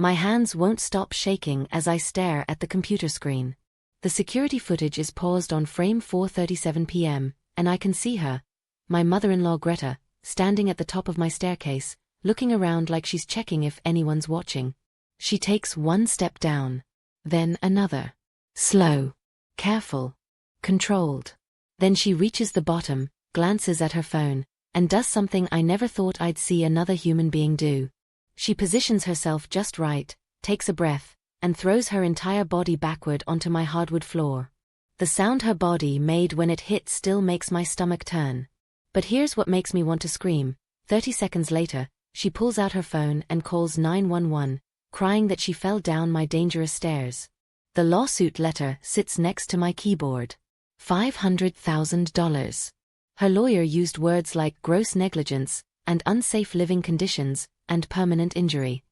My hands won't stop shaking as I stare at the computer screen. The security footage is paused on frame 4:37 p.m., and I can see her, my mother-in-law Greta, standing at the top of my staircase, looking around like she's checking if anyone's watching. She takes one step down, then another. Slow, careful, controlled. Then she reaches the bottom, glances at her phone, and does something I never thought I'd see another human being do. She positions herself just right, takes a breath, and throws her entire body backward onto my hardwood floor. The sound her body made when it hit still makes my stomach turn. But here's what makes me want to scream. 30 seconds later, she pulls out her phone and calls 911, crying that she fell down my dangerous stairs. The lawsuit letter sits next to my keyboard. $500,000. Her lawyer used words like gross negligence, and unsafe living conditions, and permanent injury.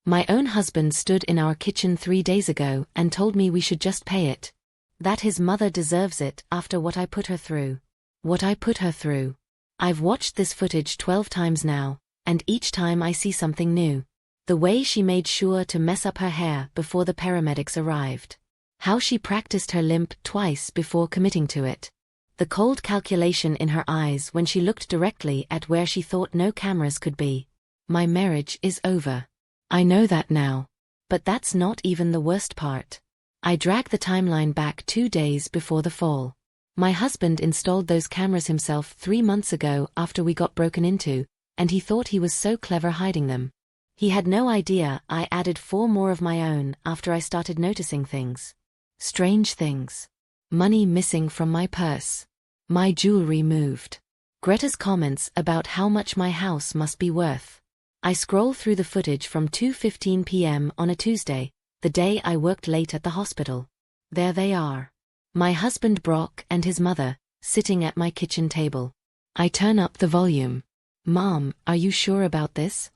My own husband stood in our kitchen 3 days ago and told me we should just pay it. That his mother deserves it after what I put her through. What I put her through. I've watched this footage 12 times now, and each time I see something new. The way she made sure to mess up her hair before the paramedics arrived. How she practiced her limp twice before committing to it. The cold calculation in her eyes when she looked directly at where she thought no cameras could be. My marriage is over. I know that now. But that's not even the worst part. I drag the timeline back 2 days before the fall. My husband installed those cameras himself 3 months ago after we got broken into, and he thought he was so clever hiding them. He had no idea I added 4 more of my own after I started noticing things. Strange things. Money missing from my purse. My jewelry moved. Greta's comments about how much my house must be worth. I scroll through the footage from 2:15 p.m. on a Tuesday, the day I worked late at the hospital. There they are. My husband Brock and his mother, sitting at my kitchen table. I turn up the volume. "Mom, are you sure about this?"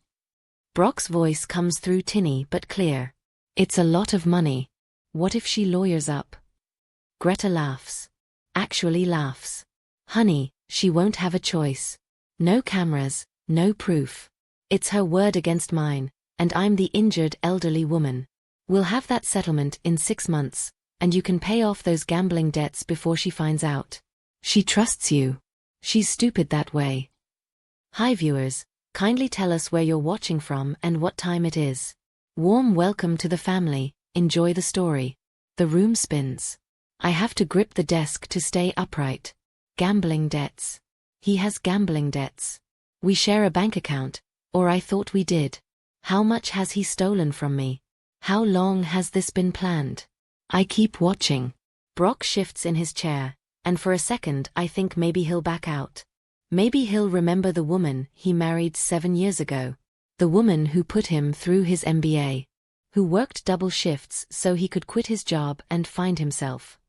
Brock's voice comes through tinny but clear. "It's a lot of money. What if she lawyers up?" Greta laughs. Actually laughs. "Honey, she won't have a choice. No cameras, no proof. It's her word against mine, and I'm the injured elderly woman. We'll have that settlement in 6 months, and you can pay off those gambling debts before she finds out. She trusts you. She's stupid that way." Hi viewers, kindly tell us where you're watching from and what time it is. Warm welcome to the family, enjoy the story. The room spins. I have to grip the desk to stay upright. Gambling debts. He has gambling debts. We share a bank account, or I thought we did. How much has he stolen from me? How long has this been planned? I keep watching. Brock shifts in his chair, and for a second I think maybe he'll back out. Maybe he'll remember the woman he married 7 years ago. The woman who put him through his MBA. Who worked double shifts so he could quit his job and find himself.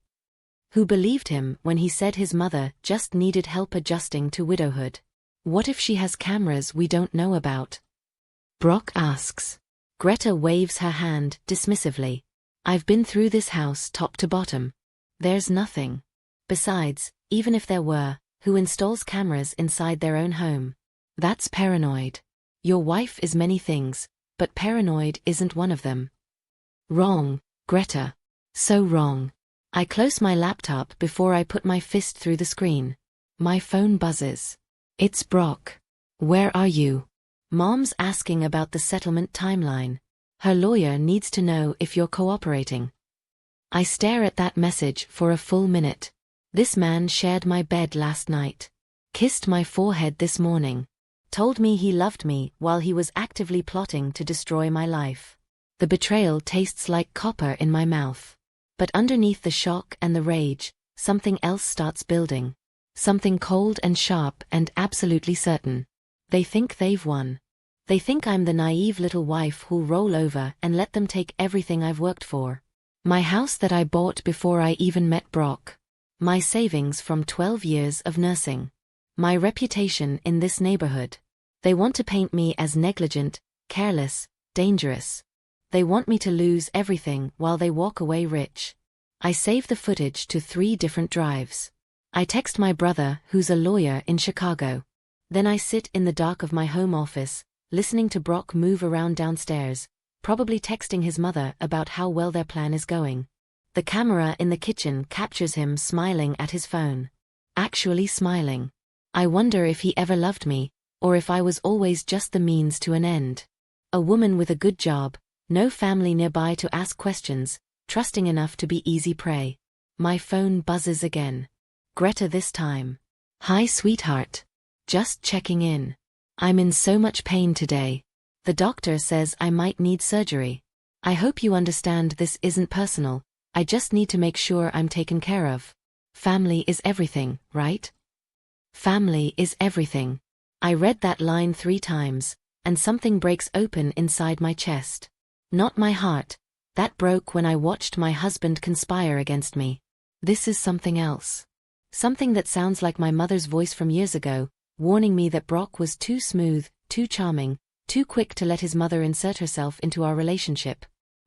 Who believed him when he said his mother just needed help adjusting to widowhood. What if she has cameras we don't know about? Brock asks. Greta waves her hand dismissively. I've been through this house top to bottom. There's nothing. Besides, even if there were, who installs cameras inside their own home? That's paranoid. Your wife is many things, but paranoid isn't one of them. Wrong, Greta. So wrong. I close my laptop before I put my fist through the screen. My phone buzzes. It's Brock. Where are you? Mom's asking about the settlement timeline. Her lawyer needs to know if you're cooperating. I stare at that message for a full minute. This man shared my bed last night. Kissed my forehead this morning. Told me he loved me while he was actively plotting to destroy my life. The betrayal tastes like copper in my mouth. But underneath the shock and the rage, something else starts building. Something cold and sharp and absolutely certain. They think they've won. They think I'm the naive little wife who'll roll over and let them take everything I've worked for. My house that I bought before I even met Brock. My savings from 12 years of nursing. My reputation in this neighborhood. They want to paint me as negligent, careless, dangerous. They want me to lose everything while they walk away rich. I save the footage to 3 different drives. I text my brother, who's a lawyer in Chicago. Then I sit in the dark of my home office, listening to Brock move around downstairs, probably texting his mother about how well their plan is going. The camera in the kitchen captures him smiling at his phone. Actually smiling. I wonder if he ever loved me, or if I was always just the means to an end. A woman with a good job, no family nearby to ask questions, trusting enough to be easy prey. My phone buzzes again. Greta this time. Hi sweetheart. Just checking in. I'm in so much pain today. The doctor says I might need surgery. I hope you understand this isn't personal, I just need to make sure I'm taken care of. Family is everything, right? Family is everything. I read that line 3 times, and something breaks open inside my chest. Not my heart. That broke when I watched my husband conspire against me. This is something else. Something that sounds like my mother's voice from years ago, warning me that Brock was too smooth, too charming, too quick to let his mother insert herself into our relationship.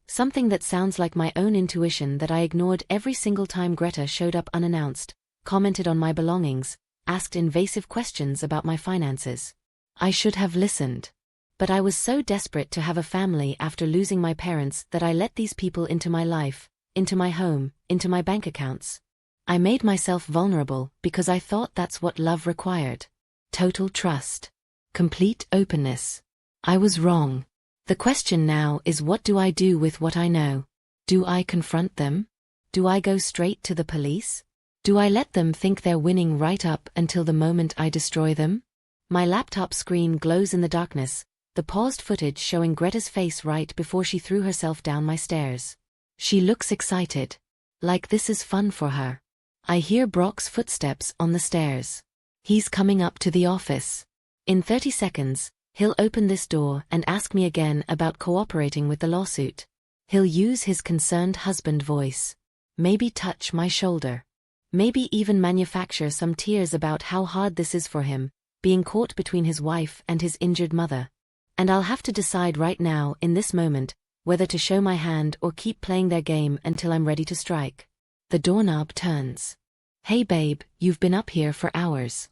Something that sounds like my own intuition that I ignored every single time Greta showed up unannounced, commented on my belongings, asked invasive questions about my finances. I should have listened. But I was so desperate to have a family after losing my parents that I let these people into my life, into my home, into my bank accounts. I made myself vulnerable because I thought that's what love required. Total trust. Complete openness. I was wrong. The question now is, what do I do with what I know? Do I confront them? Do I go straight to the police? Do I let them think they're winning right up until the moment I destroy them? My laptop screen glows in the darkness, the paused footage showing Greta's face right before she threw herself down my stairs. She looks excited. Like this is fun for her. I hear Brock's footsteps on the stairs. He's coming up to the office. In 30 seconds, he'll open this door and ask me again about cooperating with the lawsuit. He'll use his concerned husband voice. Maybe touch my shoulder. Maybe even manufacture some tears about how hard this is for him, being caught between his wife and his injured mother. And I'll have to decide right now, in this moment, whether to show my hand or keep playing their game until I'm ready to strike. The doorknob turns. Hey babe, you've been up here for hours.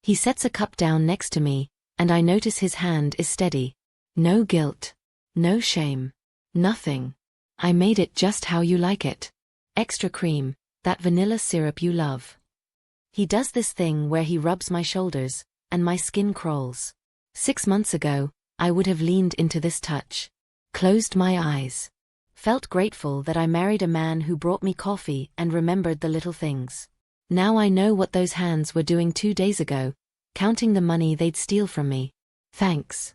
He sets a cup down next to me, and I notice his hand is steady. No guilt. No shame. Nothing. I made it just how you like it. Extra cream, that vanilla syrup you love. He does this thing where he rubs my shoulders, and my skin crawls. 6 months ago, I would have leaned into this touch. Closed my eyes. Felt grateful that I married a man who brought me coffee and remembered the little things. Now I know what those hands were doing 2 days ago, counting the money they'd steal from me. Thanks.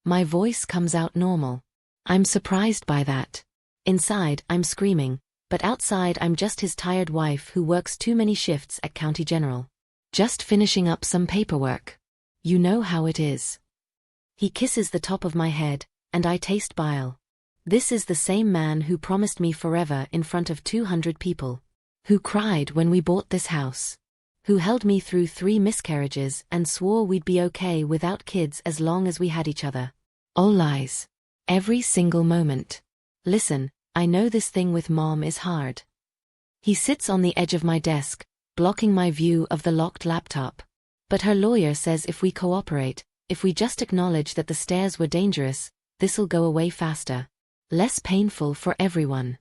My voice comes out normal. I'm surprised by that. Inside, I'm screaming, but outside I'm just his tired wife who works too many shifts at County General. Just finishing up some paperwork. You know how it is. He kisses the top of my head, and I taste bile. This is the same man who promised me forever in front of 200 people. Who cried when we bought this house. Who held me through 3 miscarriages and swore we'd be okay without kids as long as we had each other. All lies. Every single moment. Listen, I know this thing with Mom is hard. He sits on the edge of my desk, blocking my view of the locked laptop. But her lawyer says if we cooperate, if we just acknowledge that the stairs were dangerous, this'll go away faster. Less painful for everyone.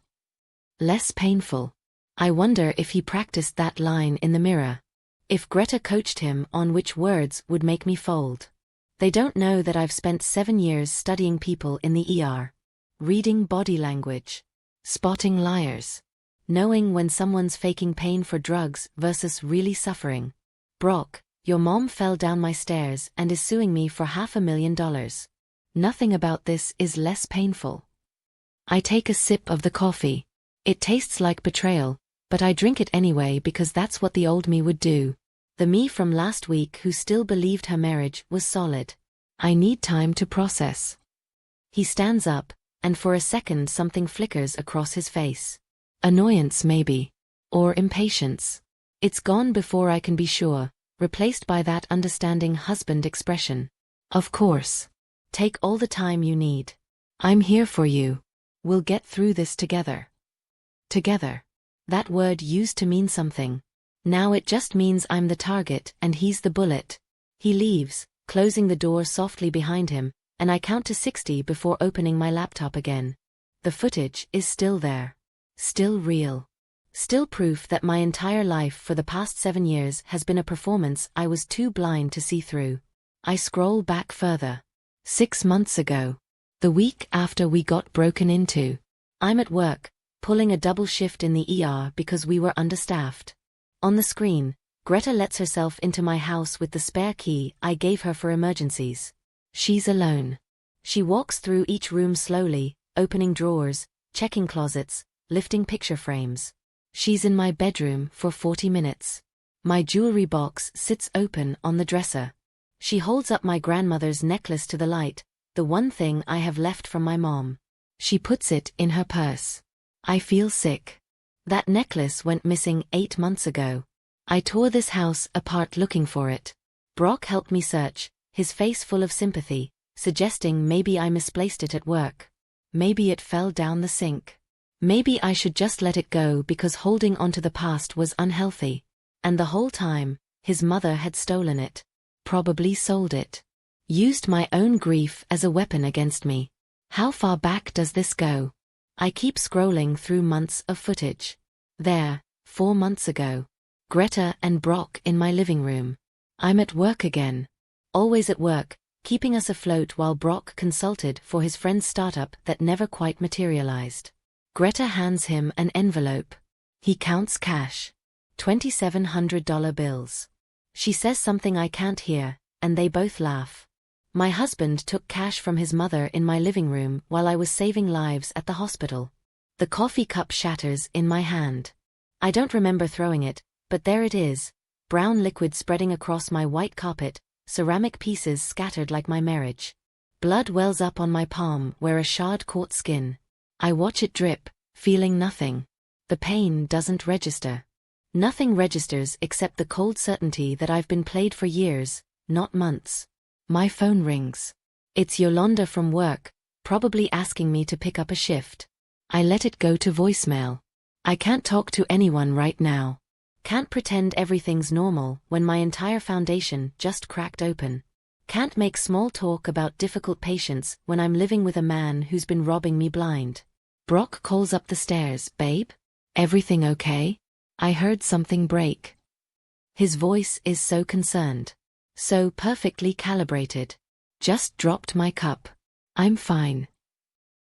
Less painful. I wonder if he practiced that line in the mirror. If Greta coached him on which words would make me fold. They don't know that I've spent 7 years studying people in the ER. Reading body language. Spotting liars. Knowing when someone's faking pain for drugs versus really suffering. Brock, your mom fell down my stairs and is suing me for $500,000. Nothing about this is less painful. I take a sip of the coffee. It tastes like betrayal, but I drink it anyway because that's what the old me would do. The me from last week who still believed her marriage was solid. I need time to process. He stands up, and for a second something flickers across his face. Annoyance maybe. Or impatience. It's gone before I can be sure, replaced by that understanding husband expression. Of course. Take all the time you need. I'm here for you. We'll get through this together. Together. That word used to mean something. Now it just means I'm the target and he's the bullet. He leaves, closing the door softly behind him, and I count to 60 before opening my laptop again. The footage is still there. Still real. Still proof that my entire life for the past 7 years has been a performance I was too blind to see through. I scroll back further. 6 months ago. The week after we got broken into. I'm at work, pulling a double shift in the ER because we were understaffed. On the screen, Greta lets herself into my house with the spare key I gave her for emergencies. She's alone. She walks through each room slowly, opening drawers, checking closets, lifting picture frames. She's in my bedroom for 40 minutes. My jewelry box sits open on the dresser. She holds up my grandmother's necklace to the light, the one thing I have left from my mom. She puts it in her purse. I feel sick. That necklace went missing 8 months ago. I tore this house apart looking for it. Brock helped me search, his face full of sympathy, suggesting maybe I misplaced it at work. Maybe it fell down the sink. Maybe I should just let it go because holding onto the past was unhealthy. And the whole time, his mother had stolen it. Probably sold it. Used my own grief as a weapon against me. How far back does this go? I keep scrolling through months of footage. There, 4 months ago. Greta and Brock in my living room. I'm at work again. Always at work, keeping us afloat while Brock consulted for his friend's startup that never quite materialized. Greta hands him an envelope. He counts cash. $2,700 bills. She says something I can't hear, and they both laugh. My husband took cash from his mother in my living room while I was saving lives at the hospital. The coffee cup shatters in my hand. I don't remember throwing it, but there it is, brown liquid spreading across my white carpet, ceramic pieces scattered like my marriage. Blood wells up on my palm where a shard caught skin. I watch it drip, feeling nothing. The pain doesn't register. Nothing registers except the cold certainty that I've been played for years, not months. My phone rings. It's Yolanda from work, probably asking me to pick up a shift. I let it go to voicemail. I can't talk to anyone right now. Can't pretend everything's normal when my entire foundation just cracked open. Can't make small talk about difficult patients when I'm living with a man who's been robbing me blind. Brock calls up the stairs. Babe? Everything okay? I heard something break. His voice is so concerned. So perfectly calibrated. Just dropped my cup. I'm fine.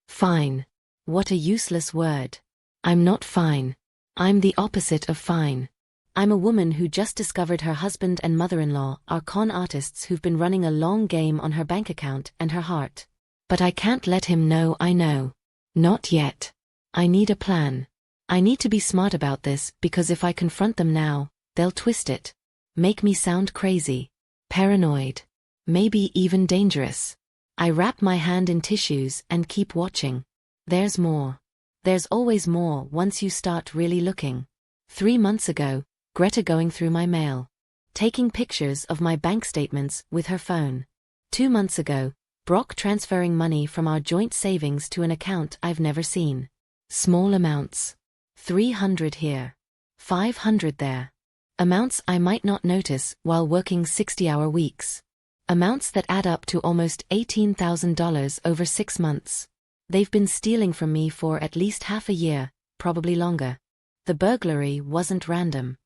Fine. What a useless word. I'm not fine. I'm the opposite of fine. I'm a woman who just discovered her husband and mother-in-law are con artists who've been running a long game on her bank account and her heart. But I can't let him know I know. Not yet. I need a plan. I need to be smart about this because if I confront them now, they'll twist it. Make me sound crazy. Paranoid. Maybe even dangerous. I wrap my hand in tissues and keep watching. There's more. There's always more once you start really looking. 3 months ago, Greta going through my mail. Taking pictures of my bank statements with her phone. 2 months ago, Brock transferring money from our joint savings to an account I've never seen. Small amounts. 300 here. 500 there. Amounts I might not notice while working 60-hour weeks. Amounts that add up to almost $18,000 over 6 months. They've been stealing from me for at least half a year, probably longer. The burglary wasn't random.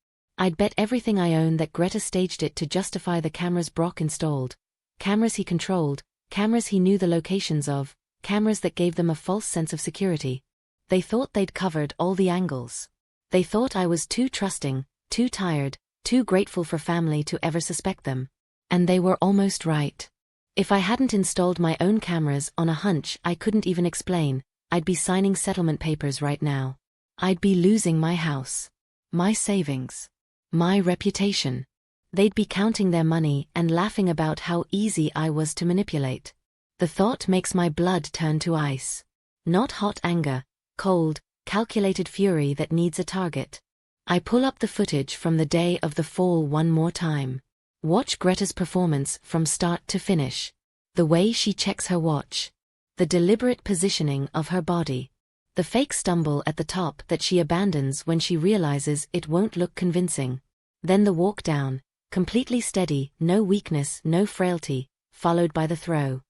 I'd bet everything I own that Greta staged it to justify the cameras Brock installed. Cameras he controlled, cameras he knew the locations of, cameras that gave them a false sense of security. They thought they'd covered all the angles. They thought I was too trusting, too tired, too grateful for family to ever suspect them. And they were almost right. If I hadn't installed my own cameras on a hunch I couldn't even explain, I'd be signing settlement papers right now. I'd be losing my house. My savings. My reputation. They'd be counting their money and laughing about how easy I was to manipulate. The thought makes my blood turn to ice. Not hot anger, cold, calculated fury that needs a target. I pull up the footage from the day of the fall one more time. Watch Greta's performance from start to finish. The way she checks her watch. The deliberate positioning of her body. The fake stumble at the top that she abandons when she realizes it won't look convincing. Then the walk down, completely steady, no weakness, no frailty, followed by the throw.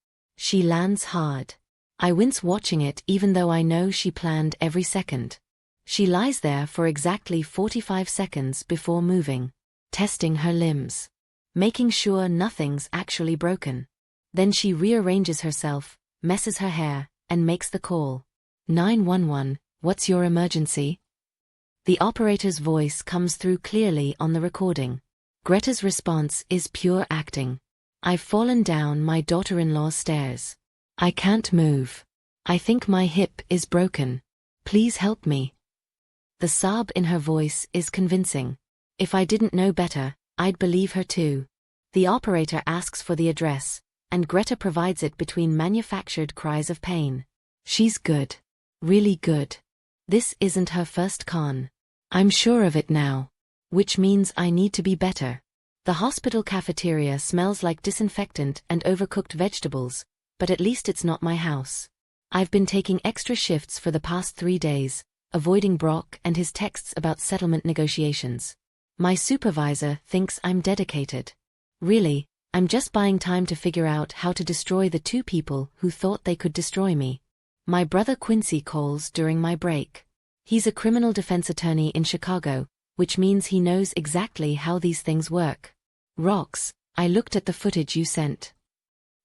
She lands hard. I wince watching it even though I know she planned every second. She lies there for exactly 45 seconds before moving, testing her limbs, making sure nothing's actually broken. Then she rearranges herself, messes her hair, and makes the call. 911, what's your emergency? The operator's voice comes through clearly on the recording. Greta's response is pure acting. I've fallen down my daughter-in-law's stairs. I can't move. I think my hip is broken. Please help me. The sob in her voice is convincing. If I didn't know better, I'd believe her too. The operator asks for the address, and Greta provides it between manufactured cries of pain. She's good. Really good. This isn't her first con. I'm sure of it now. Which means I need to be better. The hospital cafeteria smells like disinfectant and overcooked vegetables, but at least it's not my house. I've been taking extra shifts for the past 3 days, avoiding Brock and his texts about settlement negotiations. My supervisor thinks I'm dedicated. Really, I'm just buying time to figure out how to destroy the 2 people who thought they could destroy me. My brother Quincy calls during my break. He's a criminal defense attorney in Chicago, which means he knows exactly how these things work. Rox, I looked at the footage you sent.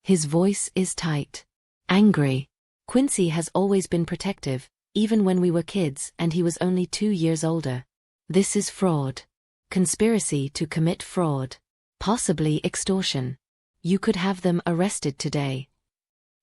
His voice is tight. Angry. Quincy has always been protective, even when we were kids and he was only 2 years older. This is fraud. Conspiracy to commit fraud. Possibly extortion. You could have them arrested today.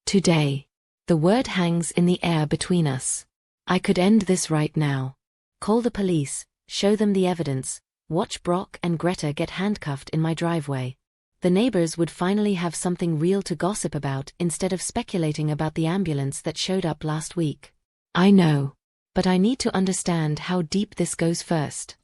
Today. The word hangs in the air between us. I could end this right now. Call the police, show them the evidence, watch Brock and Greta get handcuffed in my driveway. The neighbors would finally have something real to gossip about instead of speculating about the ambulance that showed up last week. I know. But I need to understand how deep this goes first.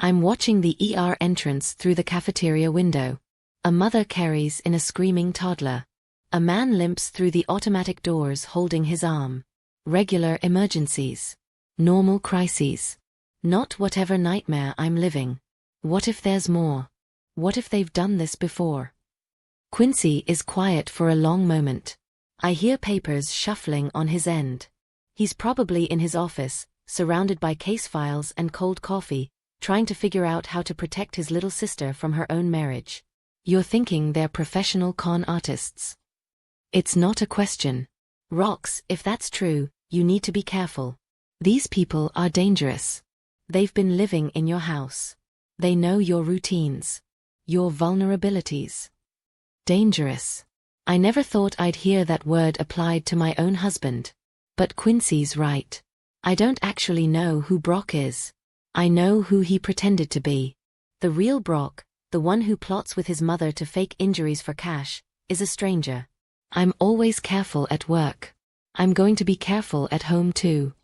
I'm watching the ER entrance through the cafeteria window. A mother carries in a screaming toddler. A man limps through the automatic doors holding his arm. Regular emergencies. Normal crises. Not whatever nightmare I'm living. What if there's more? What if they've done this before? Quincy is quiet for a long moment. I hear papers shuffling on his end. He's probably in his office, surrounded by case files and cold coffee, trying to figure out how to protect his little sister from her own marriage. You're thinking they're professional con artists. It's not a question. Rox, if that's true, you need to be careful. These people are dangerous. They've been living in your house. They know your routines. Your vulnerabilities. Dangerous. I never thought I'd hear that word applied to my own husband. But Quincy's right. I don't actually know who Brock is. I know who he pretended to be. The real Brock, the one who plots with his mother to fake injuries for cash, is a stranger. I'm always careful at work. I'm going to be careful at home too.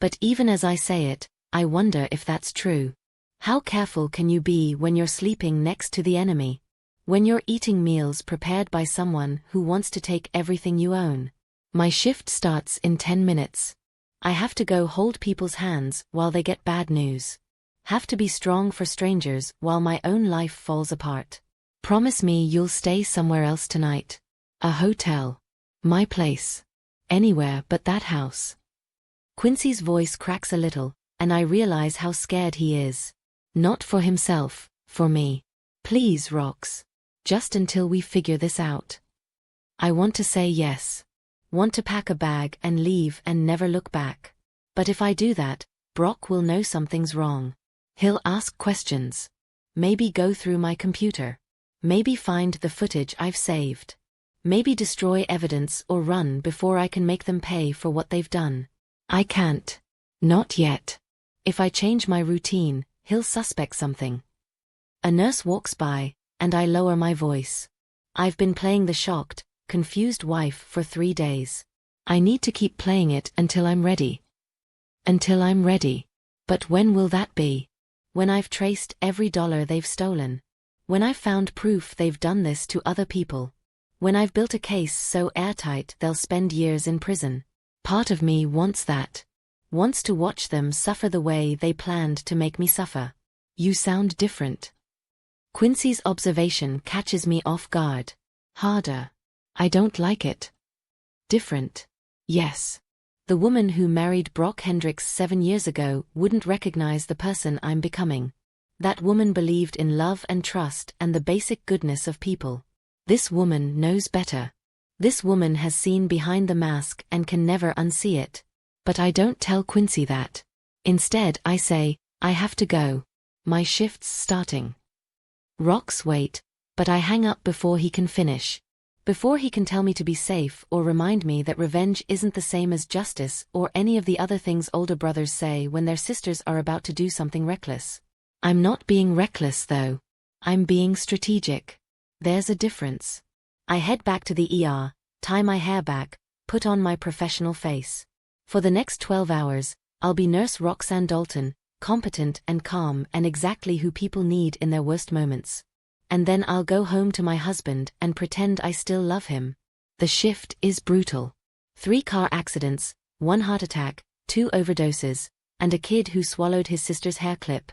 But even as I say it, I wonder if that's true. How careful can you be when you're sleeping next to the enemy? When you're eating meals prepared by someone who wants to take everything you own? My shift starts in 10 minutes. I have to go hold people's hands while they get bad news. Have to be strong for strangers while my own life falls apart. Promise me you'll stay somewhere else tonight. A hotel. My place. Anywhere but that house. Quincy's voice cracks a little, and I realize how scared he is. Not for himself, for me. Please, Rox. Just until we figure this out. I want to say yes. Want to pack a bag and leave and never look back. But if I do that, Brock will know something's wrong. He'll ask questions. Maybe go through my computer. Maybe find the footage I've saved. Maybe destroy evidence or run before I can make them pay for what they've done. I can't. Not yet. If I change my routine, he'll suspect something. A nurse walks by, and I lower my voice. I've been playing the shocked, confused wife for 3 days. I need to keep playing it until I'm ready. Until I'm ready. But when will that be? When I've traced every dollar they've stolen. When I've found proof they've done this to other people. When I've built a case so airtight they'll spend years in prison. Part of me wants that. Wants to watch them suffer the way they planned to make me suffer. You sound different. Quincy's observation catches me off guard. Harder. I don't like it. Different. Yes. The woman who married Brock Hendricks 7 years ago wouldn't recognize the person I'm becoming. That woman believed in love and trust and the basic goodness of people. This woman knows better. This woman has seen behind the mask and can never unsee it. But I don't tell Quincy that. Instead, I say, I have to go. My shift's starting. Rocks wait, but I hang up before he can finish. Before he can tell me to be safe or remind me that revenge isn't the same as justice or any of the other things older brothers say when their sisters are about to do something reckless. I'm not being reckless though. I'm being strategic. There's a difference. I head back to the ER, tie my hair back, put on my professional face. For the next 12 hours, I'll be Nurse Roxanne Dalton, competent and calm and exactly who people need in their worst moments. And then I'll go home to my husband and pretend I still love him. The shift is brutal. 3 car accidents, 1 heart attack, 2 overdoses, and a kid who swallowed his sister's hair clip.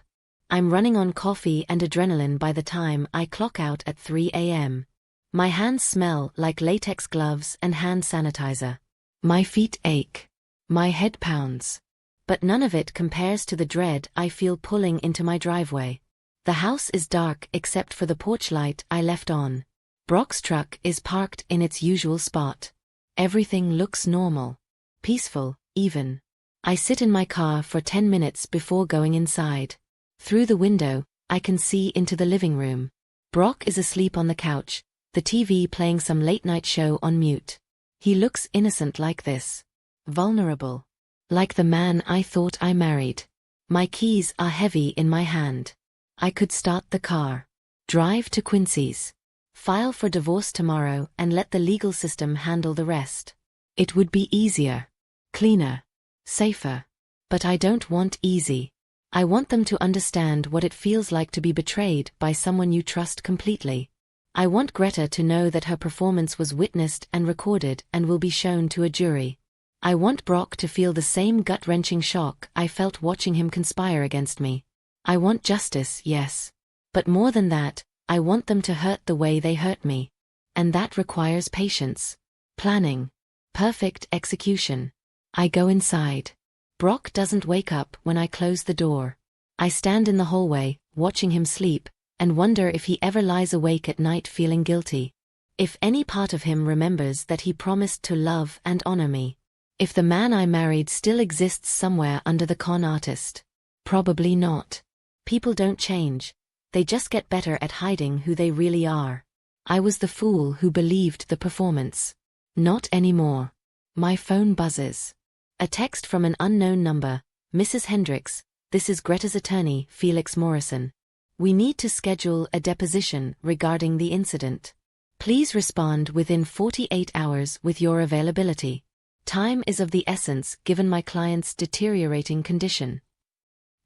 I'm running on coffee and adrenaline by the time I clock out at 3 a.m. My hands smell like latex gloves and hand sanitizer. My feet ache. My head pounds. But none of it compares to the dread I feel pulling into my driveway. The house is dark except for the porch light I left on. Brock's truck is parked in its usual spot. Everything looks normal. Peaceful, even. I sit in my car for 10 minutes before going inside. Through the window, I can see into the living room. Brock is asleep on the couch, the TV playing some late-night show on mute. He looks innocent like this. Vulnerable. Like the man I thought I married. My keys are heavy in my hand. I could start the car. Drive to Quincy's. File for divorce tomorrow and let the legal system handle the rest. It would be easier. Cleaner. Safer. But I don't want easy. I want them to understand what it feels like to be betrayed by someone you trust completely. I want Greta to know that her performance was witnessed and recorded and will be shown to a jury. I want Brock to feel the same gut-wrenching shock I felt watching him conspire against me. I want justice, yes. But more than that, I want them to hurt the way they hurt me. And that requires patience. Planning. Perfect execution. I go inside. Brock doesn't wake up when I close the door. I stand in the hallway, watching him sleep, and wonder if he ever lies awake at night feeling guilty. If any part of him remembers that he promised to love and honor me. If the man I married still exists somewhere under the con artist. Probably not. People don't change. They just get better at hiding who they really are. I was the fool who believed the performance. Not anymore. My phone buzzes. A text from an unknown number. Mrs. Hendricks, this is Greta's attorney, Felix Morrison. We need to schedule a deposition regarding the incident. Please respond within 48 hours with your availability. Time is of the essence given my client's deteriorating condition.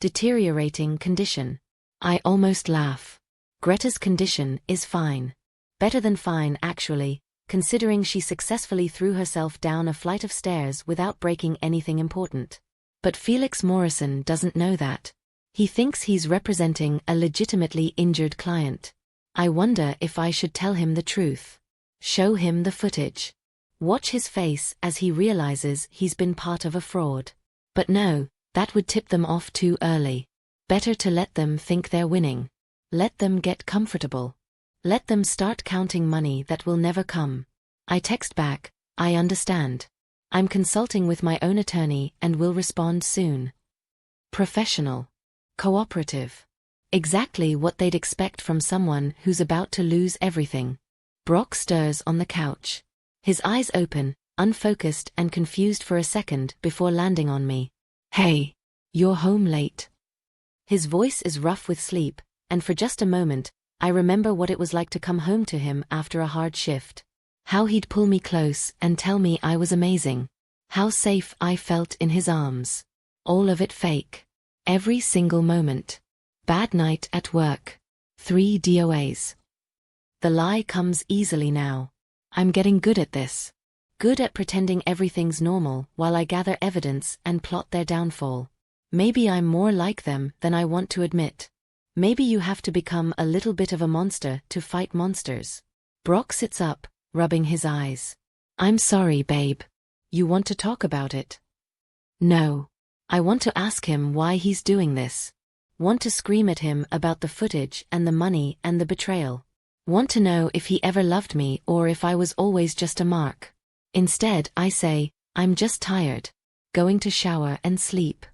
Deteriorating condition. I almost laugh. Greta's condition is fine. Better than fine, actually, considering she successfully threw herself down a flight of stairs without breaking anything important. But Felix Morrison doesn't know that. He thinks he's representing a legitimately injured client. I wonder if I should tell him the truth. Show him the footage. Watch his face as he realizes he's been part of a fraud. But no. That would tip them off too early. Better to let them think they're winning. Let them get comfortable. Let them start counting money that will never come. I text back, I understand. I'm consulting with my own attorney and will respond soon. Professional. Cooperative. Exactly what they'd expect from someone who's about to lose everything. Brock stirs on the couch. His eyes open, unfocused and confused for a second before landing on me. Hey, you're home late. His voice is rough with sleep, and for just a moment, I remember what it was like to come home to him after a hard shift. How he'd pull me close and tell me I was amazing. How safe I felt in his arms. All of it fake. Every single moment. Bad night at work. 3 DOAs. The lie comes easily now. I'm getting good at this. Good at pretending everything's normal while I gather evidence and plot their downfall. Maybe I'm more like them than I want to admit. Maybe you have to become a little bit of a monster to fight monsters. Brock sits up, rubbing his eyes. I'm sorry, babe. You want to talk about it? No. I want to ask him why he's doing this. Want to scream at him about the footage and the money and the betrayal. Want to know if he ever loved me or if I was always just a mark. Instead, I say, I'm just tired. Going to shower and sleep.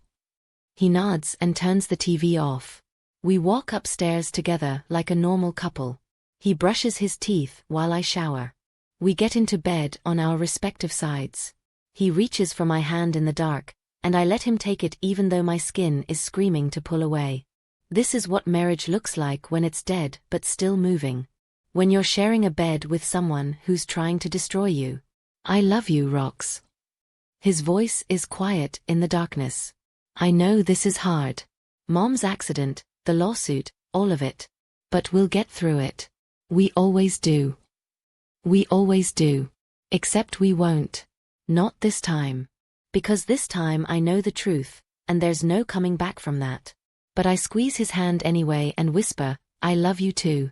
He nods and turns the TV off. We walk upstairs together like a normal couple. He brushes his teeth while I shower. We get into bed on our respective sides. He reaches for my hand in the dark, and I let him take it even though my skin is screaming to pull away. This is what marriage looks like when it's dead but still moving. When you're sharing a bed with someone who's trying to destroy you. I love you, Rox. His voice is quiet in the darkness. I know this is hard. Mom's accident, the lawsuit, all of it. But we'll get through it. We always do. We always do. Except we won't. Not this time. Because this time I know the truth, and there's no coming back from that. But I squeeze his hand anyway and whisper, I love you too.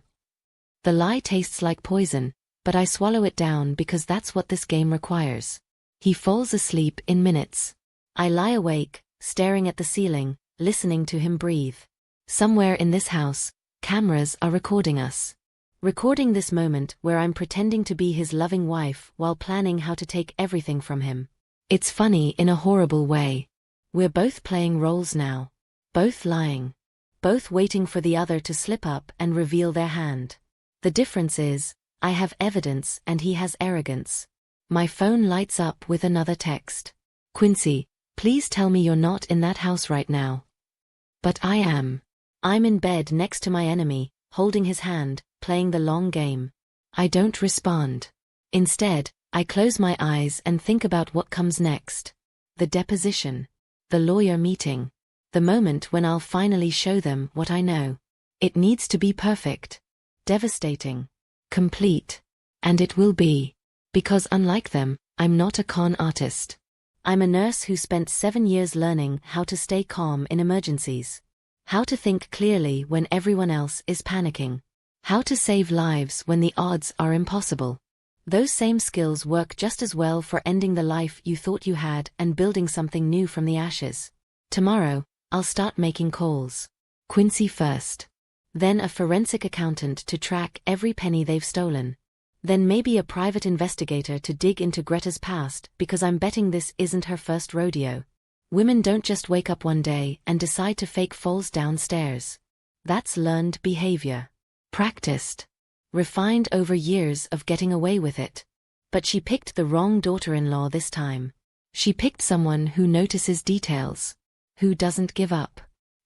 The lie tastes like poison, but I swallow it down because that's what this game requires. He falls asleep in minutes. I lie awake, staring at the ceiling, listening to him breathe. Somewhere in this house, cameras are recording us. Recording this moment where I'm pretending to be his loving wife while planning how to take everything from him. It's funny in a horrible way. We're both playing roles now. Both lying. Both waiting for the other to slip up and reveal their hand. The difference is, I have evidence and he has arrogance. My phone lights up with another text. Quincy, please tell me you're not in that house right now. But I am. I'm in bed next to my enemy, holding his hand, playing the long game. I don't respond. Instead, I close my eyes and think about what comes next. The deposition. The lawyer meeting. The moment when I'll finally show them what I know. It needs to be perfect. Devastating. Complete. And it will be. Because unlike them, I'm not a con artist. I'm a nurse who spent 7 years learning how to stay calm in emergencies. How to think clearly when everyone else is panicking. How to save lives when the odds are impossible. Those same skills work just as well for ending the life you thought you had and building something new from the ashes. Tomorrow, I'll start making calls. Quincy first. Then a forensic accountant to track every penny they've stolen. Then maybe a private investigator to dig into Greta's past because I'm betting this isn't her first rodeo. Women don't just wake up one day and decide to fake falls downstairs. That's learned behavior. Practiced. Refined over years of getting away with it. But she picked the wrong daughter-in-law this time. She picked someone who notices details. Who doesn't give up.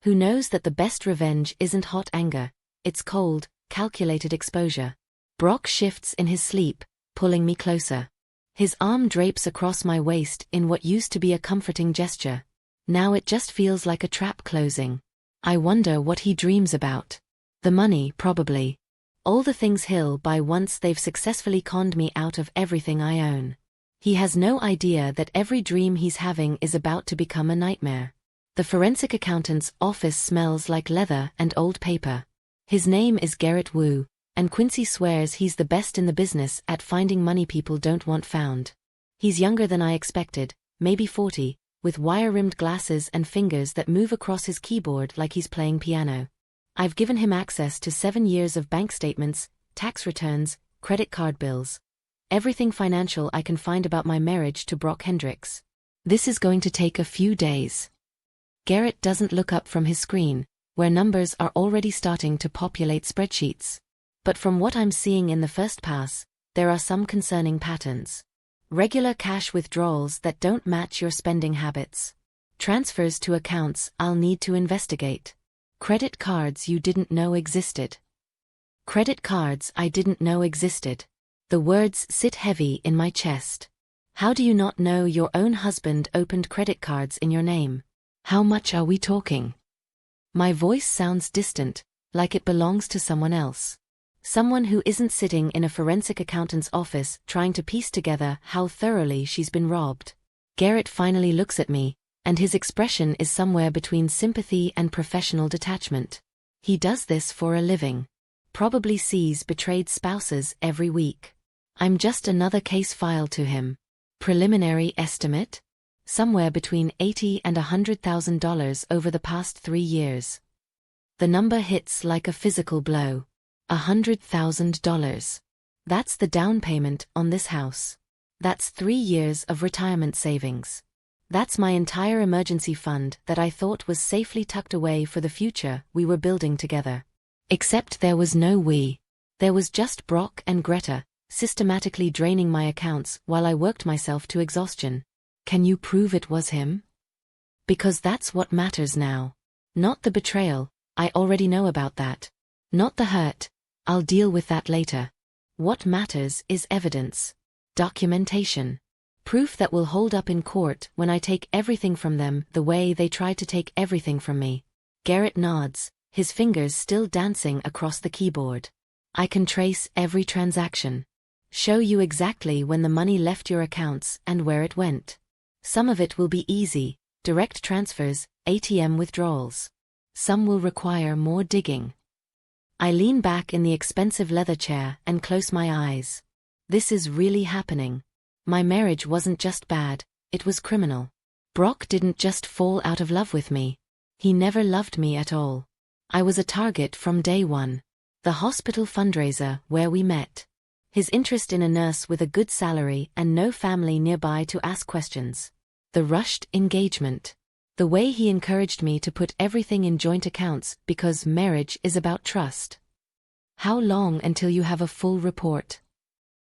Who knows that the best revenge isn't hot anger, it's cold, calculated exposure. Brock shifts in his sleep, pulling me closer. His arm drapes across my waist in what used to be a comforting gesture. Now it just feels like a trap closing. I wonder what he dreams about. The money, probably. All the things he'll buy once they've successfully conned me out of everything I own. He has no idea that every dream he's having is about to become a nightmare. The forensic accountant's office smells like leather and old paper. His name is Garrett Wu, and Quincy swears he's the best in the business at finding money people don't want found. He's younger than I expected, maybe 40, with wire-rimmed glasses and fingers that move across his keyboard like he's playing piano. I've given him access to 7 years of bank statements, tax returns, credit card bills. Everything financial I can find about my marriage to Brock Hendricks. This is going to take a few days. Garrett doesn't look up from his screen, where numbers are already starting to populate spreadsheets. But from what I'm seeing in the first pass, there are some concerning patterns. Regular cash withdrawals that don't match your spending habits. Transfers to accounts I'll need to investigate. Credit cards you didn't know existed. Credit cards I didn't know existed. The words sit heavy in my chest. How do you not know your own husband opened credit cards in your name? How much are we talking? My voice sounds distant, like it belongs to someone else. Someone who isn't sitting in a forensic accountant's office trying to piece together how thoroughly she's been robbed. Garrett finally looks at me, and his expression is somewhere between sympathy and professional detachment. He does this for a living. Probably sees betrayed spouses every week. I'm just another case file to him. Preliminary estimate? Somewhere between $80,000 and $100,000 over the past 3 years. The number hits like a physical blow. $100,000. That's the down payment on this house. That's 3 years of retirement savings. That's my entire emergency fund that I thought was safely tucked away for the future we were building together. Except there was no we. There was just Brock and Greta, systematically draining my accounts while I worked myself to exhaustion. Can you prove it was him? Because that's what matters now. Not the betrayal, I already know about that. Not the hurt, I'll deal with that later. What matters is evidence. Documentation. Proof that will hold up in court when I take everything from them the way they tried to take everything from me. Garrett nods, his fingers still dancing across the keyboard. I can trace every transaction. Show you exactly when the money left your accounts and where it went. Some of it will be easy, direct transfers, ATM withdrawals. Some will require more digging. I lean back in the expensive leather chair and close my eyes. This is really happening. My marriage wasn't just bad, it was criminal. Brock didn't just fall out of love with me. He never loved me at all. I was a target from day one. The hospital fundraiser where we met. His interest in a nurse with a good salary and no family nearby to ask questions. The rushed engagement. The way he encouraged me to put everything in joint accounts because marriage is about trust. How long until you have a full report?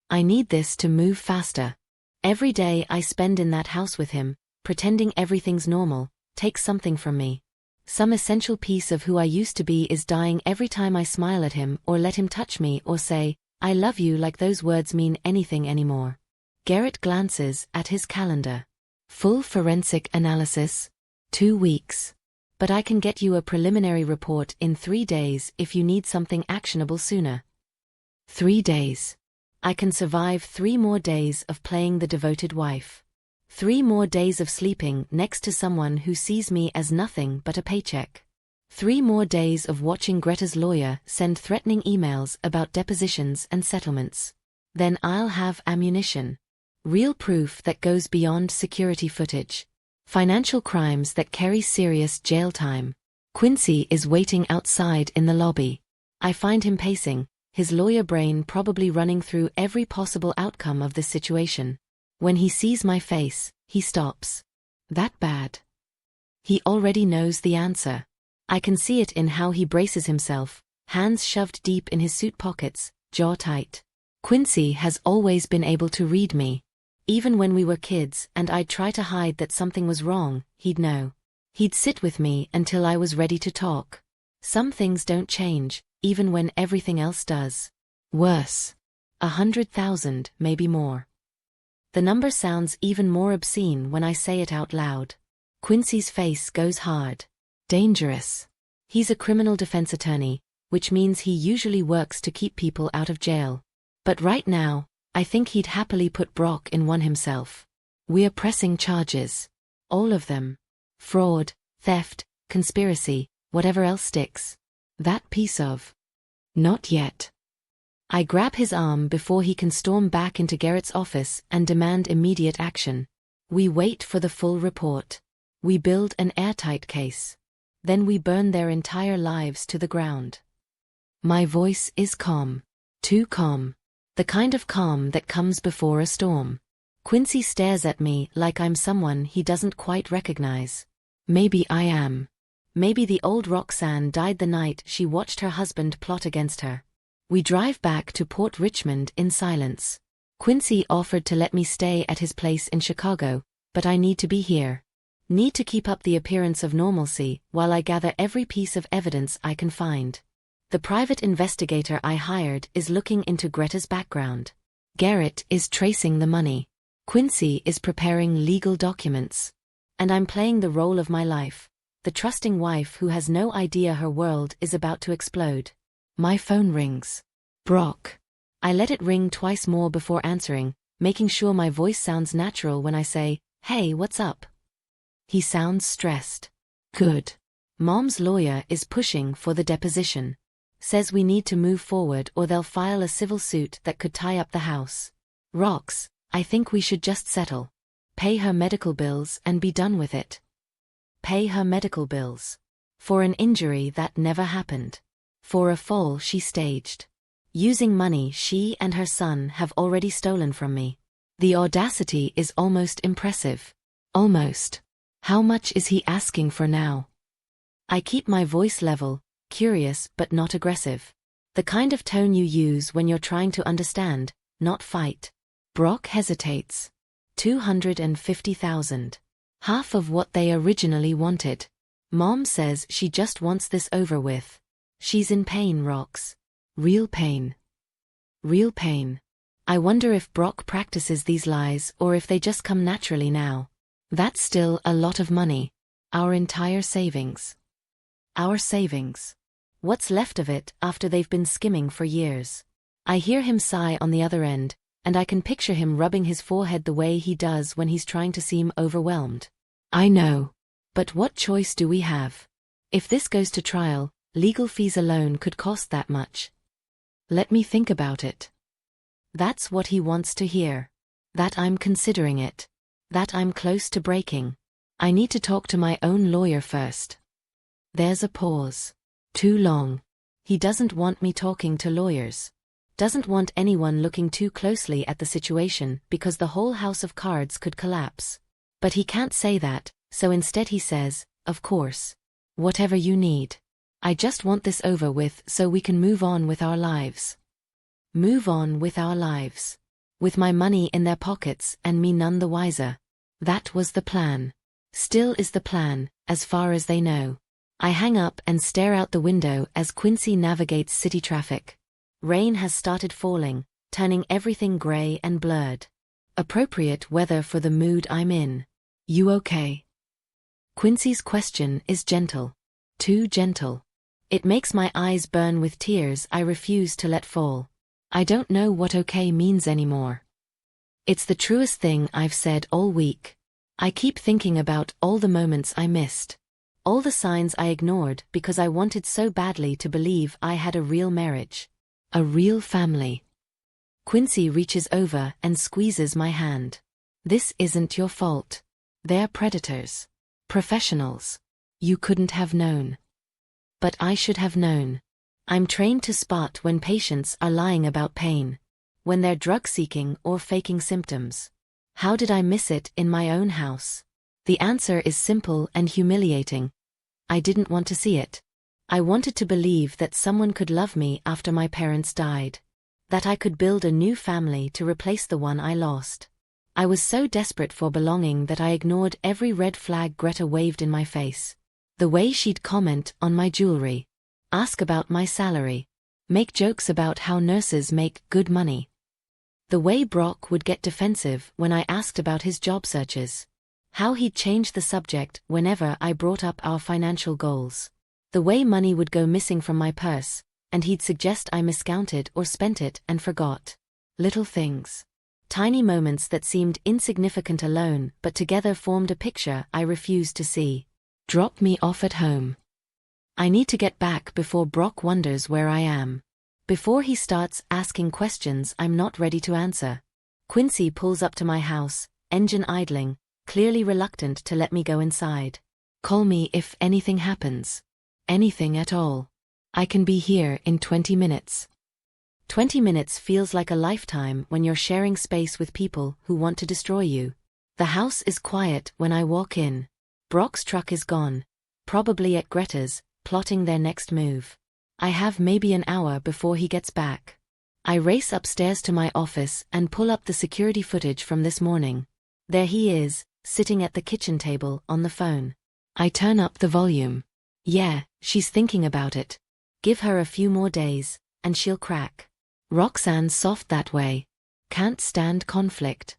I need this to move faster. Every day I spend in that house with him, pretending everything's normal, takes something from me. Some essential piece of who I used to be is dying every time I smile at him or let him touch me or say, I love you, like those words mean anything anymore. Garrett glances at his calendar. Full forensic analysis? 2 weeks. But I can get you a preliminary report in 3 days if you need something actionable sooner. 3 days. I can survive 3 more days of playing the devoted wife. 3 more days of sleeping next to someone who sees me as nothing but a paycheck. 3 more days of watching Greta's lawyer send threatening emails about depositions and settlements. Then I'll have ammunition. Real proof that goes beyond security footage. Financial crimes that carry serious jail time. Quincy is waiting outside in the lobby. I find him pacing, his lawyer brain probably running through every possible outcome of this situation. When he sees my face, he stops. That bad? He already knows the answer. I can see it in how he braces himself, hands shoved deep in his suit pockets, jaw tight. Quincy has always been able to read me. Even when we were kids and I'd try to hide that something was wrong, he'd know. He'd sit with me until I was ready to talk. Some things don't change, even when everything else does. Worse. 100,000, maybe more. The number sounds even more obscene when I say it out loud. Quincy's face goes hard. Dangerous. He's a criminal defense attorney, which means he usually works to keep people out of jail. But right now, I think he'd happily put Brock in one himself. We're pressing charges. All of them. Fraud, theft, conspiracy, whatever else sticks. That piece of. Not yet. I grab his arm before he can storm back into Garrett's office and demand immediate action. We wait for the full report. We build an airtight case. Then we burn their entire lives to the ground. My voice is calm. Too calm. The kind of calm that comes before a storm. Quincy stares at me like I'm someone he doesn't quite recognize. Maybe I am. Maybe the old Roxanne died the night she watched her husband plot against her. We drive back to Port Richmond in silence. Quincy offered to let me stay at his place in Chicago, but I need to be here. Need to keep up the appearance of normalcy while I gather every piece of evidence I can find. The private investigator I hired is looking into Greta's background. Garrett is tracing the money. Quincy is preparing legal documents. And I'm playing the role of my life, the trusting wife who has no idea her world is about to explode. My phone rings. Brock. I let it ring twice more before answering, making sure my voice sounds natural when I say, "Hey, what's up?" He sounds stressed. Good. Mom's lawyer is pushing for the deposition. Says we need to move forward or they'll file a civil suit that could tie up the house. Rox, I think we should just settle. Pay her medical bills and be done with it. Pay her medical bills. For an injury that never happened. For a fall she staged. Using money she and her son have already stolen from me. The audacity is almost impressive. Almost. How much is he asking for now? I keep my voice level, curious but not aggressive. The kind of tone you use when you're trying to understand, not fight. Brock hesitates. 250,000. Half of what they originally wanted. Mom says she just wants this over with. She's in pain, Rox. Real pain. Real pain. I wonder if Brock practices these lies or if they just come naturally now. That's still a lot of money. Our entire savings. Our savings. What's left of it after they've been skimming for years? I hear him sigh on the other end, and I can picture him rubbing his forehead the way he does when he's trying to seem overwhelmed. I know. But what choice do we have? If this goes to trial, legal fees alone could cost that much. Let me think about it. That's what he wants to hear. That I'm considering it. That I'm close to breaking. I need to talk to my own lawyer first. There's a pause. Too long. He doesn't want me talking to lawyers. Doesn't want anyone looking too closely at the situation because the whole house of cards could collapse. But he can't say that, so instead he says, of course. Whatever you need. I just want this over with so we can move on with our lives. Move on with our lives. With my money in their pockets and me none the wiser. That was the plan. Still is the plan, as far as they know. I hang up and stare out the window as Quincy navigates city traffic. Rain has started falling, turning everything gray and blurred. Appropriate weather for the mood I'm in. You okay? Quincy's question is gentle. Too gentle. It makes my eyes burn with tears I refuse to let fall. I don't know what okay means anymore. It's the truest thing I've said all week. I keep thinking about all the moments I missed. All the signs I ignored because I wanted so badly to believe I had a real marriage. A real family. Quincy reaches over and squeezes my hand. This isn't your fault. They're predators. Professionals. You couldn't have known. But I should have known. I'm trained to spot when patients are lying about pain. When they're drug-seeking or faking symptoms. How did I miss it in my own house? The answer is simple and humiliating. I didn't want to see it. I wanted to believe that someone could love me after my parents died. That I could build a new family to replace the one I lost. I was so desperate for belonging that I ignored every red flag Greta waved in my face. The way she'd comment on my jewelry. Ask about my salary. Make jokes about how nurses make good money. The way Brock would get defensive when I asked about his job searches. How he'd change the subject whenever I brought up our financial goals. The way money would go missing from my purse, and he'd suggest I miscounted or spent it and forgot. Little things. Tiny moments that seemed insignificant alone but together formed a picture I refused to see. Drop me off at home. I need to get back before Brock wonders where I am. Before he starts asking questions I'm not ready to answer. Quincy pulls up to my house, engine idling, clearly reluctant to let me go inside. Call me if anything happens. Anything at all. I can be here in 20 minutes. 20 minutes feels like a lifetime when you're sharing space with people who want to destroy you. The house is quiet when I walk in. Brock's truck is gone. Probably at Greta's, plotting their next move. I have maybe an hour before he gets back. I race upstairs to my office and pull up the security footage from this morning. There he is, sitting at the kitchen table on the phone. I turn up the volume. Yeah, she's thinking about it. Give her a few more days, and she'll crack. Roxanne's soft that way. Can't stand conflict.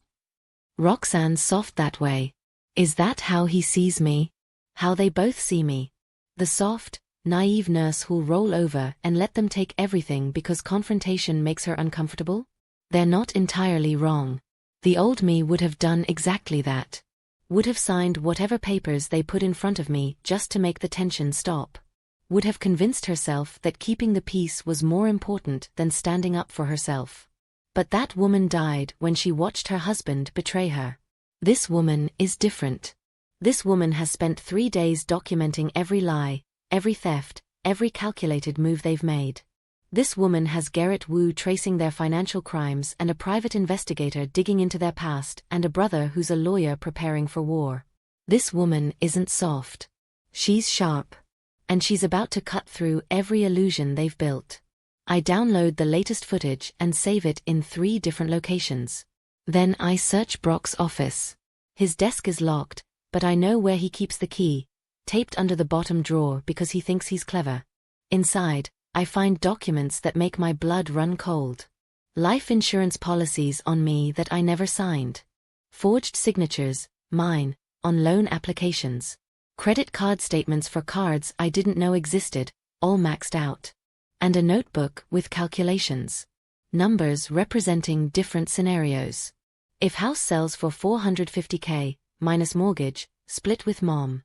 Roxanne's soft that way. Is that how he sees me? How they both see me? The soft, naive nurse who'll roll over and let them take everything because confrontation makes her uncomfortable? They're not entirely wrong. The old me would have done exactly that. Would have signed whatever papers they put in front of me just to make the tension stop. Would have convinced herself that keeping the peace was more important than standing up for herself. But that woman died when she watched her husband betray her. This woman is different. This woman has spent 3 days documenting every lie, every theft, every calculated move they've made. This woman has Garrett Wu tracing their financial crimes and a private investigator digging into their past and a brother who's a lawyer preparing for war. This woman isn't soft. She's sharp. And she's about to cut through every illusion they've built. I download the latest footage and save it in 3 different locations. Then I search Brock's office. His desk is locked, but I know where he keeps the key, taped under the bottom drawer because he thinks he's clever. Inside, I find documents that make my blood run cold. Life insurance policies on me that I never signed. Forged signatures, mine, on loan applications. Credit card statements for cards I didn't know existed, all maxed out. And a notebook with calculations. Numbers representing different scenarios. If house sells for $450K, minus mortgage, split with mom.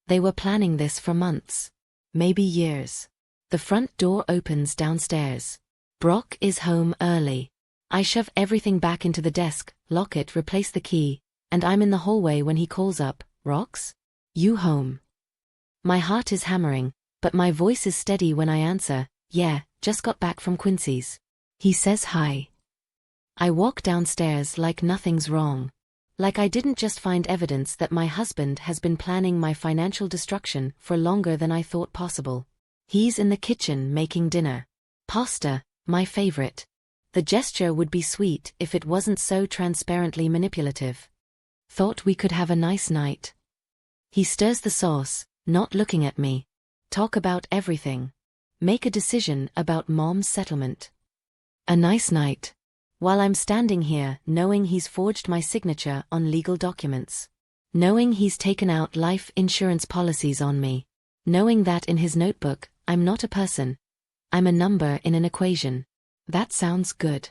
They were planning this for months. Maybe years. The front door opens downstairs. Brock is home early. I shove everything back into the desk, lock it, replace the key, and I'm in the hallway when he calls up, "Rox? You home?" My heart is hammering, but my voice is steady when I answer, "Yeah, just got back from Quincy's." He says hi. I walk downstairs like nothing's wrong. Like I didn't just find evidence that my husband has been planning my financial destruction for longer than I thought possible. He's in the kitchen making dinner. Pasta, my favorite. The gesture would be sweet if it wasn't so transparently manipulative. Thought we could have a nice night. He stirs the sauce, not looking at me. Talk about everything. Make a decision about mom's settlement. A nice night. While I'm standing here, knowing he's forged my signature on legal documents. Knowing he's taken out life insurance policies on me. Knowing that in his notebook, I'm not a person. I'm a number in an equation. That sounds good.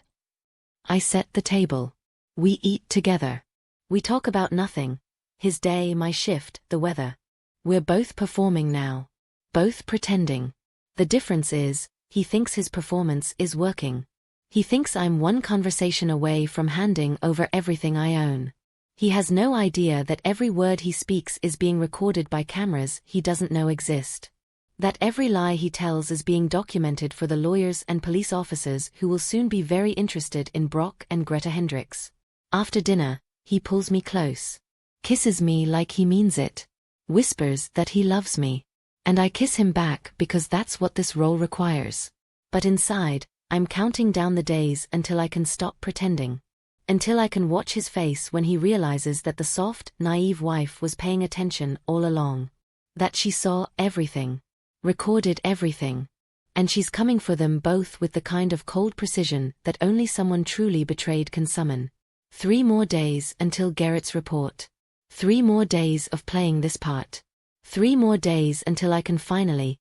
I set the table. We eat together. We talk about nothing. His day, my shift, the weather. We're both performing now. Both pretending. The difference is, he thinks his performance is working. He thinks I'm one conversation away from handing over everything I own. He has no idea that every word he speaks is being recorded by cameras he doesn't know exist. That every lie he tells is being documented for the lawyers and police officers who will soon be very interested in Brock and Greta Hendricks. After dinner, he pulls me close. Kisses me like he means it. Whispers that he loves me. And I kiss him back because that's what this role requires. But inside, I'm counting down the days until I can stop pretending. Until I can watch his face when he realizes that the soft, naive wife was paying attention all along. That she saw everything. Recorded everything. And she's coming for them both with the kind of cold precision that only someone truly betrayed can summon. 3 more days until Garrett's report. 3 more days of playing this part. 3 more days until I can finally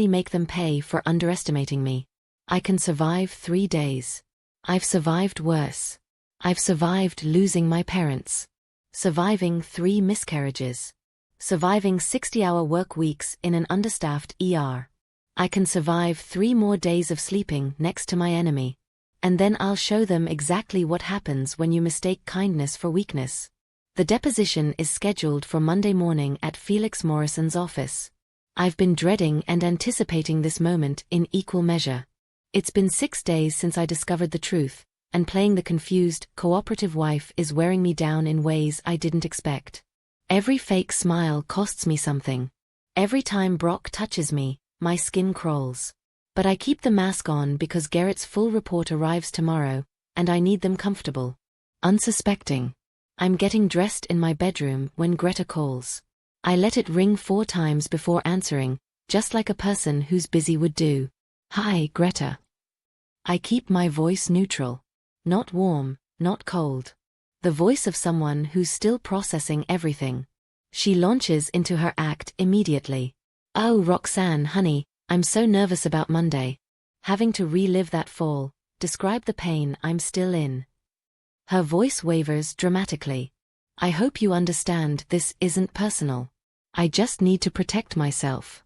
make them pay for underestimating me. I can survive 3 days. I've survived worse. I've survived losing my parents. Surviving 3 miscarriages. Surviving 60-hour work weeks in an understaffed ER. I can survive 3 more days of sleeping next to my enemy. And then I'll show them exactly what happens when you mistake kindness for weakness. The deposition is scheduled for Monday morning at Felix Morrison's office. I've been dreading and anticipating this moment in equal measure. It's been 6 days since I discovered the truth, and playing the confused, cooperative wife is wearing me down in ways I didn't expect. Every fake smile costs me something. Every time Brock touches me, my skin crawls. But I keep the mask on because Garrett's full report arrives tomorrow, and I need them comfortable. Unsuspecting. I'm getting dressed in my bedroom when Greta calls. I let it ring 4 times before answering, just like a person who's busy would do. Hi, Greta. I keep my voice neutral. Not warm, not cold. The voice of someone who's still processing everything. She launches into her act immediately. Oh, Roxanne, honey, I'm so nervous about Monday. Having to relive that fall, describe the pain I'm still in. Her voice wavers dramatically. I hope you understand this isn't personal. I just need to protect myself.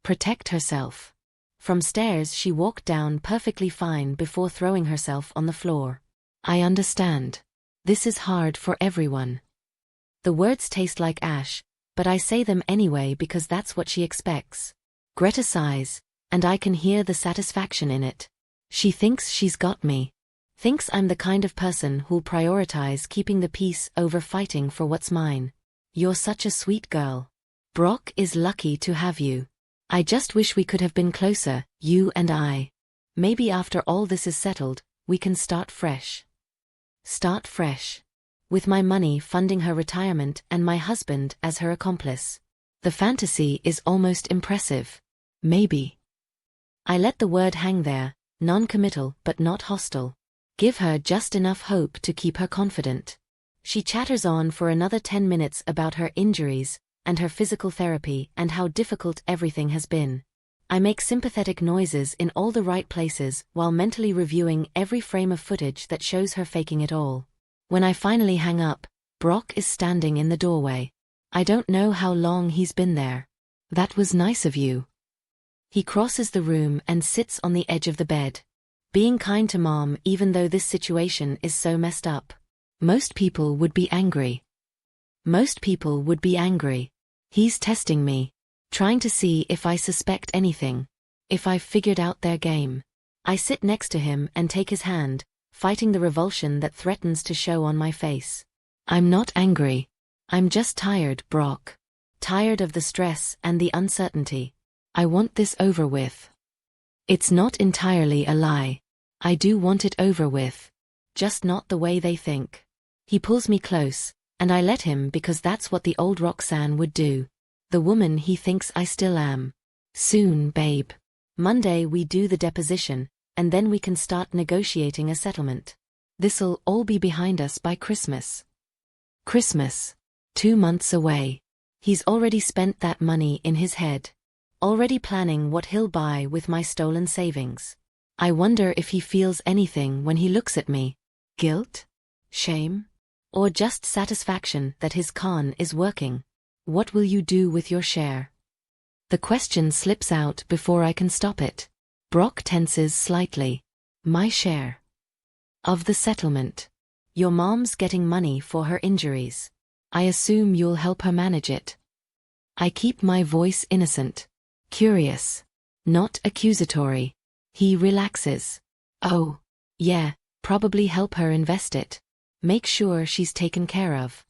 Protect herself. From stairs she walked down perfectly fine before throwing herself on the floor. I understand. This is hard for everyone. The words taste like ash, but I say them anyway because that's what she expects. Greta sighs, and I can hear the satisfaction in it. She thinks she's got me. Thinks I'm the kind of person who'll prioritize keeping the peace over fighting for what's mine. You're such a sweet girl. Brock is lucky to have you. I just wish we could have been closer, you and I. Maybe after all this is settled, we can start fresh. Start fresh. With my money funding her retirement and my husband as her accomplice. The fantasy is almost impressive. Maybe. I let the word hang there, non-committal but not hostile. Give her just enough hope to keep her confident. She chatters on for another 10 minutes about her injuries, and her physical therapy and how difficult everything has been. I make sympathetic noises in all the right places while mentally reviewing every frame of footage that shows her faking it all. When I finally hang up, Brock is standing in the doorway. I don't know how long he's been there. That was nice of you. He crosses the room and sits on the edge of the bed. Being kind to Mom even though this situation is so messed up. Most people would be angry. Most people would be angry. He's testing me. Trying to see if I suspect anything. If I've figured out their game. I sit next to him and take his hand, fighting the revulsion that threatens to show on my face. I'm not angry. I'm just tired, Brock. Tired of the stress and the uncertainty. I want this over with. It's not entirely a lie. I do want it over with. Just not the way they think. He pulls me close, and I let him because that's what the old Roxanne would do. The woman he thinks I still am. Soon, babe. Monday we do the deposition, and then we can start negotiating a settlement. This'll all be behind us by Christmas. Christmas. 2 months away. He's already spent that money in his head. Already planning what he'll buy with my stolen savings. I wonder if he feels anything when he looks at me. Guilt? Shame? Or just satisfaction that his con is working? What will you do with your share? The question slips out before I can stop it. Brock tenses slightly. My share. Of the settlement. Your mom's getting money for her injuries. I assume you'll help her manage it. I keep my voice innocent. Curious. Not accusatory. He relaxes. Oh. Yeah, probably help her invest it. Make sure she's taken care of.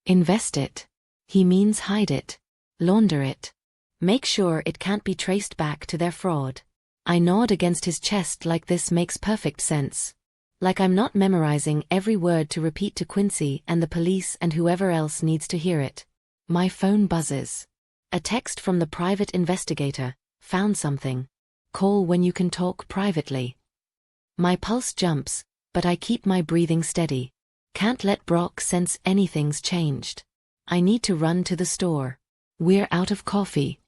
Invest it. He means hide it. Launder it. Make sure it can't be traced back to their fraud. I nod against his chest like this makes perfect sense. Like I'm not memorizing every word to repeat to Quincy and the police and whoever else needs to hear it. My phone buzzes. A text from the private investigator. Found something. Call when you can talk privately. My pulse jumps, but I keep my breathing steady. Can't let Brock sense anything's changed. I need to run to the store. We're out of coffee.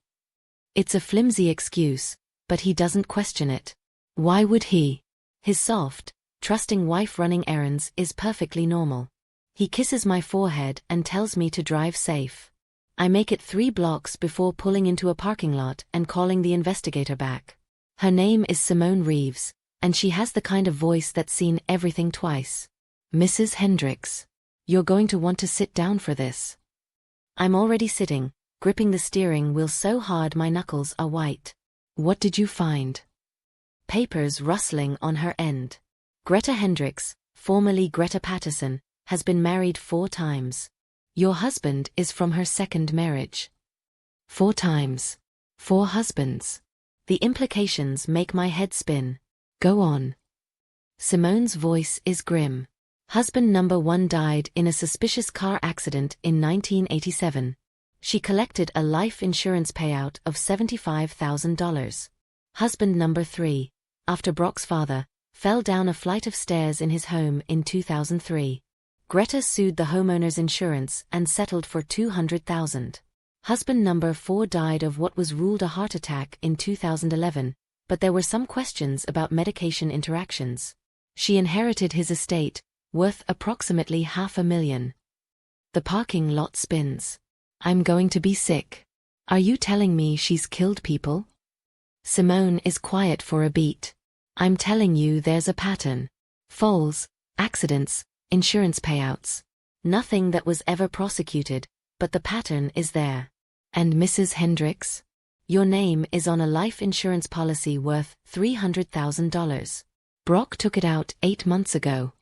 It's a flimsy excuse, but he doesn't question it. Why would he? His soft, trusting wife running errands is perfectly normal. He kisses my forehead and tells me to drive safe. I make it 3 blocks before pulling into a parking lot and calling the investigator back. Her name is Simone Reeves, and she has the kind of voice that's seen everything twice. Mrs. Hendricks. You're going to want to sit down for this. I'm already sitting, gripping the steering wheel so hard my knuckles are white. What did you find? Papers rustling on her end. Greta Hendricks, formerly Greta Patterson, has been married 4 times. Your husband is from her 2nd marriage. 4 times. 4 husbands. The implications make my head spin. Go on. Simone's voice is grim. Husband number 1 died in a suspicious car accident in 1987. She collected a life insurance payout of $75,000. Husband number 3, after Brock's father, fell down a flight of stairs in his home in 2003. Greta sued the homeowner's insurance and settled for $200,000. Husband number 4 died of what was ruled a heart attack in 2011, but there were some questions about medication interactions. She inherited his estate, worth approximately $500,000. The parking lot spins. I'm going to be sick. Are you telling me she's killed people? Simone is quiet for a beat. I'm telling you, there's a pattern. Falls, accidents, insurance payouts. Nothing that was ever prosecuted, but the pattern is there. And Mrs. Hendricks? Your name is on a life insurance policy worth $300,000. Brock took it out 8 months ago.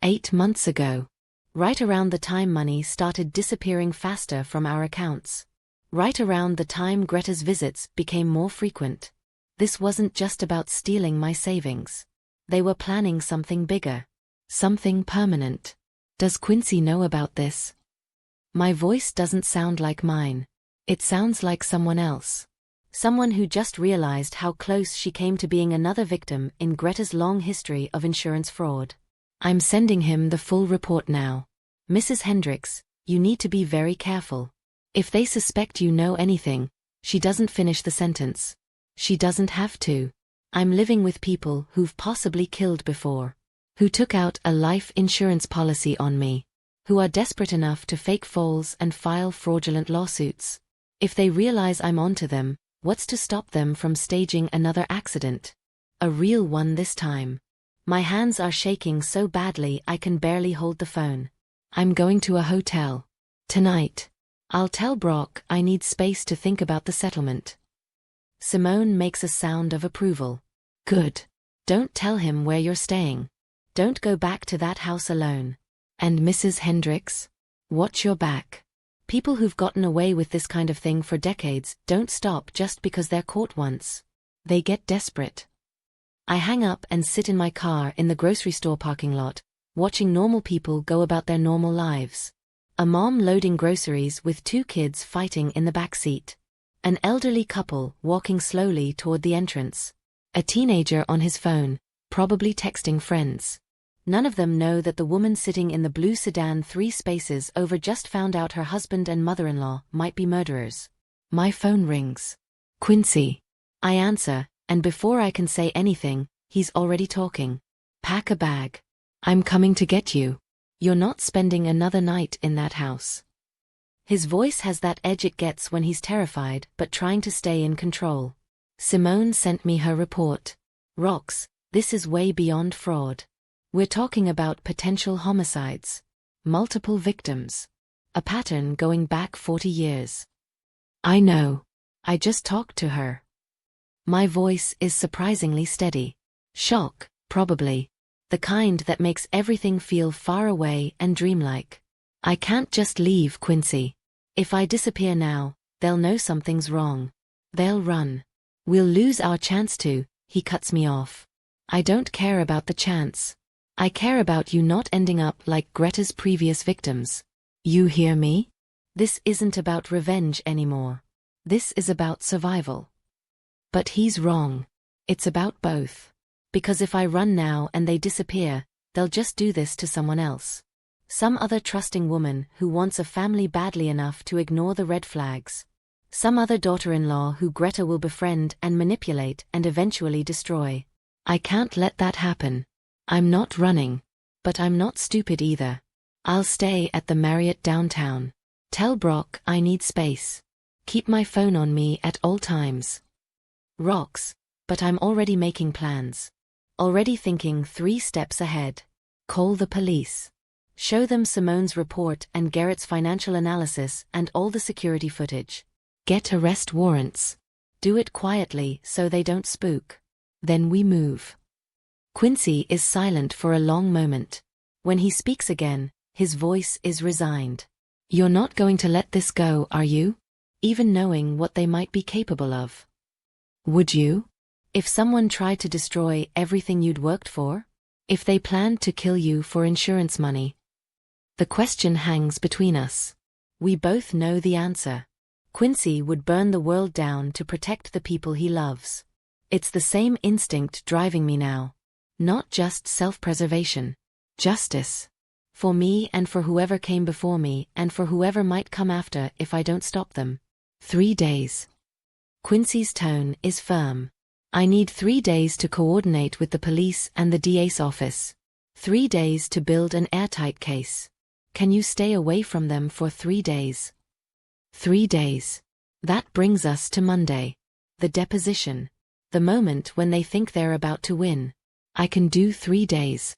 8 months ago. Right around the time money started disappearing faster from our accounts. Right around the time Greta's visits became more frequent. This wasn't just about stealing my savings. They were planning something bigger. Something permanent. Does Quincy know about this? My voice doesn't sound like mine. It sounds like someone else. Someone who just realized how close she came to being another victim in Greta's long history of insurance fraud. I'm sending him the full report now. Mrs. Hendricks, you need to be very careful. If they suspect you know anything, she doesn't finish the sentence. She doesn't have to. I'm living with people who've possibly killed before. Who took out a life insurance policy on me. Who are desperate enough to fake falls and file fraudulent lawsuits. If they realize I'm onto them, what's to stop them from staging another accident? A real one this time. My hands are shaking so badly I can barely hold the phone. I'm going to a hotel. Tonight. I'll tell Brock I need space to think about the settlement. Simone makes a sound of approval. Good. Don't tell him where you're staying. Don't go back to that house alone. And Mrs. Hendricks? Watch your back. People who've gotten away with this kind of thing for decades don't stop just because they're caught once. They get desperate. I hang up and sit in my car in the grocery store parking lot, watching normal people go about their normal lives. A mom loading groceries with 2 kids fighting in the back seat. An elderly couple walking slowly toward the entrance. A teenager on his phone, probably texting friends. None of them know that the woman sitting in the blue sedan 3 spaces over just found out her husband and mother-in-law might be murderers. My phone rings. Quincy. I answer, and before I can say anything, he's already talking. Pack a bag. I'm coming to get you. You're not spending another night in that house. His voice has that edge it gets when he's terrified but trying to stay in control. Simone sent me her report. Rox, this is way beyond fraud. We're talking about potential homicides. Multiple victims. A pattern going back 40 years. I know. I just talked to her. My voice is surprisingly steady. Shock, probably. The kind that makes everything feel far away and dreamlike. I can't just leave, Quincy. If I disappear now, they'll know something's wrong. They'll run. We'll lose our chance to, he cuts me off. I don't care about the chance. I care about you not ending up like Greta's previous victims. You hear me? This isn't about revenge anymore. This is about survival. But he's wrong. It's about both. Because if I run now and they disappear, they'll just do this to someone else. Some other trusting woman who wants a family badly enough to ignore the red flags. Some other daughter-in-law who Greta will befriend and manipulate and eventually destroy. I can't let that happen. I'm not running. But I'm not stupid either. I'll stay at the Marriott downtown. Tell Brock I need space. Keep my phone on me at all times. Rox, but I'm already making plans. Already thinking 3 steps ahead. Call the police. Show them Simone's report and Garrett's financial analysis and all the security footage. Get arrest warrants. Do it quietly so they don't spook. Then we move. Quincy is silent for a long moment. When he speaks again, his voice is resigned. You're not going to let this go, are you? Even knowing what they might be capable of. Would you? If someone tried to destroy everything you'd worked for? If they planned to kill you for insurance money? The question hangs between us. We both know the answer. Quincy would burn the world down to protect the people he loves. It's the same instinct driving me now. Not just self-preservation. Justice. For me and for whoever came before me and for whoever might come after if I don't stop them. 3 days. Quincy's tone is firm. I need 3 days to coordinate with the police and the DA's office. 3 days to build an airtight case. Can you stay away from them for 3 days? 3 days. That brings us to Monday. The deposition. The moment when they think they're about to win. I can do 3 days.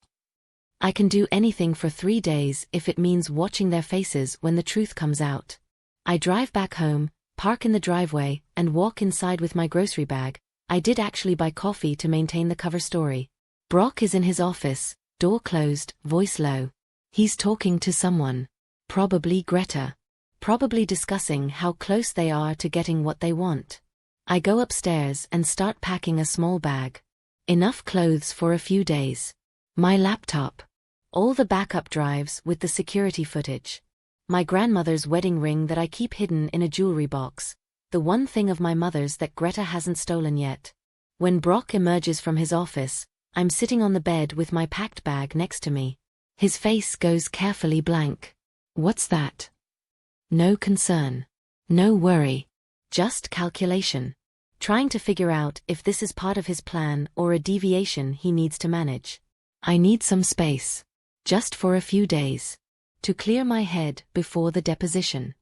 I can do anything for 3 days if it means watching their faces when the truth comes out. I drive back home, park in the driveway, and walk inside with my grocery bag. I did actually buy coffee to maintain the cover story. Brock is in his office, door closed, voice low. He's talking to someone. Probably Greta. Probably discussing how close they are to getting what they want. I go upstairs and start packing a small bag. Enough clothes for a few days. My laptop. All the backup drives with the security footage. My grandmother's wedding ring that I keep hidden in a jewelry box. The one thing of my mother's that Greta hasn't stolen yet. When Brock emerges from his office, I'm sitting on the bed with my packed bag next to me. His face goes carefully blank. What's that? No concern. No worry. Just calculation. Trying to figure out if this is part of his plan or a deviation he needs to manage. I need some space. Just for a few days. To clear my head before the deposition.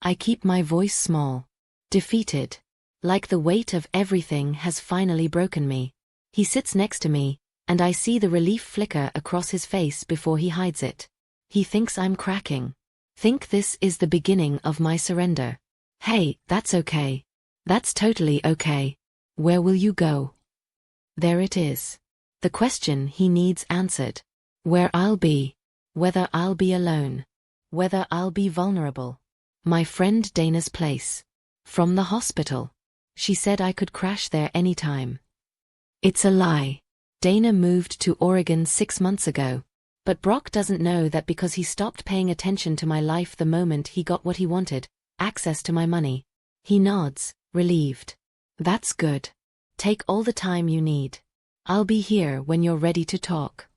I keep my voice small. Defeated. Like the weight of everything has finally broken me. He sits next to me, and I see the relief flicker across his face before he hides it. He thinks I'm cracking. Think this is the beginning of my surrender. Hey, that's okay. That's totally okay. Where will you go? There it is. The question he needs answered. Where I'll be. Whether I'll be alone. Whether I'll be vulnerable. My friend Dana's place. From the hospital. She said I could crash there anytime. It's a lie. Dana moved to Oregon 6 months ago. But Brock doesn't know that because he stopped paying attention to my life the moment he got what he wanted, access to my money. He nods, relieved. That's good. Take all the time you need. I'll be here when you're ready to talk.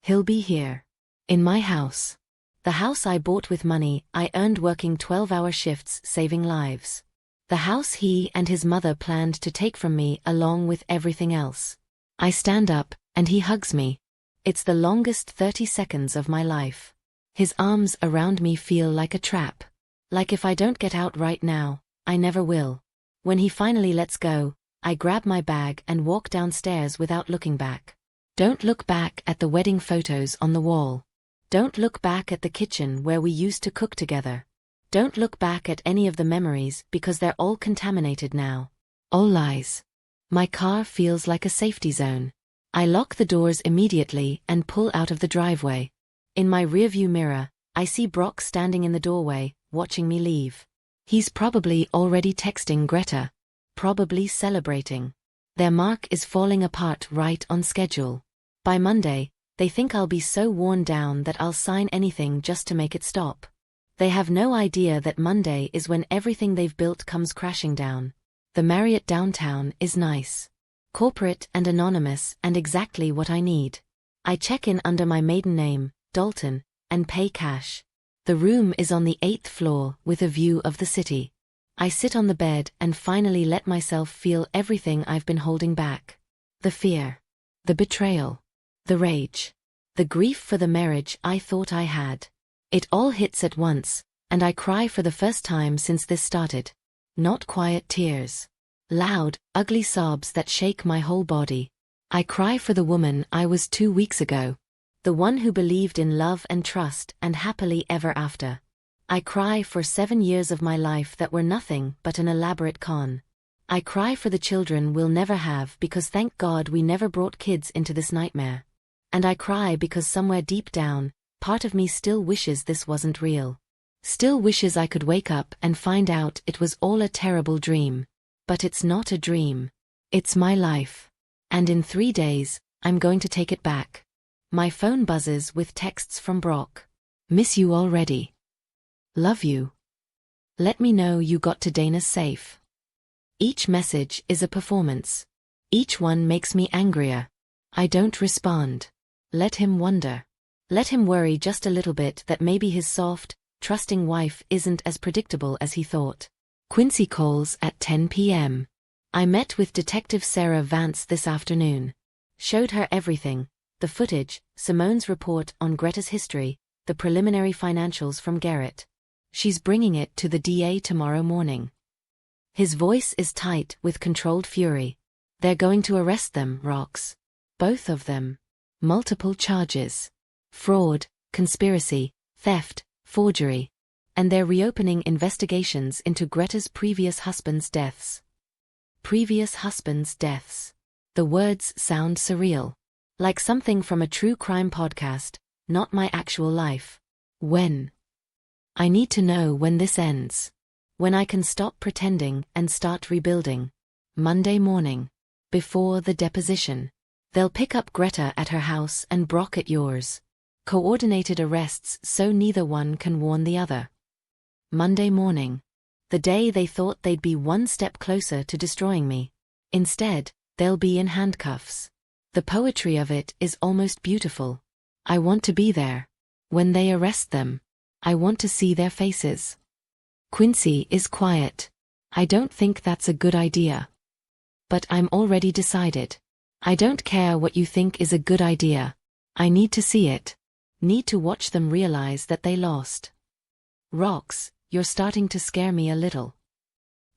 He'll be here. In my house. The house I bought with money I earned working 12-hour shifts saving lives. The house he and his mother planned to take from me along with everything else. I stand up, and he hugs me. It's the longest 30 seconds of my life. His arms around me feel like a trap. Like if I don't get out right now, I never will. When he finally lets go, I grab my bag and walk downstairs without looking back. Don't look back at the wedding photos on the wall. Don't look back at the kitchen where we used to cook together. Don't look back at any of the memories because they're all contaminated now. All lies. My car feels like a safety zone. I lock the doors immediately and pull out of the driveway. In my rearview mirror, I see Brock standing in the doorway, watching me leave. He's probably already texting Greta. Probably celebrating. Their mark is falling apart right on schedule. By Monday, they think I'll be so worn down that I'll sign anything just to make it stop. They have no idea that Monday is when everything they've built comes crashing down. The Marriott downtown is nice. Corporate and anonymous and exactly what I need. I check in under my maiden name, Dalton, and pay cash. The room is on the 8th floor with a view of the city. I sit on the bed and finally let myself feel everything I've been holding back. The fear. The betrayal. The rage. The grief for the marriage I thought I had. It all hits at once, and I cry for the first time since this started. Not quiet tears. Loud, ugly sobs that shake my whole body. I cry for the woman I was 2 weeks ago. The one who believed in love and trust and happily ever after. I cry for 7 years of my life that were nothing but an elaborate con. I cry for the children we'll never have because thank God we never brought kids into this nightmare. And I cry because somewhere deep down, part of me still wishes this wasn't real. Still wishes I could wake up and find out it was all a terrible dream. But it's not a dream. It's my life. And in 3 days, I'm going to take it back. My phone buzzes with texts from Brock. Miss you already. Love you. Let me know you got to Dana safe. Each message is a performance. Each one makes me angrier. I don't respond. Let him wonder. Let him worry just a little bit that maybe his soft, trusting wife isn't as predictable as he thought. Quincy calls at 10 p.m. I met with Detective Sarah Vance this afternoon. Showed her everything, the footage, Simone's report on Greta's history, the preliminary financials from Garrett. She's bringing it to the DA tomorrow morning. His voice is tight with controlled fury. They're going to arrest them, Rox. Both of them. Multiple charges. Fraud, conspiracy, theft, forgery. And they're reopening investigations into Greta's previous husband's deaths. Previous husband's deaths. The words sound surreal. Like something from a true crime podcast, not my actual life. When? I need to know when this ends. When I can stop pretending and start rebuilding. Monday morning. Before the deposition. They'll pick up Greta at her house and Brock at yours. Coordinated arrests so neither one can warn the other. Monday morning. The day they thought they'd be one step closer to destroying me. Instead, they'll be in handcuffs. The poetry of it is almost beautiful. I want to be there. When they arrest them. I want to see their faces. Quincy is quiet. I don't think that's a good idea. But I'm already decided. I don't care what you think is a good idea. I need to see it. Need to watch them realize that they lost. Rox, you're starting to scare me a little.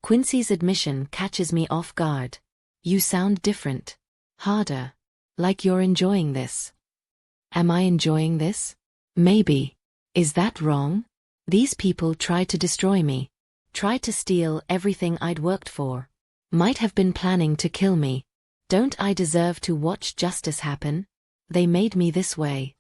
Quincy's admission catches me off guard. You sound different. Harder. Like you're enjoying this. Am I enjoying this? Maybe. Is that wrong? These people tried to destroy me. Tried to steal everything I'd worked for. Might have been planning to kill me. Don't I deserve to watch justice happen? They made me this way.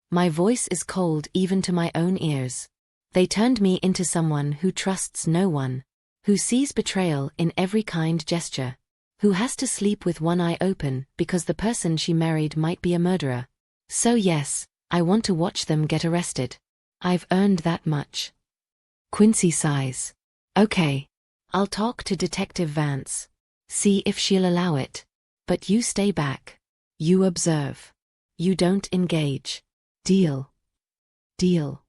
My voice is cold even to my own ears. They turned me into someone who trusts no one. Who sees betrayal in every kind gesture. Who has to sleep with one eye open because the person she married might be a murderer. So yes, I want to watch them get arrested. I've earned that much. Quincy sighs. Okay. I'll talk to Detective Vance. See if she'll allow it. But you stay back. You observe. You don't engage. Deal. Deal.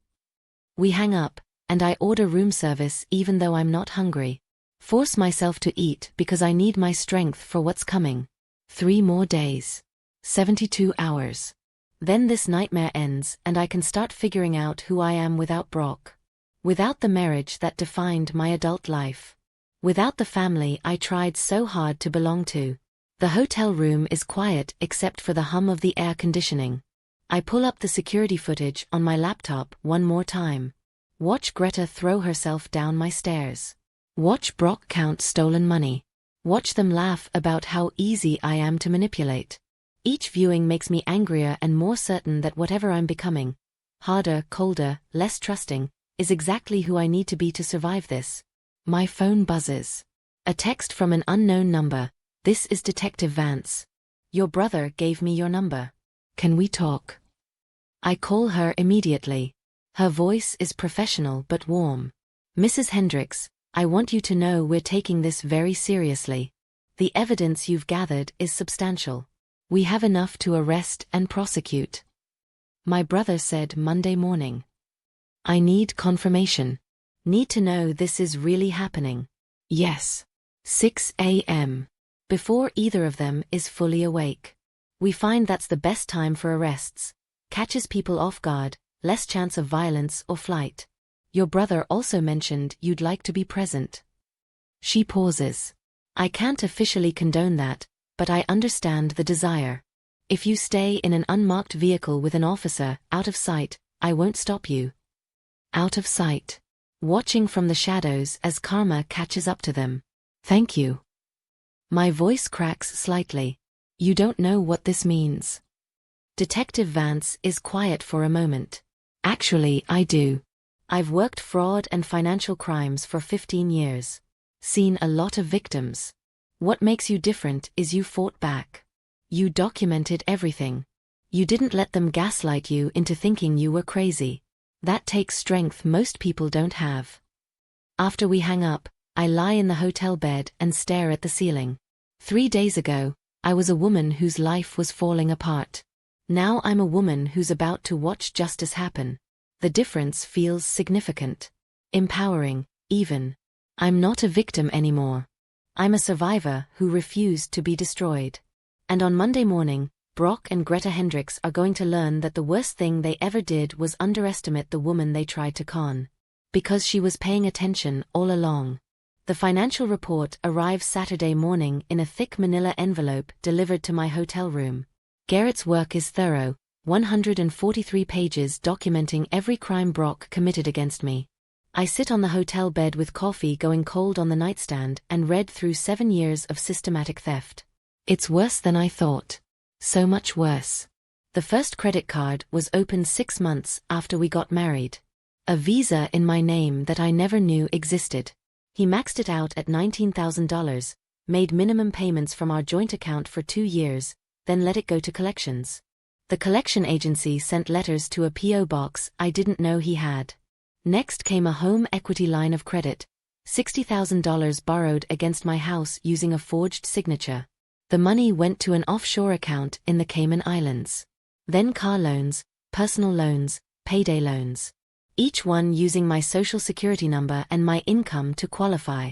We hang up, and I order room service even though I'm not hungry. Force myself to eat because I need my strength for what's coming. 3 more days. 72 hours. Then this nightmare ends and I can start figuring out who I am without Brock. Without the marriage that defined my adult life. Without the family I tried so hard to belong to. The hotel room is quiet except for the hum of the air conditioning. I pull up the security footage on my laptop one more time. Watch Greta throw herself down my stairs. Watch Brock count stolen money. Watch them laugh about how easy I am to manipulate. Each viewing makes me angrier and more certain that whatever I'm becoming, harder, colder, less trusting, is exactly who I need to be to survive this. My phone buzzes. A text from an unknown number. This is Detective Vance. Your brother gave me your number. Can we talk? I call her immediately. Her voice is professional but warm. Mrs. Hendricks, I want you to know we're taking this very seriously. The evidence you've gathered is substantial. We have enough to arrest and prosecute. My brother said Monday morning. I need confirmation. Need to know this is really happening. Yes. 6 a.m. Before either of them is fully awake. We find that's the best time for arrests. Catches people off guard, less chance of violence or flight. Your brother also mentioned you'd like to be present. She pauses. I can't officially condone that, but I understand the desire. If you stay in an unmarked vehicle with an officer, out of sight, I won't stop you. Out of sight. Watching from the shadows as karma catches up to them. Thank you. My voice cracks slightly. You don't know what this means. Detective Vance is quiet for a moment. Actually, I do. I've worked fraud and financial crimes for 15 years. Seen a lot of victims. What makes you different is you fought back. You documented everything. You didn't let them gaslight you into thinking you were crazy. That takes strength most people don't have. After we hang up, I lie in the hotel bed and stare at the ceiling. 3 days ago, I was a woman whose life was falling apart. Now I'm a woman who's about to watch justice happen. The difference feels significant. Empowering, even. I'm not a victim anymore. I'm a survivor who refused to be destroyed. And on Monday morning, Brock and Greta Hendricks are going to learn that the worst thing they ever did was underestimate the woman they tried to con. Because she was paying attention all along. The financial report arrives Saturday morning in a thick manila envelope delivered to my hotel room. Garrett's work is thorough, 143 pages documenting every crime Brock committed against me. I sit on the hotel bed with coffee going cold on the nightstand and read through 7 years of systematic theft. It's worse than I thought. So much worse. The first credit card was opened 6 months after we got married. A Visa in my name that I never knew existed. He maxed it out at $19,000, made minimum payments from our joint account for 2 years, then let it go to collections. The collection agency sent letters to a P.O. box I didn't know he had. Next came a home equity line of credit, $60,000 borrowed against my house using a forged signature. The money went to an offshore account in the Cayman Islands. Then car loans, personal loans, payday loans. Each one using my social security number and my income to qualify.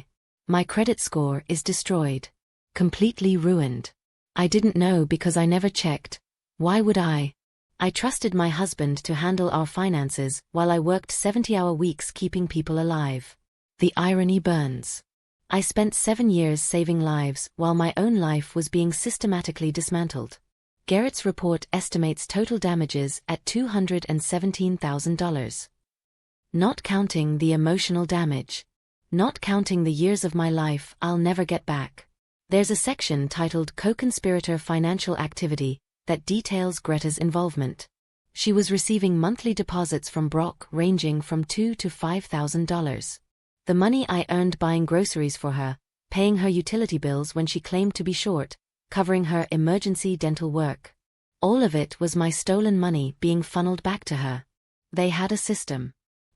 My credit score is destroyed. Completely ruined. I didn't know because I never checked. Why would I? I trusted my husband to handle our finances while I worked 70-hour weeks keeping people alive. The irony burns. I spent 7 years saving lives while my own life was being systematically dismantled. Garrett's report estimates total damages at $217,000. Not counting the emotional damage. Not counting the years of my life I'll never get back. There's a section titled Co-Conspirator Financial Activity that details Greta's involvement. She was receiving monthly deposits from Brock ranging from $2,000 to $5,000. The money I earned buying groceries for her, paying her utility bills when she claimed to be short, covering her emergency dental work. All of it was my stolen money being funneled back to her. They had a system.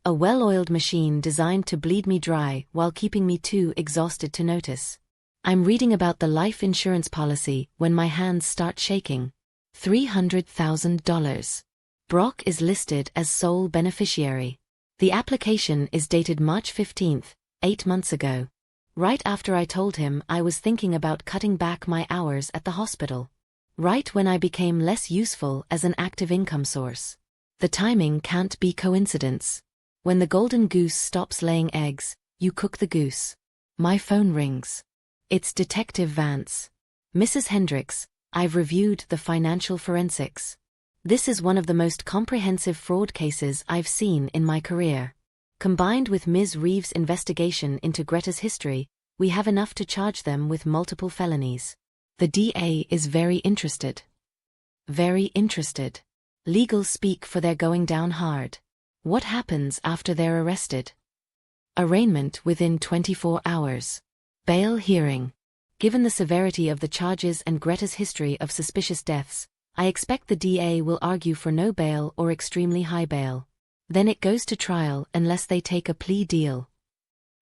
A well-oiled machine designed to bleed me dry while keeping me too exhausted to notice. I'm reading about the life insurance policy when my hands start shaking. $300,000. Brock is listed as sole beneficiary. The application is dated March 15, 8 months ago. Right after I told him I was thinking about cutting back my hours at the hospital. Right when I became less useful as an active income source. The timing can't be coincidence. When the golden goose stops laying eggs, you cook the goose. My phone rings. It's Detective Vance. Mrs. Hendricks, I've reviewed the financial forensics. This is one of the most comprehensive fraud cases I've seen in my career. Combined with Ms. Reeves' investigation into Greta's history, we have enough to charge them with multiple felonies. The DA is very interested. Very interested. Legal speak for they're going down hard. What happens after they're arrested? Arraignment within 24 hours. Bail hearing. Given the severity of the charges and Greta's history of suspicious deaths, I expect the DA will argue for no bail or extremely high bail. Then it goes to trial unless they take a plea deal.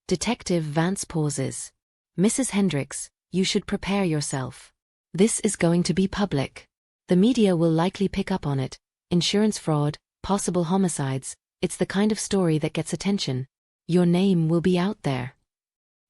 Detective Vance pauses. Mrs. Hendricks, you should prepare yourself. This is going to be public. The media will likely pick up on it. Insurance fraud, possible homicides, it's the kind of story that gets attention. Your name will be out there.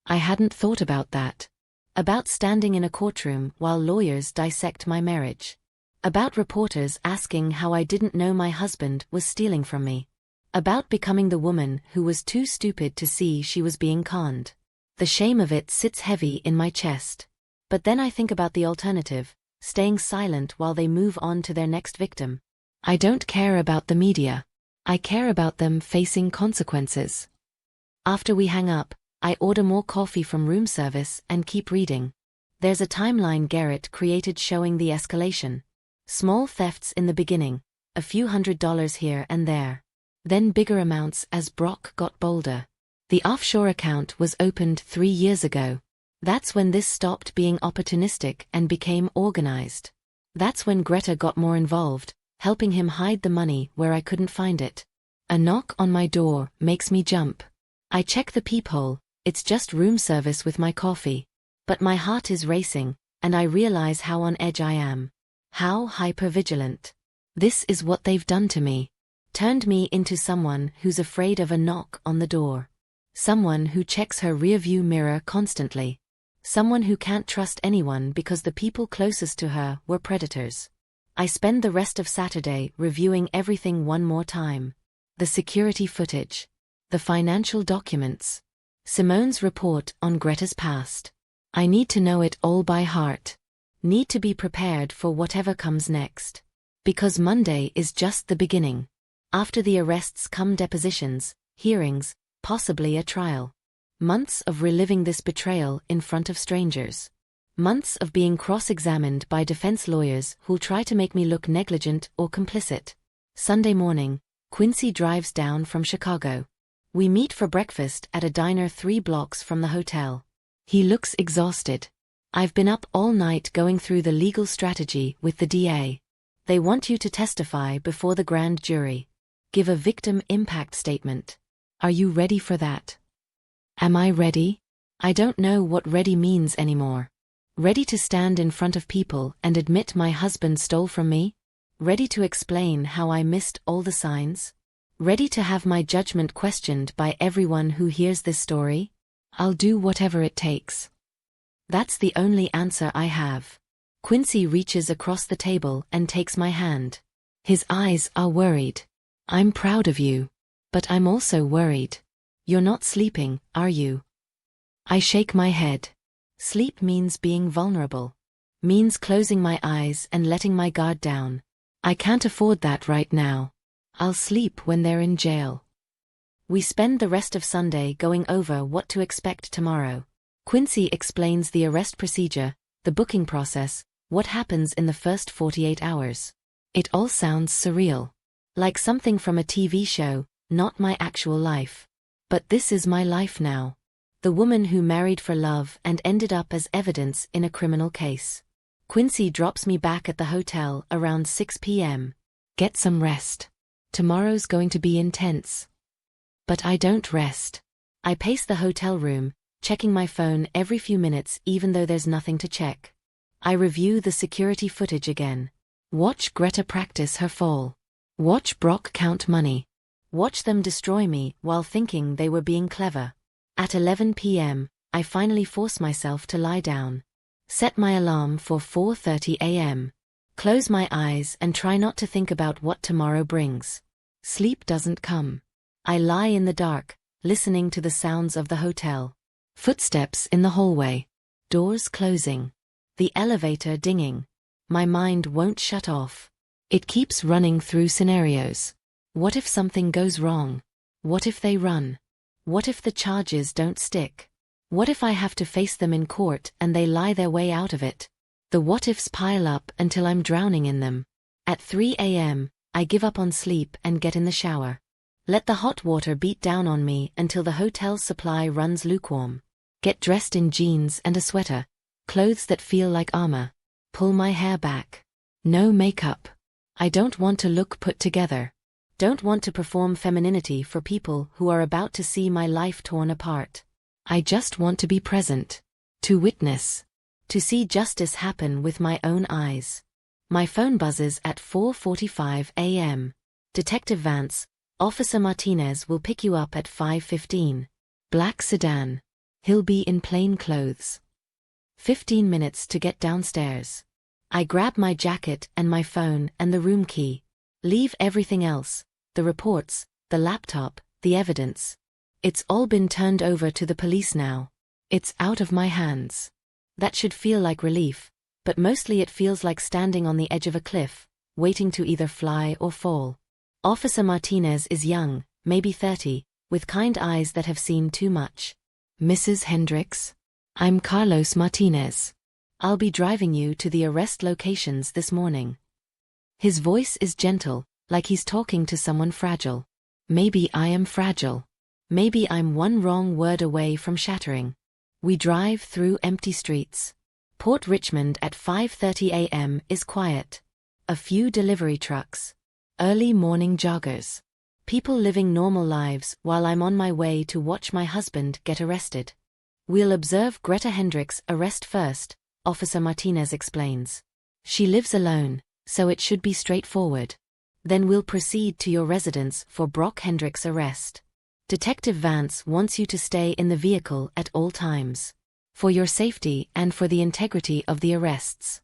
I hadn't thought about that. About standing in a courtroom while lawyers dissect my marriage. About reporters asking how I didn't know my husband was stealing from me. About becoming the woman who was too stupid to see she was being conned. The shame of it sits heavy in my chest. But then I think about the alternative, staying silent while they move on to their next victim. I don't care about the media. I care about them facing consequences. After we hang up, I order more coffee from room service and keep reading. There's a timeline Garrett created showing the escalation. Small thefts in the beginning, a few $100s here and there. Then bigger amounts as Brock got bolder. The offshore account was opened 3 years ago. That's when this stopped being opportunistic and became organized. That's when Greta got more involved, helping him hide the money where I couldn't find it. A knock on my door makes me jump. I check the peephole. It's just room service with my coffee. But my heart is racing, and I realize how on edge I am. How hypervigilant. This is what they've done to me. Turned me into someone who's afraid of a knock on the door. Someone who checks her rearview mirror constantly. Someone who can't trust anyone because the people closest to her were predators. I spend the rest of Saturday reviewing everything one more time. The security footage. The financial documents. Simone's report on Greta's past. I need to know it all by heart. Need to be prepared for whatever comes next. Because Monday is just the beginning. After the arrests come depositions, hearings, possibly a trial. Months of reliving this betrayal in front of strangers. Months of being cross-examined by defense lawyers who'll try to make me look negligent or complicit. Sunday morning, Quincy drives down from Chicago. We meet for breakfast at a diner 3 blocks from the hotel. He looks exhausted. I've been up all night going through the legal strategy with the DA. They want you to testify before the grand jury. Give a victim impact statement. Are you ready for that? Am I ready? I don't know what ready means anymore. Ready to stand in front of people and admit my husband stole from me? Ready to explain how I missed all the signs? Ready to have my judgment questioned by everyone who hears this story? I'll do whatever it takes. That's the only answer I have. Quincy reaches across the table and takes my hand. His eyes are worried. I'm proud of you. But I'm also worried. You're not sleeping, are you? I shake my head. Sleep means being vulnerable. Means closing my eyes and letting my guard down. I can't afford that right now. I'll sleep when they're in jail. We spend the rest of Sunday going over what to expect tomorrow. Quincy explains the arrest procedure, the booking process, what happens in the first 48 hours. It all sounds surreal. Like something from a TV show, not my actual life. But this is my life now. The woman who married for love and ended up as evidence in a criminal case. Quincy drops me back at the hotel around 6 p.m. Get some rest. Tomorrow's going to be intense. But I don't rest. I pace the hotel room, checking my phone every few minutes even though there's nothing to check. I review the security footage again. Watch Greta practice her fall. Watch Brock count money. Watch them destroy me while thinking they were being clever. At 11 p.m., I finally force myself to lie down. Set my alarm for 4:30 a.m. Close my eyes and try not to think about what tomorrow brings. Sleep doesn't come. I lie in the dark, listening to the sounds of the hotel. Footsteps in the hallway. Doors closing. The elevator dinging. My mind won't shut off. It keeps running through scenarios. What if something goes wrong? What if they run? What if the charges don't stick? What if I have to face them in court and they lie their way out of it? The what-ifs pile up until I'm drowning in them. At 3 a.m., I give up on sleep and get in the shower. Let the hot water beat down on me until the hotel's supply runs lukewarm. Get dressed in jeans and a sweater, clothes that feel like armor. Pull my hair back. No makeup. I don't want to look put together. Don't want to perform femininity for people who are about to see my life torn apart. I just want to be present. To witness. To see justice happen with my own eyes. My phone buzzes at 4:45 a.m. Detective Vance, Officer Martinez will pick you up at 5:15. Black sedan. He'll be in plain clothes. 15 minutes to get downstairs. I grab my jacket and my phone and the room key. Leave everything else, the reports, the laptop, the evidence. It's all been turned over to the police now. It's out of my hands. That should feel like relief, but mostly it feels like standing on the edge of a cliff, waiting to either fly or fall. Officer Martinez is young, maybe 30, with kind eyes that have seen too much. Mrs. Hendricks? I'm Carlos Martinez. I'll be driving you to the arrest locations this morning. His voice is gentle, like he's talking to someone fragile. Maybe I am fragile. Maybe I'm one wrong word away from shattering. We drive through empty streets. Port Richmond at 5:30 a.m. is quiet. A few delivery trucks. Early morning joggers. People living normal lives while I'm on my way to watch my husband get arrested. We'll observe Greta Hendricks' arrest first, Officer Martinez explains. She lives alone, so it should be straightforward. Then we'll proceed to your residence for Brock Hendricks' arrest. Detective Vance wants you to stay in the vehicle at all times. For your safety and for the integrity of the arrests.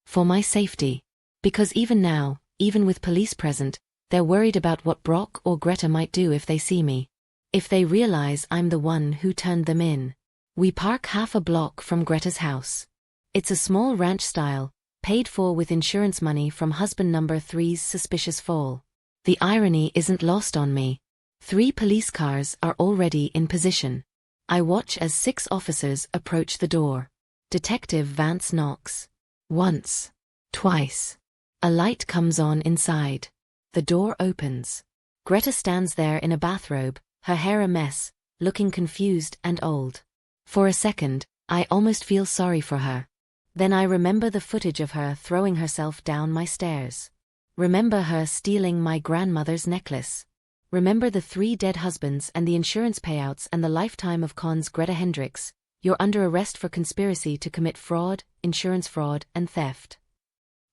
For my safety. Because even now, even with police present, they're worried about what Brock or Greta might do if they see me. If they realize I'm the one who turned them in. We park half a block from Greta's house. It's a small ranch style, paid for with insurance money from husband number 3's suspicious fall. The irony isn't lost on me. 3 police cars are already in position. I watch as 6 officers approach the door. Detective Vance knocks. Once. Twice. A light comes on inside. The door opens. Greta stands there in a bathrobe, her hair a mess, looking confused and old. For a second, I almost feel sorry for her. Then I remember the footage of her throwing herself down my stairs. Remember her stealing my grandmother's necklace. Remember the 3 dead husbands and the insurance payouts and the lifetime of cons. Greta Hendricks, you're under arrest for conspiracy to commit fraud, insurance fraud, and theft.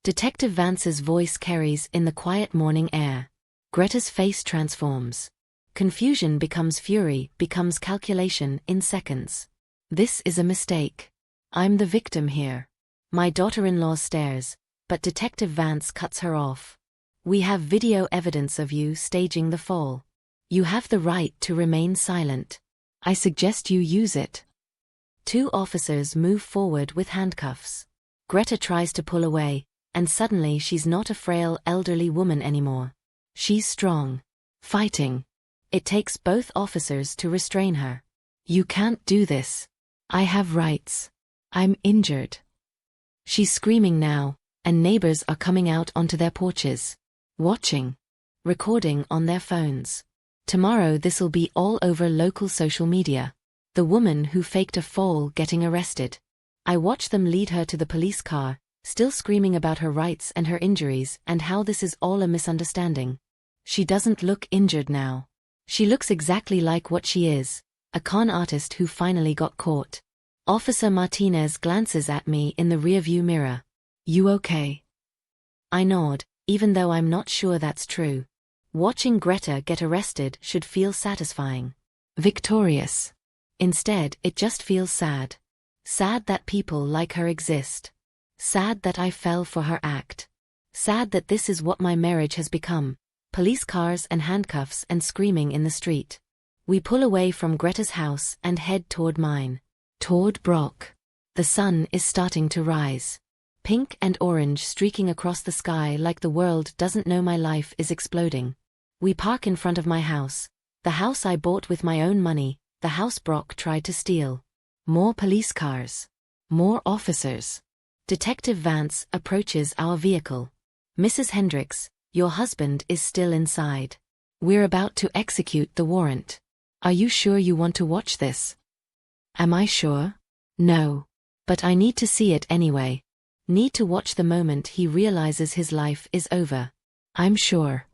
Detective Vance's voice carries in the quiet morning air. Greta's face transforms. Confusion becomes fury, becomes calculation in seconds. This is a mistake. I'm the victim here. My daughter-in-law stares, but Detective Vance cuts her off. We have video evidence of you staging the fall. You have the right to remain silent. I suggest you use it. 2 officers move forward with handcuffs. Greta tries to pull away, and suddenly she's not a frail elderly woman anymore. She's strong. Fighting. It takes both officers to restrain her. You can't do this. I have rights. I'm injured. She's screaming now, and neighbors are coming out onto their porches. Watching. Recording on their phones. Tomorrow this'll be all over local social media. The woman who faked a fall getting arrested. I watch them lead her to the police car, still screaming about her rights and her injuries and how this is all a misunderstanding. She doesn't look injured now. She looks exactly like what she is, a con artist who finally got caught. Officer Martinez glances at me in the rearview mirror. You okay? I nod, even though I'm not sure that's true. Watching Greta get arrested should feel satisfying. Victorious. Instead, it just feels sad. Sad that people like her exist. Sad that I fell for her act. Sad that this is what my marriage has become. Police cars and handcuffs and screaming in the street. We pull away from Greta's house and head toward mine. Toward Brock. The sun is starting to rise. Pink and orange streaking across the sky like the world doesn't know my life is exploding. We park in front of my house. The house I bought with my own money, the house Brock tried to steal. More police cars. More officers. Detective Vance approaches our vehicle. Mrs. Hendricks, your husband is still inside. We're about to execute the warrant. Are you sure you want to watch this? Am I sure? No. But I need to see it anyway. Need to watch the moment he realizes his life is over. I'm sure.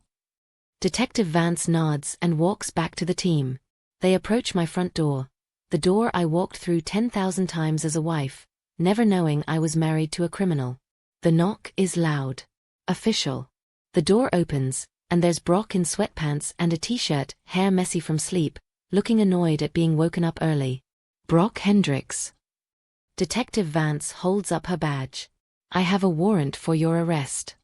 Detective Vance nods and walks back to the team. They approach my front door. The door I walked through 10,000 times as a wife, never knowing I was married to a criminal. The knock is loud. Official. The door opens, and there's Brock in sweatpants and a t-shirt, hair messy from sleep, looking annoyed at being woken up early. Brock Hendricks. Detective Vance holds up her badge. I have a warrant for your arrest.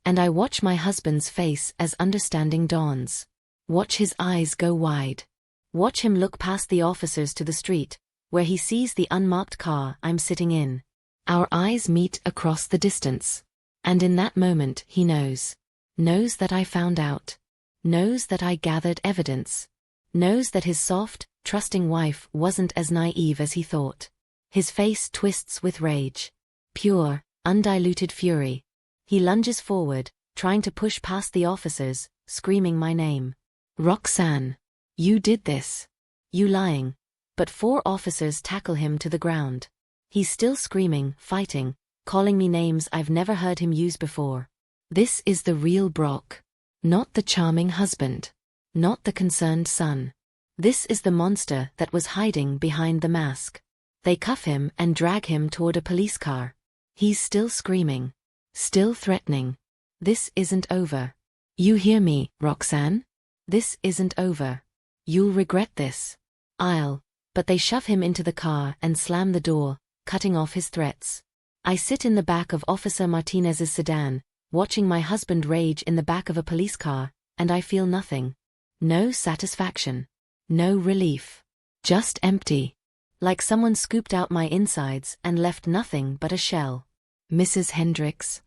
And I watch my husband's face as understanding dawns. Watch his eyes go wide. Watch him look past the officers to the street, where he sees the unmarked car I'm sitting in. Our eyes meet across the distance. And in that moment he knows. Knows that I found out. Knows that I gathered evidence. Knows that his soft, trusting wife wasn't as naive as he thought. His face twists with rage. Pure, undiluted fury. He lunges forward, trying to push past the officers, screaming my name. Roxanne. You did this. You lying. But 4 officers tackle him to the ground. He's still screaming, fighting, calling me names I've never heard him use before. This is the real Brock. Not the charming husband. Not the concerned son. This is the monster that was hiding behind the mask. They cuff him and drag him toward a police car. He's still screaming. Still threatening. This isn't over. You hear me, Roxanne? This isn't over. You'll regret this. But they shove him into the car and slam the door, cutting off his threats. I sit in the back of Officer Martinez's sedan, watching my husband rage in the back of a police car, and I feel nothing. No satisfaction. No relief. Just empty. Like someone scooped out my insides and left nothing but a shell. Mrs. Hendricks?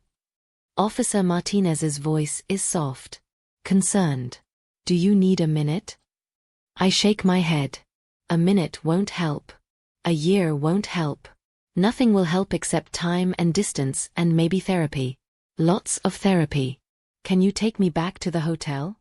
Officer Martinez's voice is soft. Concerned. Do you need a minute? I shake my head. A minute won't help. A year won't help. Nothing will help except time and distance and maybe therapy. Lots of therapy. Can you take me back to the hotel?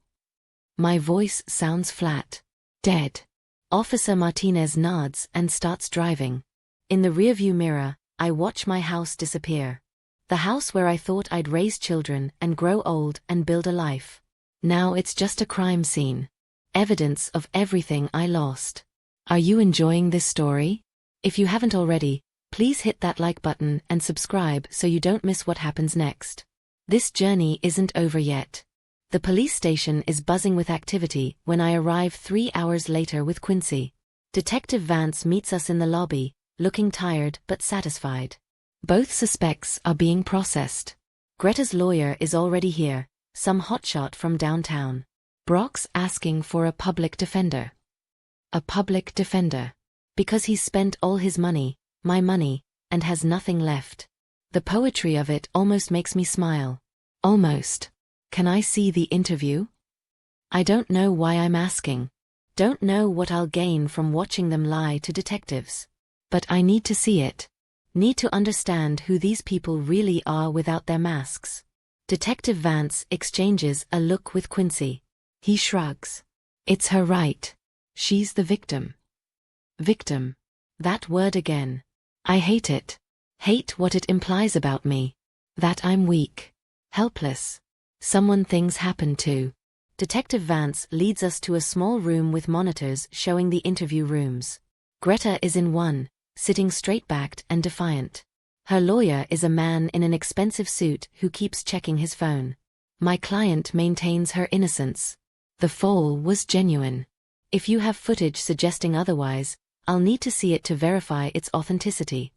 My voice sounds flat. Dead. Officer Martinez nods and starts driving. In the rearview mirror, I watch my house disappear. The house where I thought I'd raise children and grow old and build a life. Now it's just a crime scene. Evidence of everything I lost. Are you enjoying this story? If you haven't already, please hit that like button and subscribe so you don't miss what happens next. This journey isn't over yet. The police station is buzzing with activity when I arrive 3 hours later with Quincy. Detective Vance meets us in the lobby, looking tired but satisfied. Both suspects are being processed. Greta's lawyer is already here, some hotshot from downtown. Brock's asking for a public defender. A public defender. Because he's spent all his money, my money, and has nothing left. The poetry of it almost makes me smile. Almost. Can I see the interview? I don't know why I'm asking. Don't know what I'll gain from watching them lie to detectives. But I need to see it. Need to understand who these people really are without their masks. Detective Vance exchanges a look with Quincy. He shrugs. It's her right. She's the victim. Victim. That word again. I hate it. Hate what it implies about me. That I'm weak. Helpless. Someone things happen to. Detective Vance leads us to a small room with monitors showing the interview rooms. Greta is in one, sitting straight-backed and defiant. Her lawyer is a man in an expensive suit who keeps checking his phone. My client maintains her innocence. The fall was genuine. If you have footage suggesting otherwise, I'll need to see it to verify its authenticity.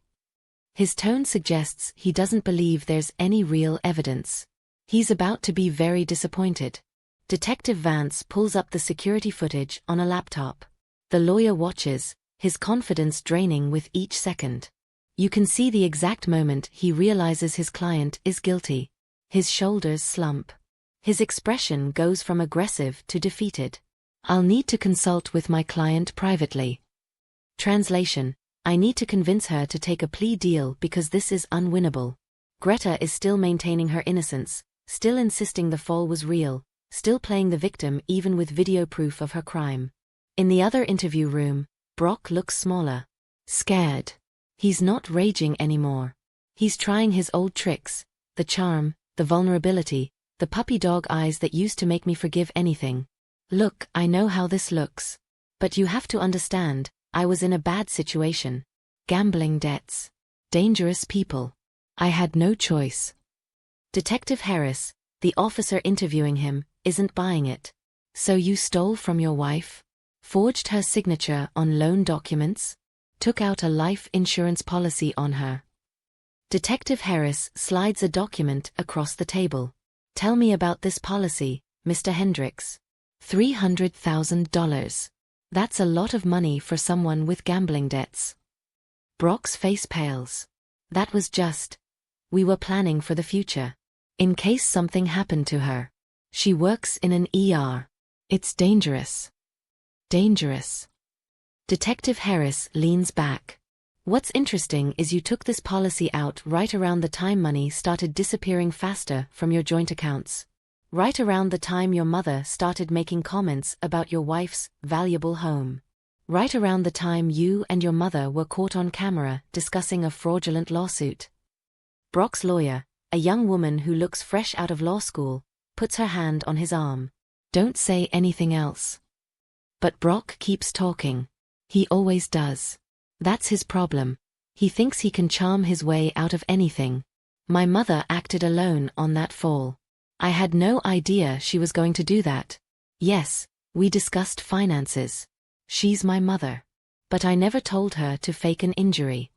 His tone suggests he doesn't believe there's any real evidence. He's about to be very disappointed. Detective Vance pulls up the security footage on a laptop. The lawyer watches, his confidence draining with each second. You can see the exact moment he realizes his client is guilty. His shoulders slump. His expression goes from aggressive to defeated. I'll need to consult with my client privately. Translation: I need to convince her to take a plea deal because this is unwinnable. Greta is still maintaining her innocence, still insisting the fall was real, still playing the victim even with video proof of her crime. In the other interview room, Brock looks smaller. Scared. He's not raging anymore. He's trying his old tricks, the charm, the vulnerability, the puppy dog eyes that used to make me forgive anything. Look, I know how this looks. But you have to understand, I was in a bad situation. Gambling debts. Dangerous people. I had no choice. Detective Harris, the officer interviewing him, isn't buying it. So you stole from your wife? Forged her signature on loan documents? Took out a life insurance policy on her? Detective Harris slides a document across the table. Tell me about this policy, Mr. Hendricks. $300,000. That's a lot of money for someone with gambling debts. Brock's face pales. That was just. We were planning for the future. In case something happened to her. She works in an ER. It's dangerous. Dangerous. Detective Harris leans back. What's interesting is you took this policy out right around the time money started disappearing faster from your joint accounts. Right around the time your mother started making comments about your wife's valuable home. Right around the time you and your mother were caught on camera discussing a fraudulent lawsuit. Brock's lawyer, a young woman who looks fresh out of law school, puts her hand on his arm. Don't say anything else. But Brock keeps talking. He always does. That's his problem. He thinks he can charm his way out of anything. My mother acted alone on that fall. I had no idea she was going to do that. Yes, we discussed finances. She's my mother. But I never told her to fake an injury.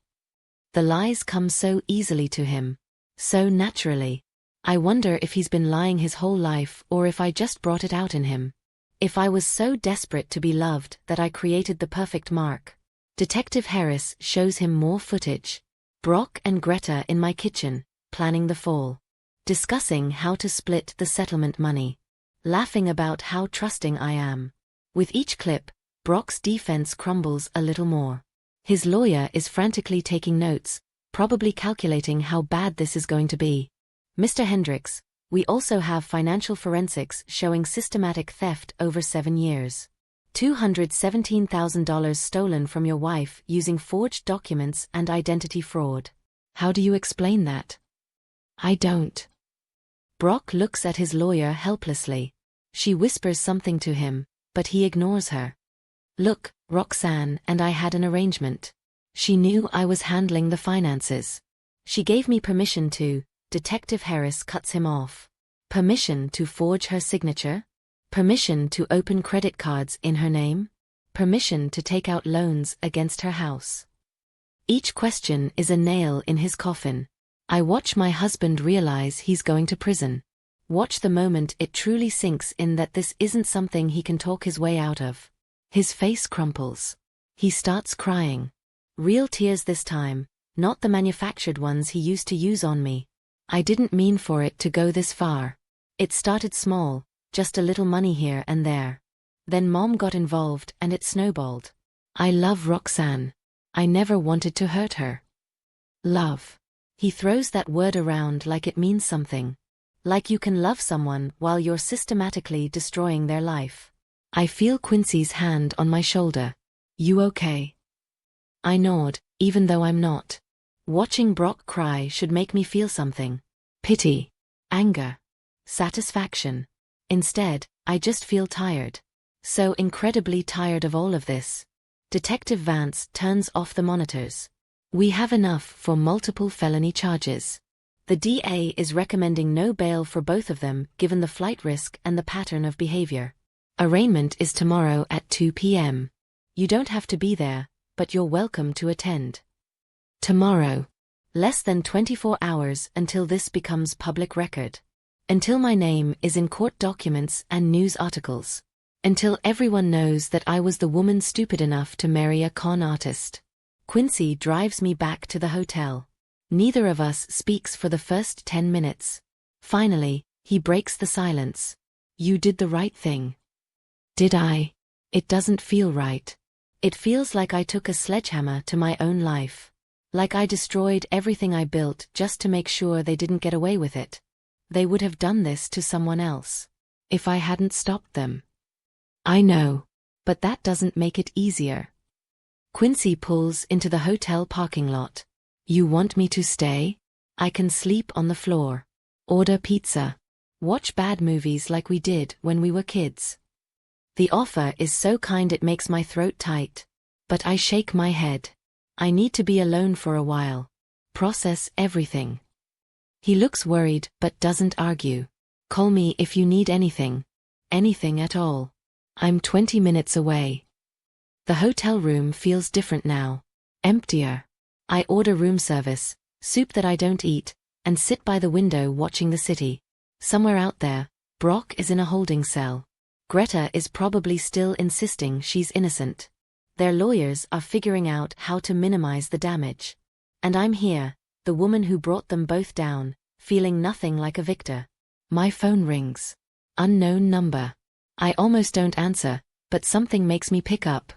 The lies come so easily to him. So naturally. I wonder if he's been lying his whole life or if I just brought it out in him. If I was so desperate to be loved that I created the perfect mark. Detective Harris shows him more footage. Brock and Greta in my kitchen, planning the fall. Discussing how to split the settlement money. Laughing about how trusting I am. With each clip, Brock's defense crumbles a little more. His lawyer is frantically taking notes, probably calculating how bad this is going to be. Mr. Hendricks, we also have financial forensics showing systematic theft over 7 years. $217,000 stolen from your wife using forged documents and identity fraud. How do you explain that? I don't. Brock looks at his lawyer helplessly. She whispers something to him, but he ignores her. Look, Roxanne and I had an arrangement. She knew I was handling the finances. She gave me permission to. Detective Harris cuts him off. Permission to forge her signature? Permission to open credit cards in her name? Permission to take out loans against her house? Each question is a nail in his coffin. I watch my husband realize he's going to prison. Watch the moment it truly sinks in that this isn't something he can talk his way out of. His face crumples. He starts crying. Real tears this time, not the manufactured ones he used to use on me. I didn't mean for it to go this far. It started small, just a little money here and there. Then Mom got involved and it snowballed. I love Roxanne. I never wanted to hurt her. Love. He throws that word around like it means something. Like you can love someone while you're systematically destroying their life. I feel Quincy's hand on my shoulder. You okay? I nod, even though I'm not. Watching Brock cry should make me feel something. Pity. Anger. Satisfaction. Instead, I just feel tired. So incredibly tired of all of this. Detective Vance turns off the monitors. We have enough for multiple felony charges. The DA is recommending no bail for both of them given the flight risk and the pattern of behavior. Arraignment is tomorrow at 2 p.m. You don't have to be there, but you're welcome to attend. Tomorrow. Less than 24 hours until this becomes public record. Until my name is in court documents and news articles. Until everyone knows that I was the woman stupid enough to marry a con artist. Quincy drives me back to the hotel. Neither of us speaks for the first 10 minutes. Finally, he breaks the silence. You did the right thing. Did I? It doesn't feel right. It feels like I took a sledgehammer to my own life. Like I destroyed everything I built just to make sure they didn't get away with it. They would have done this to someone else. If I hadn't stopped them. I know. But that doesn't make it easier. Quincy pulls into the hotel parking lot. You want me to stay? I can sleep on the floor. Order pizza. Watch bad movies like we did when we were kids. The offer is so kind it makes my throat tight. But I shake my head. I need to be alone for a while. Process everything. He looks worried but doesn't argue. Call me if you need anything. Anything at all. I'm 20 minutes away. The hotel room feels different now. Emptier. I order room service, soup that I don't eat, and sit by the window watching the city. Somewhere out there, Brock is in a holding cell. Greta is probably still insisting she's innocent. Their lawyers are figuring out how to minimize the damage. And I'm here, the woman who brought them both down, feeling nothing like a victor. My phone rings. Unknown number. I almost don't answer, but something makes me pick up.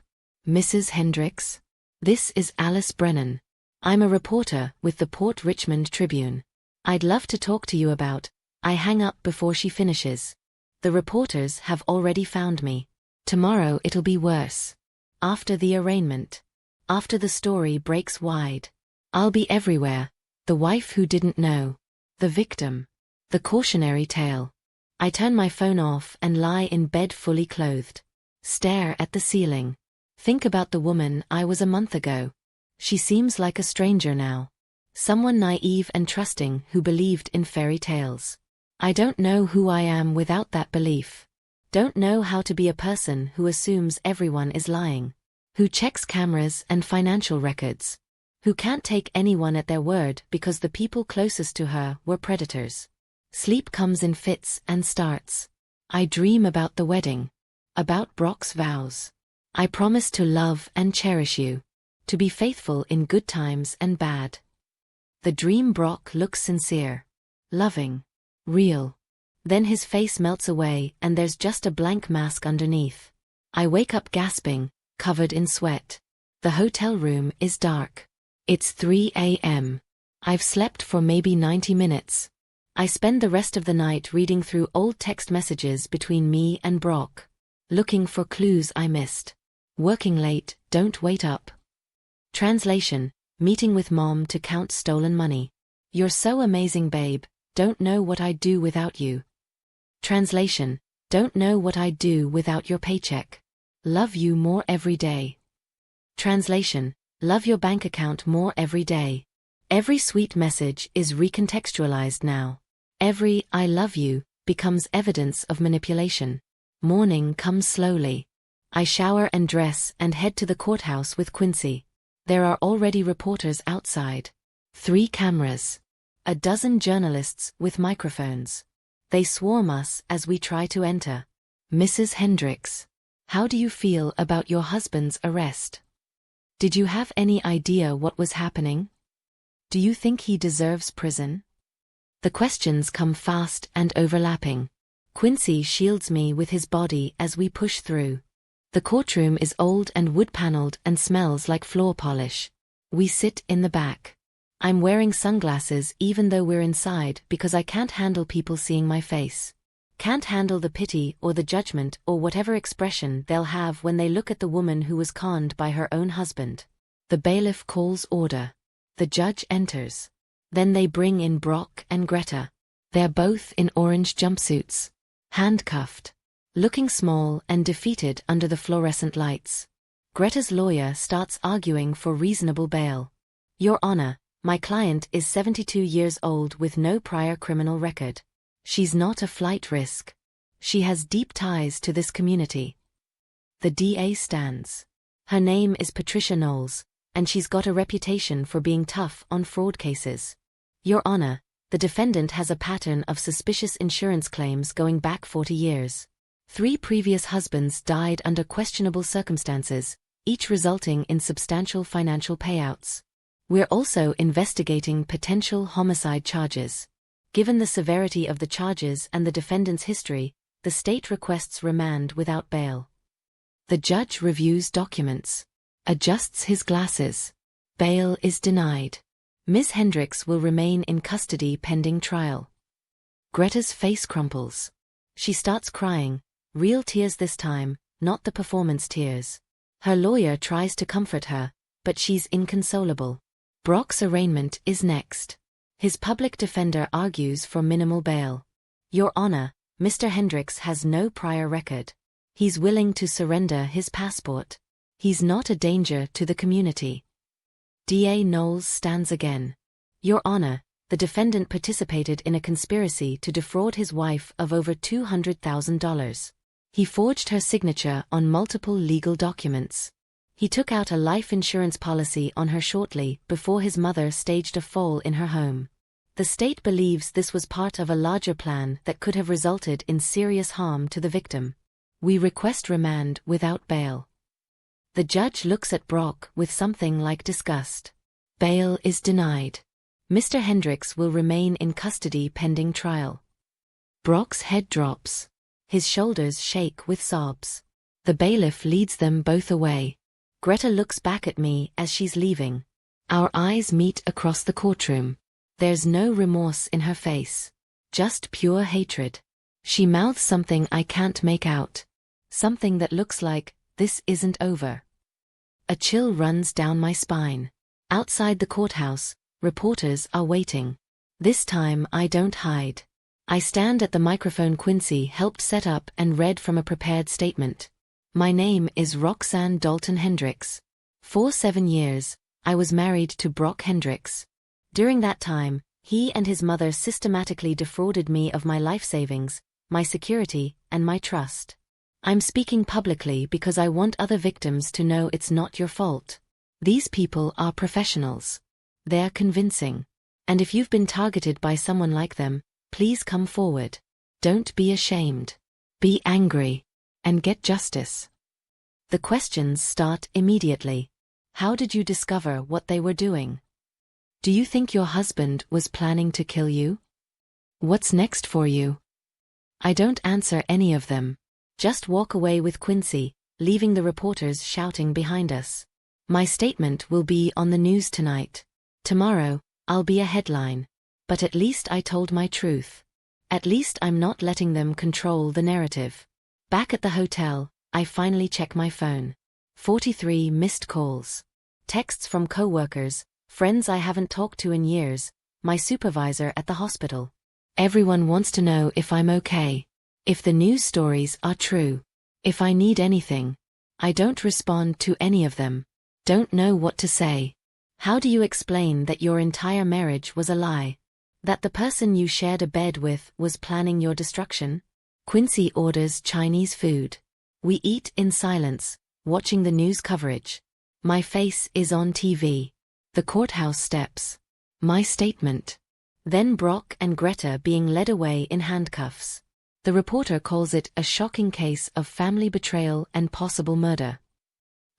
Mrs. Hendricks? This is Alice Brennan. I'm a reporter with the Port Richmond Tribune. I'd love to talk to you about. I hang up before she finishes. The reporters have already found me. Tomorrow it'll be worse. After the arraignment. After the story breaks wide. I'll be everywhere. The wife who didn't know. The victim. The cautionary tale. I turn my phone off and lie in bed fully clothed. Stare at the ceiling. Think about the woman I was a month ago. She seems like a stranger now. Someone naive and trusting who believed in fairy tales. I don't know who I am without that belief. Don't know how to be a person who assumes everyone is lying. Who checks cameras and financial records. Who can't take anyone at their word because the people closest to her were predators. Sleep comes in fits and starts. I dream about the wedding. About Brock's vows. I promise to love and cherish you. To be faithful in good times and bad. The dream Brock looks sincere. Loving. Real. Then his face melts away and there's just a blank mask underneath. I wake up gasping, covered in sweat. The hotel room is dark. It's 3 a.m. I've slept for maybe 90 minutes. I spend the rest of the night reading through old text messages between me and Brock. Looking for clues I missed. Working late, don't wait up. Translation, meeting with mom to count stolen money. You're so amazing, babe, don't know what I'd do without you. Translation, don't know what I'd do without your paycheck. Love you more every day. Translation, love your bank account more every day. Every sweet message is recontextualized now. Every I love you becomes evidence of manipulation. Morning comes slowly. I shower and dress and head to the courthouse with Quincy. There are already reporters outside. 3 cameras. A dozen journalists with microphones. They swarm us as we try to enter. Mrs. Hendricks, how do you feel about your husband's arrest? Did you have any idea what was happening? Do you think he deserves prison? The questions come fast and overlapping. Quincy shields me with his body as we push through. The courtroom is old and wood-paneled and smells like floor polish. We sit in the back. I'm wearing sunglasses even though we're inside because I can't handle people seeing my face. Can't handle the pity or the judgment or whatever expression they'll have when they look at the woman who was conned by her own husband. The bailiff calls order. The judge enters. Then they bring in Brock and Greta. They're both in orange jumpsuits. Handcuffed. Looking small and defeated under the fluorescent lights. Greta's lawyer starts arguing for reasonable bail. Your Honor, my client is 72 years old with no prior criminal record. She's not a flight risk. She has deep ties to this community. The DA stands. Her name is Patricia Knowles, and she's got a reputation for being tough on fraud cases. Your Honor, the defendant has a pattern of suspicious insurance claims going back 40 years. 3 previous husbands died under questionable circumstances, each resulting in substantial financial payouts. We're also investigating potential homicide charges. Given the severity of the charges and the defendant's history, the state requests remand without bail. The judge reviews documents. Adjusts his glasses. Bail is denied. Ms. Hendricks will remain in custody pending trial. Greta's face crumples. She starts crying, real tears this time, not the performance tears. Her lawyer tries to comfort her, but she's inconsolable. Brock's arraignment is next. His public defender argues for minimal bail. Your Honor, Mr. Hendricks has no prior record. He's willing to surrender his passport. He's not a danger to the community. DA Knowles stands again. Your Honor, the defendant participated in a conspiracy to defraud his wife of over $200,000. He forged her signature on multiple legal documents. He took out a life insurance policy on her shortly before his mother staged a fall in her home. The state believes this was part of a larger plan that could have resulted in serious harm to the victim. We request remand without bail. The judge looks at Brock with something like disgust. Bail is denied. Mr. Hendricks will remain in custody pending trial. Brock's head drops. His shoulders shake with sobs. The bailiff leads them both away. Greta looks back at me as she's leaving. Our eyes meet across the courtroom. There's no remorse in her face. Just pure hatred. She mouths something I can't make out. Something that looks like, "This isn't over." A chill runs down my spine. Outside the courthouse, reporters are waiting. This time I don't hide. I stand at the microphone Quincy helped set up and read from a prepared statement. My name is Roxanne Dalton Hendricks. For 7 years, I was married to Brock Hendricks. During that time, he and his mother systematically defrauded me of my life savings, my security, and my trust. I'm speaking publicly because I want other victims to know it's not your fault. These people are professionals. They're convincing. And if you've been targeted by someone like them, please come forward. Don't be ashamed. Be angry. and get justice. The questions start immediately. How did you discover what they were doing? Do you think your husband was planning to kill you? What's next for you? I don't answer any of them. Just walk away with Quincy, leaving the reporters shouting behind us. My statement will be on the news tonight. Tomorrow, I'll be a headline. But at least I told my truth. At least I'm not letting them control the narrative. Back at the hotel, I finally check my phone. 43 missed calls. Texts from coworkers, friends I haven't talked to in years, my supervisor at the hospital. Everyone wants to know if I'm okay. If the news stories are true. If I need anything. I don't respond to any of them. Don't know what to say. How do you explain that your entire marriage was a lie? That the person you shared a bed with was planning your destruction? Quincy orders Chinese food. We eat in silence, watching the news coverage. My face is on TV. The courthouse steps. My statement. Then Brock and Greta being led away in handcuffs. The reporter calls it a shocking case of family betrayal and possible murder.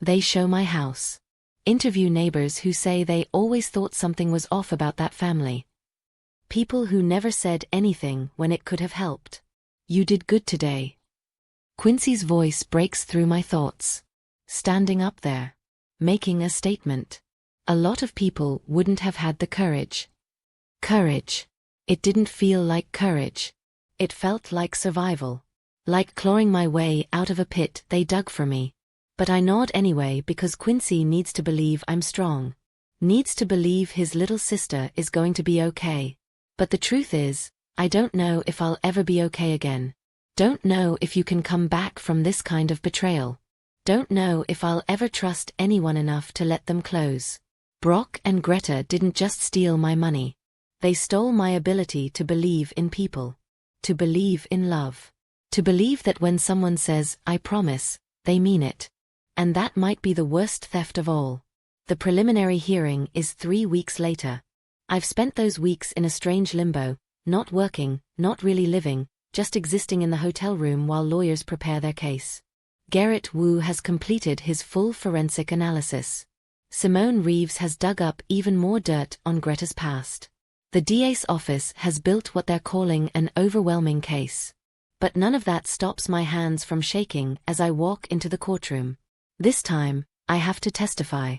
They show my house. Interview neighbors who say they always thought something was off about that family. People who never said anything when it could have helped. You did good today. Quincy's voice breaks through my thoughts. Standing up there. Making a statement. A lot of people wouldn't have had the courage. Courage. It didn't feel like courage. It felt like survival. Like clawing my way out of a pit they dug for me. But I nod anyway because Quincy needs to believe I'm strong. Needs to believe his little sister is going to be okay. But the truth is, I don't know if I'll ever be okay again. Don't know if you can come back from this kind of betrayal. Don't know if I'll ever trust anyone enough to let them close. Brock and Greta didn't just steal my money. They stole my ability to believe in people. To believe in love. To believe that when someone says, I promise, they mean it. And that might be the worst theft of all. The preliminary hearing is 3 weeks later. I've spent those weeks in a strange limbo, not working, not really living, just existing in the hotel room while lawyers prepare their case. Garrett Wu has completed his full forensic analysis. Simone Reeves has dug up even more dirt on Greta's past. The DA's office has built what they're calling an overwhelming case. But none of that stops my hands from shaking as I walk into the courtroom. This time, I have to testify.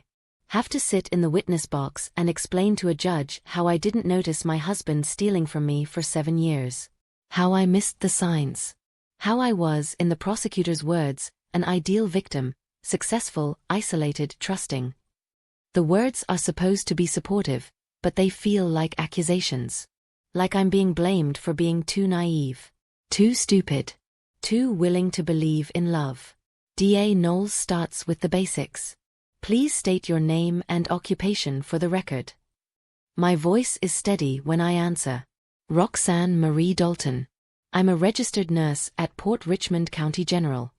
Have to sit in the witness box and explain to a judge how I didn't notice my husband stealing from me for 7 years. How I missed the signs. How I was, in the prosecutor's words, an ideal victim, successful, isolated, trusting. The words are supposed to be supportive, but they feel like accusations. Like I'm being blamed for being too naive. Too stupid. Too willing to believe in love. DA Knowles starts with the basics. Please state your name and occupation for the record. My voice is steady when I answer. Roxanne Marie Dalton. I'm a registered nurse at Port Richmond County General.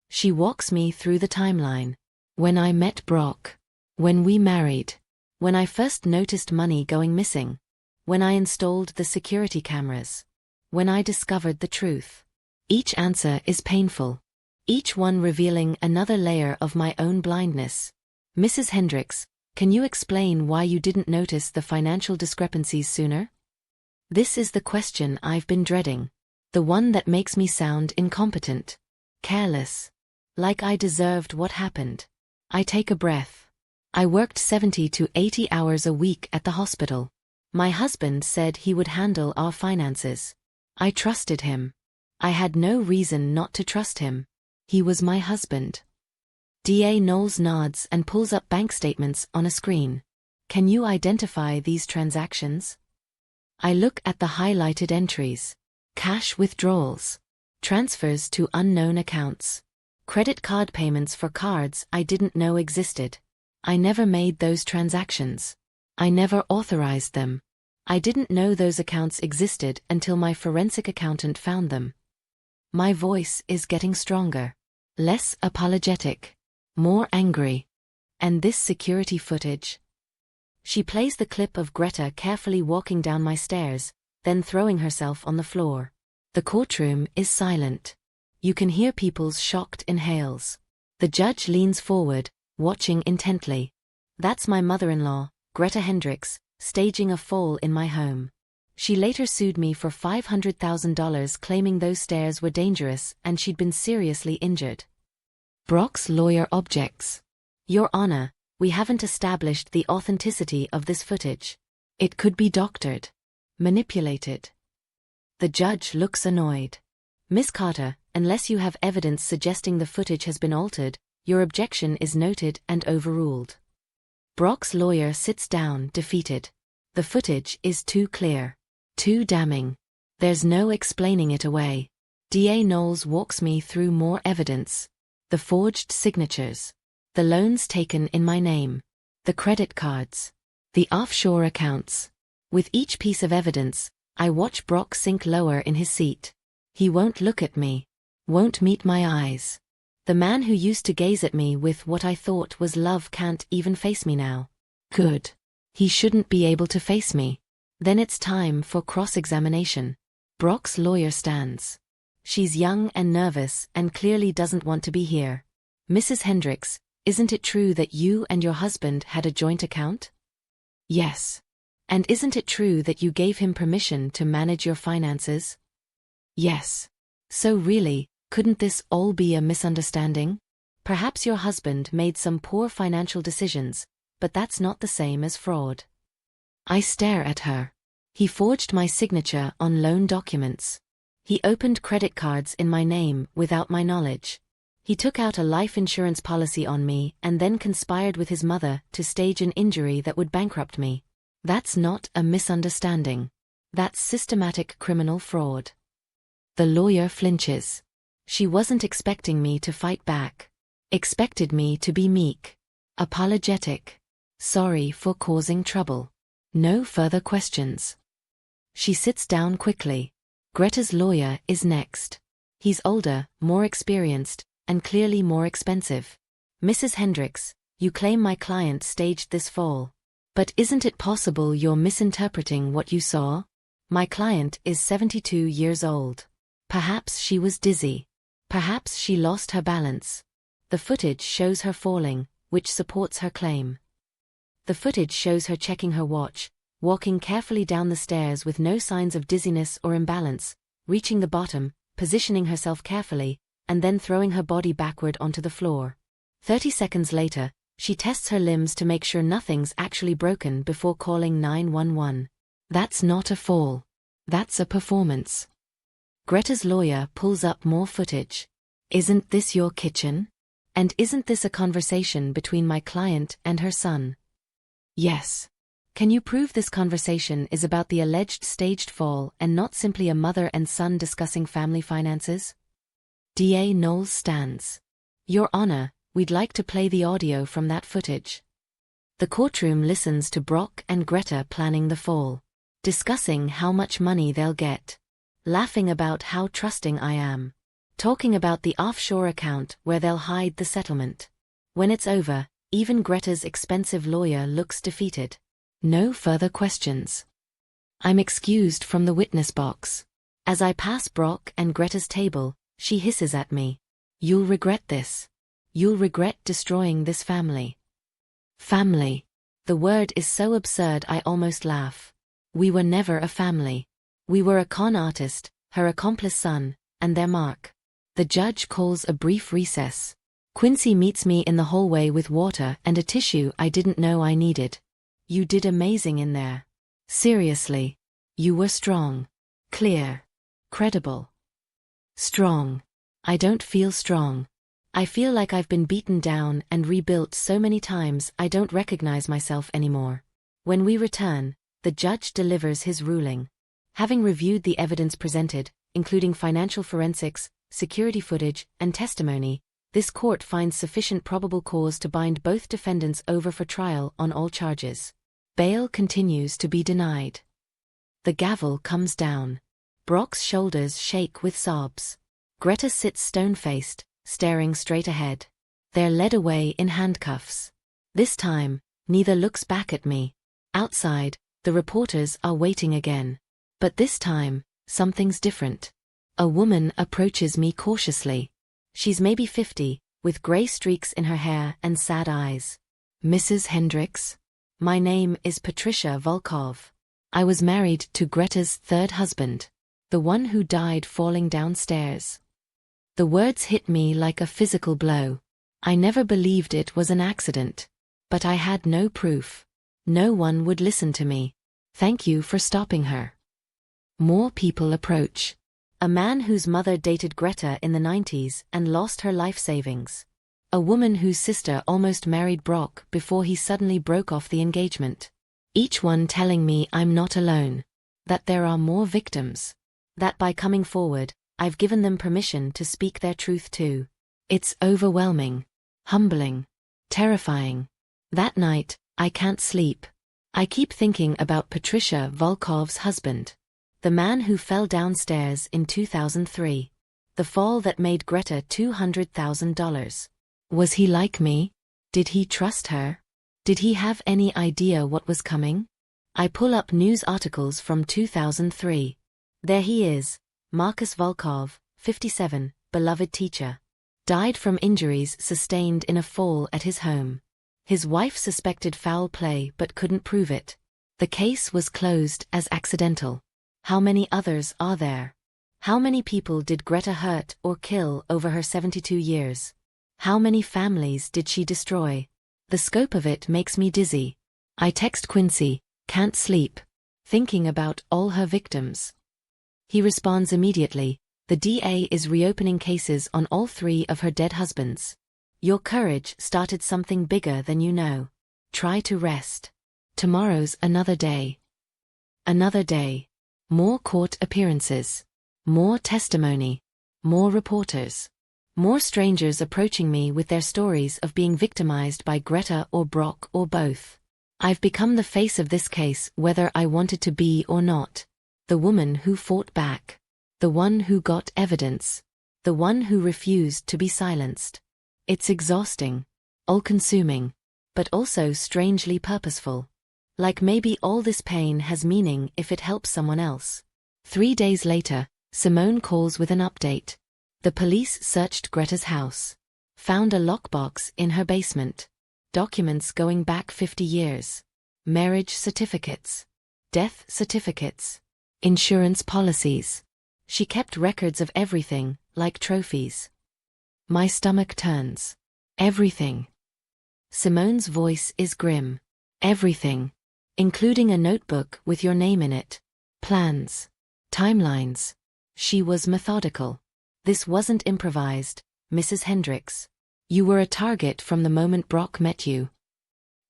She walks me through the timeline. When I met Brock. When we married. When I first noticed money going missing. When I installed the security cameras. When I discovered the truth. Each answer is painful. Each one revealing another layer of my own blindness. Mrs. Hendricks, can you explain why you didn't notice the financial discrepancies sooner? This is the question I've been dreading. The one that makes me sound incompetent. Careless. Like I deserved what happened. I take a breath. I worked 70 to 80 hours a week at the hospital. My husband said he would handle our finances. I trusted him. I had no reason not to trust him. He was my husband. DA Knowles nods and pulls up bank statements on a screen. Can you identify these transactions? I look at the highlighted entries. Cash withdrawals. Transfers to unknown accounts. Credit card payments for cards I didn't know existed. I never made those transactions. I never authorized them. I didn't know those accounts existed until my forensic accountant found them. My voice is getting stronger. Less apologetic. More angry. And this security footage. She plays the clip of Greta carefully walking down my stairs, then throwing herself on the floor. The courtroom is silent. You can hear people's shocked inhales. The judge leans forward, watching intently. That's my mother-in-law, Greta Hendricks, staging a fall in my home. She later sued me for $500,000 claiming those stairs were dangerous and she'd been seriously injured. Brock's lawyer objects. Your Honor, we haven't established the authenticity of this footage. It could be doctored, manipulated. The judge looks annoyed. Miss Carter, unless you have evidence suggesting the footage has been altered, your objection is noted and overruled. Brock's lawyer sits down, defeated. The footage is too clear. Too damning. There's no explaining it away. DA Knowles walks me through more evidence. The forged signatures. The loans taken in my name. The credit cards. The offshore accounts. With each piece of evidence, I watch Brock sink lower in his seat. He won't look at me. Won't meet my eyes. The man who used to gaze at me with what I thought was love can't even face me now. Good. He shouldn't be able to face me. Then it's time for cross-examination. Brock's lawyer stands. She's young and nervous and clearly doesn't want to be here. Mrs. Hendricks, isn't it true that you and your husband had a joint account? Yes. And isn't it true that you gave him permission to manage your finances? Yes. So really, couldn't this all be a misunderstanding? Perhaps your husband made some poor financial decisions, but that's not the same as fraud. I stare at her. He forged my signature on loan documents. He opened credit cards in my name without my knowledge. He took out a life insurance policy on me and then conspired with his mother to stage an injury that would bankrupt me. That's not a misunderstanding. That's systematic criminal fraud. The lawyer flinches. She wasn't expecting me to fight back. Expected me to be meek. Apologetic. Sorry for causing trouble. No further questions. She sits down quickly. Greta's lawyer is next. He's older, more experienced, and clearly more expensive. Mrs. Hendricks, you claim my client staged this fall. But isn't it possible you're misinterpreting what you saw? My client is 72 years old. Perhaps she was dizzy. Perhaps she lost her balance. The footage shows her falling, which supports her claim. The footage shows her checking her watch, walking carefully down the stairs with no signs of dizziness or imbalance, reaching the bottom, positioning herself carefully, and then throwing her body backward onto the floor. 30 seconds later, she tests her limbs to make sure nothing's actually broken before calling 911. That's not a fall. That's a performance. Greta's lawyer pulls up more footage. Isn't this your kitchen? And isn't this a conversation between my client and her son? Yes. Can you prove this conversation is about the alleged staged fall and not simply a mother and son discussing family finances? DA Knowles stands. Your Honor, we'd like to play the audio from that footage. The courtroom listens to Brock and Greta planning the fall, discussing how much money they'll get, laughing about how trusting I am, talking about the offshore account where they'll hide the settlement. When it's over, even Greta's expensive lawyer looks defeated. No further questions. I'm excused from the witness box. As I pass Brock and Greta's table, she hisses at me. You'll regret this. You'll regret destroying this family. Family. The word is so absurd I almost laugh. We were never a family. We were a con artist, her accomplice son, and their mark. The judge calls a brief recess. Quincy meets me in the hallway with water and a tissue I didn't know I needed. You did amazing in there. Seriously. You were strong. Clear. Credible. Strong. I don't feel strong. I feel like I've been beaten down and rebuilt so many times I don't recognize myself anymore. When we return, the judge delivers his ruling. Having reviewed the evidence presented, including financial forensics, security footage, and testimony, this court finds sufficient probable cause to bind both defendants over for trial on all charges. Bail continues to be denied. The gavel comes down. Brock's shoulders shake with sobs. Greta sits stone-faced, staring straight ahead. They're led away in handcuffs. This time, neither looks back at me. Outside, the reporters are waiting again. But this time, something's different. A woman approaches me cautiously. She's maybe 50, with gray streaks in her hair and sad eyes. Mrs. Hendricks? My name is Patricia Volkov. I was married to Greta's third husband, the one who died falling downstairs. The words hit me like a physical blow. I never believed it was an accident. But I had no proof. No one would listen to me. Thank you for stopping her. More people approach. A man whose mother dated Greta in the 90s and lost her life savings. A woman whose sister almost married Brock before he suddenly broke off the engagement. Each one telling me I'm not alone. That there are more victims. That by coming forward, I've given them permission to speak their truth too. It's overwhelming. Humbling. Terrifying. That night, I can't sleep. I keep thinking about Patricia Volkov's husband. The man who fell downstairs in 2003. The fall that made Greta $200,000. Was he like me? Did he trust her? Did he have any idea what was coming? I pull up news articles from 2003. There he is, Marcus Volkov, 57, beloved teacher. Died from injuries sustained in a fall at his home. His wife suspected foul play but couldn't prove it. The case was closed as accidental. How many others are there? How many people did Greta hurt or kill over her 72 years? How many families did she destroy? The scope of it makes me dizzy. I text Quincy, can't sleep. Thinking about all her victims. He responds immediately, the DA is reopening cases on all 3 of her dead husbands. Your courage started something bigger than you know. Try to rest. Tomorrow's another day. Another day. More court appearances. More testimony. More reporters. More strangers approaching me with their stories of being victimized by Greta or Brock or both. I've become the face of this case whether I wanted to be or not. The woman who fought back. The one who got evidence. The one who refused to be silenced. It's exhausting. All-consuming. But also strangely purposeful. Like maybe all this pain has meaning if it helps someone else. 3 days later, Simone calls with an update. The police searched Greta's house. Found a lockbox in her basement. Documents going back 50 years. Marriage certificates. Death certificates. Insurance policies. She kept records of everything, like trophies. My stomach turns. Everything. Simone's voice is grim. Everything. Including a notebook with your name in it. Plans. Timelines. She was methodical. This wasn't improvised, Mrs. Hendricks. You were a target from the moment Brock met you.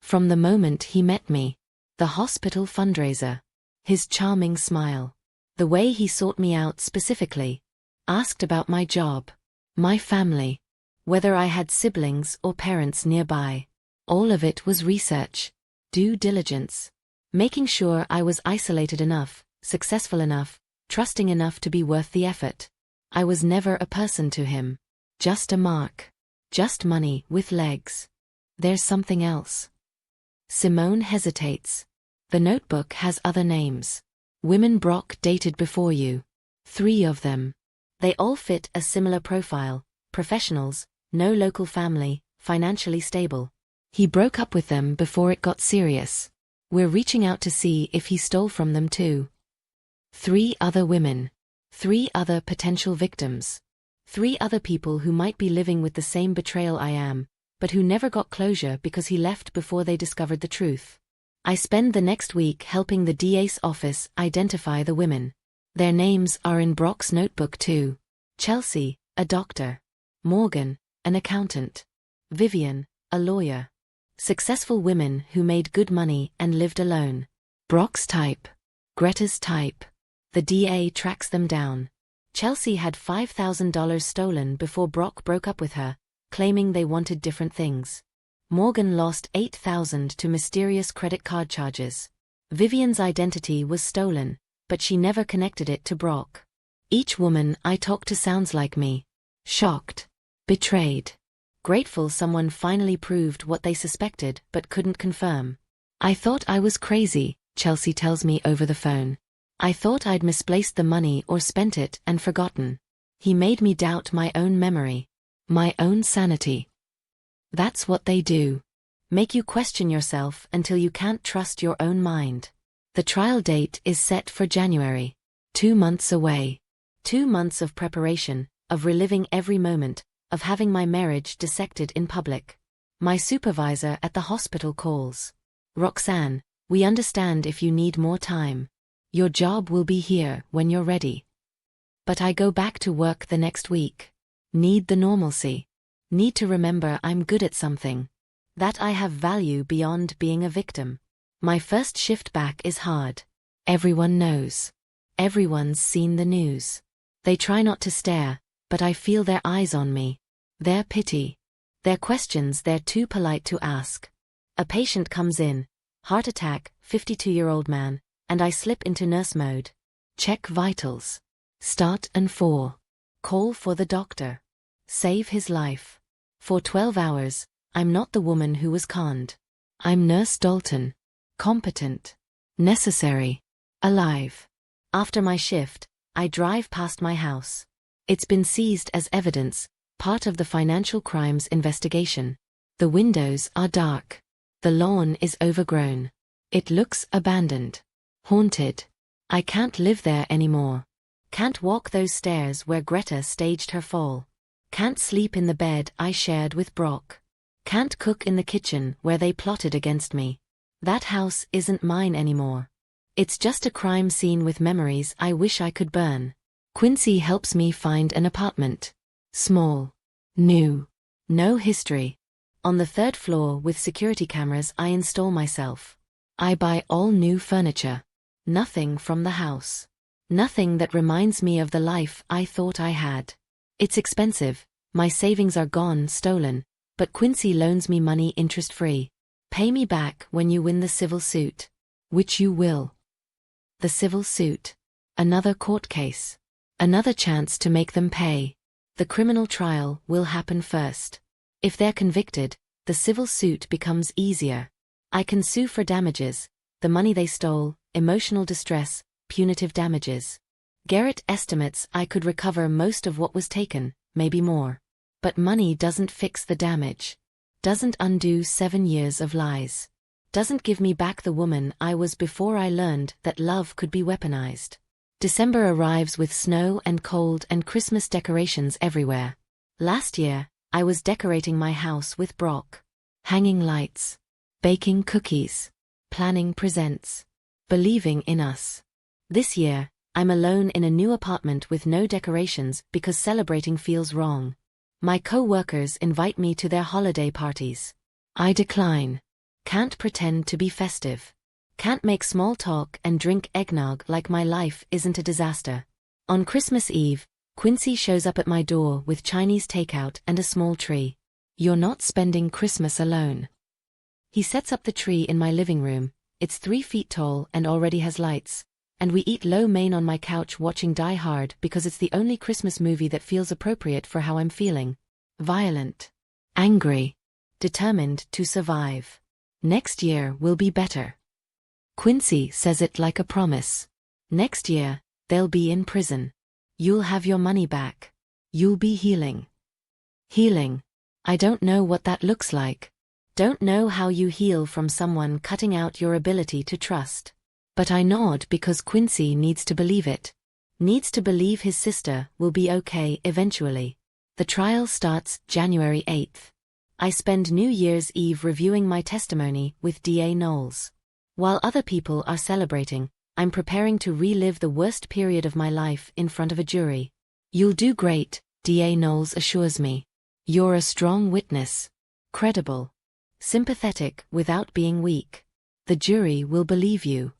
From the moment he met me. The hospital fundraiser. His charming smile. The way he sought me out specifically. Asked about my job. My family. Whether I had siblings or parents nearby. All of it was research. Due diligence. Making sure I was isolated enough, successful enough, trusting enough to be worth the effort. I was never a person to him. Just a mark. Just money with legs. There's something else. Simone hesitates. The notebook has other names. Women Brock dated before you. 3 of them. They all fit a similar profile. Professionals, no local family, financially stable. He broke up with them before it got serious. We're reaching out to see if he stole from them too. 3 other women. 3 other potential victims. 3 other people who might be living with the same betrayal I am, but who never got closure because he left before they discovered the truth. I spend the next week helping the DA's office identify the women. Their names are in Brock's notebook too. Chelsea, a doctor. Morgan, an accountant. Vivian, a lawyer. Successful women who made good money and lived alone. Brock's type. Greta's type. The DA tracks them down. Chelsea had $5,000 stolen before Brock broke up with her, claiming they wanted different things. Morgan lost $8,000 to mysterious credit card charges. Vivian's identity was stolen, but she never connected it to Brock. Each woman I talk to sounds like me. Shocked. Betrayed. Grateful someone finally proved what they suspected but couldn't confirm. I thought I was crazy, Chelsea tells me over the phone. I thought I'd misplaced the money or spent it and forgotten. He made me doubt my own memory, my own sanity. That's what they do. Make you question yourself until you can't trust your own mind. The trial date is set for January. 2 months away. 2 months of preparation, of reliving every moment, of having my marriage dissected in public. My supervisor at the hospital calls. Roxanne, we understand if you need more time. Your job will be here when you're ready. But I go back to work the next week. Need the normalcy. Need to remember I'm good at something. That I have value beyond being a victim. My first shift back is hard. Everyone knows. Everyone's seen the news. They try not to stare, but I feel their eyes on me. Their pity. Their questions they're too polite to ask. A patient comes in. Heart attack, 52-year-old man, and I slip into nurse mode. Check vitals. Start and 4. Call for the doctor. Save his life. For 12 hours, I'm not the woman who was conned. I'm Nurse Dalton. Competent. Necessary. Alive. After my shift, I drive past my house. It's been seized as evidence, part of the financial crimes investigation. The windows are dark. The lawn is overgrown. It looks abandoned. Haunted. I can't live there anymore. Can't walk those stairs where Greta staged her fall. Can't sleep in the bed I shared with Brock. Can't cook in the kitchen where they plotted against me. That house isn't mine anymore. It's just a crime scene with memories I wish I could burn. Quincy helps me find an apartment. Small. New. No history. On the 3rd floor with security cameras I install myself. I buy all new furniture. Nothing from the house. Nothing that reminds me of the life I thought I had. It's expensive, my savings are gone, stolen, but Quincy loans me money interest-free. Pay me back when you win the civil suit. Which you will. The civil suit. Another court case. Another chance to make them pay. The criminal trial will happen first. If they're convicted, the civil suit becomes easier. I can sue for damages, the money they stole, emotional distress, punitive damages. Garrett estimates I could recover most of what was taken, maybe more. But money doesn't fix the damage. Doesn't undo 7 years of lies. Doesn't give me back the woman I was before I learned that love could be weaponized. December arrives with snow and cold and Christmas decorations everywhere. Last year, I was decorating my house with Brock. Hanging lights. Baking cookies. Planning presents. Believing in us. This year, I'm alone in a new apartment with no decorations because celebrating feels wrong. My co-workers invite me to their holiday parties. I decline. Can't pretend to be festive. Can't make small talk and drink eggnog like my life isn't a disaster. On Christmas Eve, Quincy shows up at my door with Chinese takeout and a small tree. You're not spending Christmas alone. He sets up the tree in my living room. It's 3 feet tall and already has lights. And we eat lo mein on my couch watching Die Hard because it's the only Christmas movie that feels appropriate for how I'm feeling. Violent. Angry. Determined to survive. Next year will be better. Quincy says it like a promise. Next year, they'll be in prison. You'll have your money back. You'll be healing. Healing. I don't know what that looks like. Don't know how you heal from someone cutting out your ability to trust. But I nod because Quincy needs to believe it. Needs to believe his sister will be okay eventually. The trial starts January 8th. I spend New Year's Eve reviewing my testimony with DA Knowles. While other people are celebrating, I'm preparing to relive the worst period of my life in front of a jury. You'll do great, DA Knowles assures me. You're a strong witness. Credible. Sympathetic without being weak. The jury will believe you.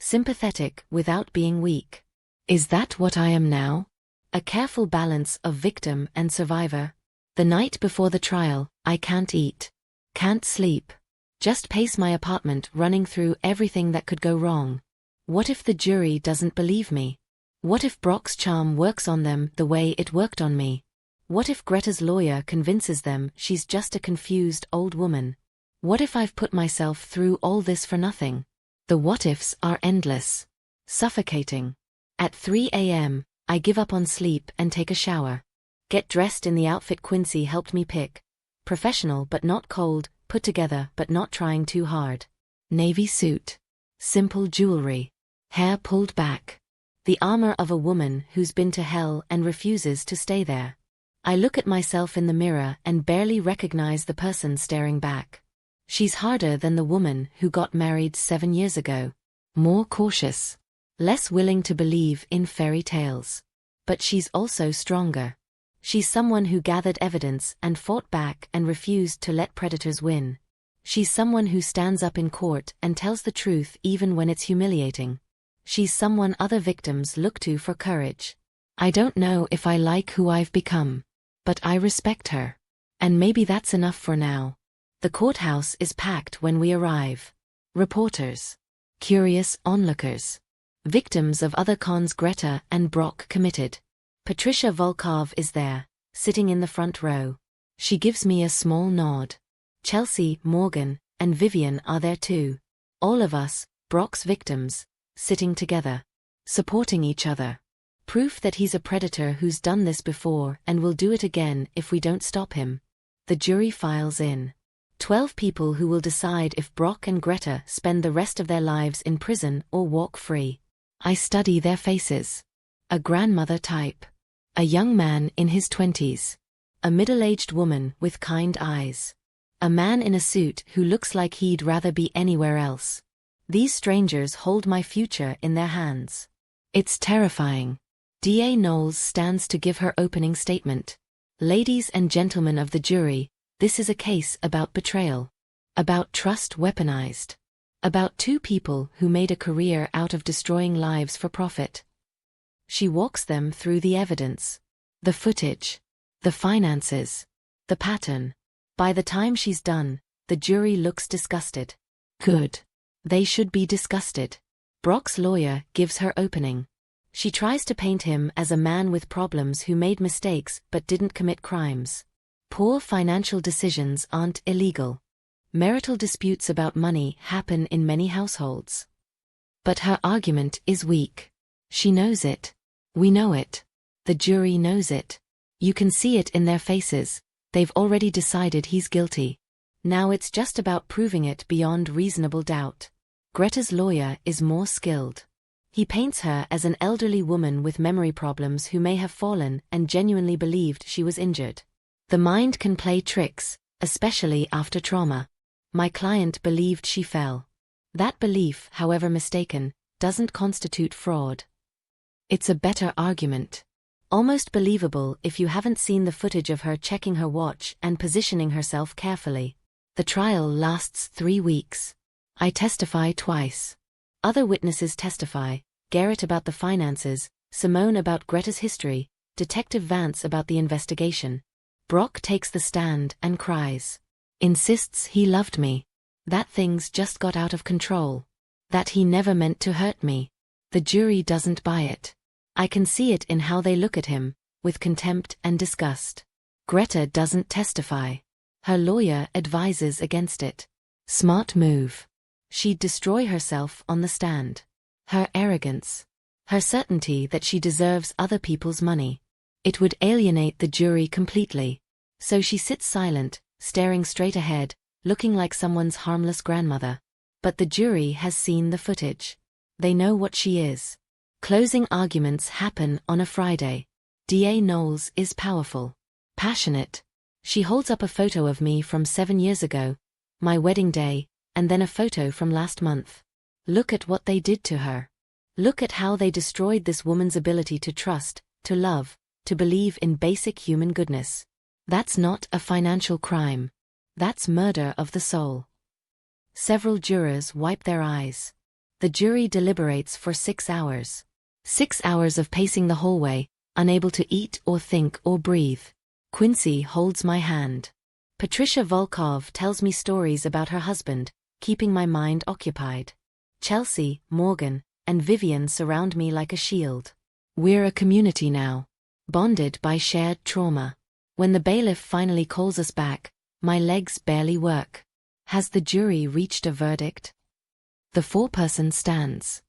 Sympathetic without being weak. Is that what I am now? A careful balance of victim and survivor. The night before the trial, I can't eat. Can't sleep. Just pace my apartment running through everything that could go wrong. What if the jury doesn't believe me? What if Brock's charm works on them the way it worked on me? What if Greta's lawyer convinces them she's just a confused old woman? What if I've put myself through all this for nothing? The what-ifs are endless. Suffocating. At 3 a.m., I give up on sleep and take a shower. Get dressed in the outfit Quincy helped me pick. Professional but not cold, put together but not trying too hard. Navy suit. Simple jewelry. Hair pulled back. The armor of a woman who's been to hell and refuses to stay there. I look at myself in the mirror and barely recognize the person staring back. She's harder than the woman who got married 7 years ago. More cautious. Less willing to believe in fairy tales. But she's also stronger. She's someone who gathered evidence and fought back and refused to let predators win. She's someone who stands up in court and tells the truth even when it's humiliating. She's someone other victims look to for courage. I don't know if I like who I've become. But I respect her. And maybe that's enough for now. The courthouse is packed when we arrive. Reporters. Curious onlookers. Victims of other cons Greta and Brock committed. Patricia Volkov is there, sitting in the front row. She gives me a small nod. Chelsea, Morgan, and Vivian are there too. All of us, Brock's victims, sitting together. Supporting each other. Proof that he's a predator who's done this before and will do it again if we don't stop him. The jury files in. 12 people who will decide if Brock and Greta spend the rest of their lives in prison or walk free. I study their faces. A grandmother type. A young man in his 20s. A middle-aged woman with kind eyes. A man in a suit who looks like he'd rather be anywhere else. These strangers hold my future in their hands. It's terrifying. DA Knowles stands to give her opening statement. Ladies and gentlemen of the jury, this is a case about betrayal. About trust weaponized. About two people who made a career out of destroying lives for profit. She walks them through the evidence. The footage. The finances. The pattern. By the time she's done, the jury looks disgusted. Good. They should be disgusted. Brock's lawyer gives her opening. She tries to paint him as a man with problems who made mistakes but didn't commit crimes. Poor financial decisions aren't illegal. Marital disputes about money happen in many households. But her argument is weak. She knows it. We know it. The jury knows it. You can see it in their faces. They've already decided he's guilty. Now it's just about proving it beyond reasonable doubt. Greta's lawyer is more skilled. He paints her as an elderly woman with memory problems who may have fallen and genuinely believed she was injured. The mind can play tricks, especially after trauma. My client believed she fell. That belief, however mistaken, doesn't constitute fraud. It's a better argument. Almost believable if you haven't seen the footage of her checking her watch and positioning herself carefully. The trial lasts 3 weeks. I testify twice. Other witnesses testify, Garrett about the finances, Simone about Greta's history, Detective Vance about the investigation. Brock takes the stand and cries. Insists he loved me. That things just got out of control. That he never meant to hurt me. The jury doesn't buy it. I can see it in how they look at him, with contempt and disgust. Greta doesn't testify. Her lawyer advises against it. Smart move. She'd destroy herself on the stand. Her arrogance. Her certainty that she deserves other people's money. It would alienate the jury completely. So she sits silent, staring straight ahead, looking like someone's harmless grandmother. But the jury has seen the footage. They know what she is. Closing arguments happen on a Friday. DA Knowles is powerful. Passionate. She holds up a photo of me from 7 years ago, my wedding day, and then a photo from last month. Look at what they did to her. Look at how they destroyed this woman's ability to trust, to love, to believe in basic human goodness. That's not a financial crime. That's murder of the soul. Several jurors wipe their eyes. The jury deliberates for 6 hours. 6 hours of pacing the hallway, unable to eat or think or breathe. Quincy holds my hand. Patricia Volkov tells me stories about her husband, keeping my mind occupied. Chelsea, Morgan, and Vivian surround me like a shield. We're a community now. Bonded by shared trauma. When the bailiff finally calls us back, my legs barely work. Has the jury reached a verdict? The foreperson stands.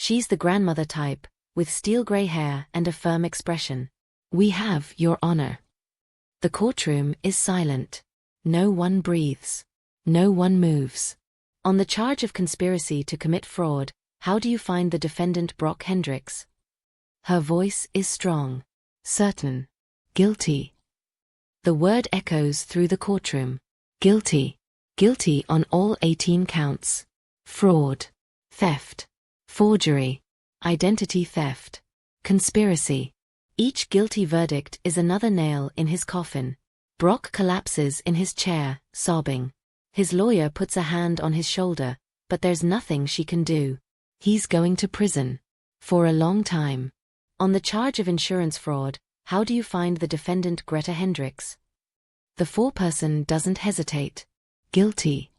She's the grandmother type, with steel gray hair and a firm expression. "We have, Your Honor." The courtroom is silent. No one breathes. No one moves. On the charge of conspiracy to commit fraud, how do you find the defendant Brock Hendricks? Her voice is strong. Certain. Guilty. The word echoes through the courtroom. Guilty. Guilty on all 18 counts. Fraud. Theft. Forgery. Identity theft. Conspiracy. Each guilty verdict is another nail in his coffin. Brock collapses in his chair, sobbing. His lawyer puts a hand on his shoulder, but there's nothing she can do. He's going to prison. For a long time. On the charge of insurance fraud, how do you find the defendant Greta Hendricks? The foreperson doesn't hesitate. Guilty.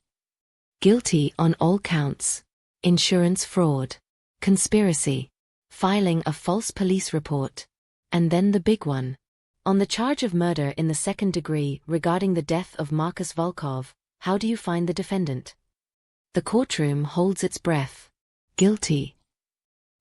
Guilty on all counts. Insurance fraud. Conspiracy. Filing a false police report. And then the big one. On the charge of murder in the second degree regarding the death of Marcus Volkov, how do you find the defendant? The courtroom holds its breath. Guilty.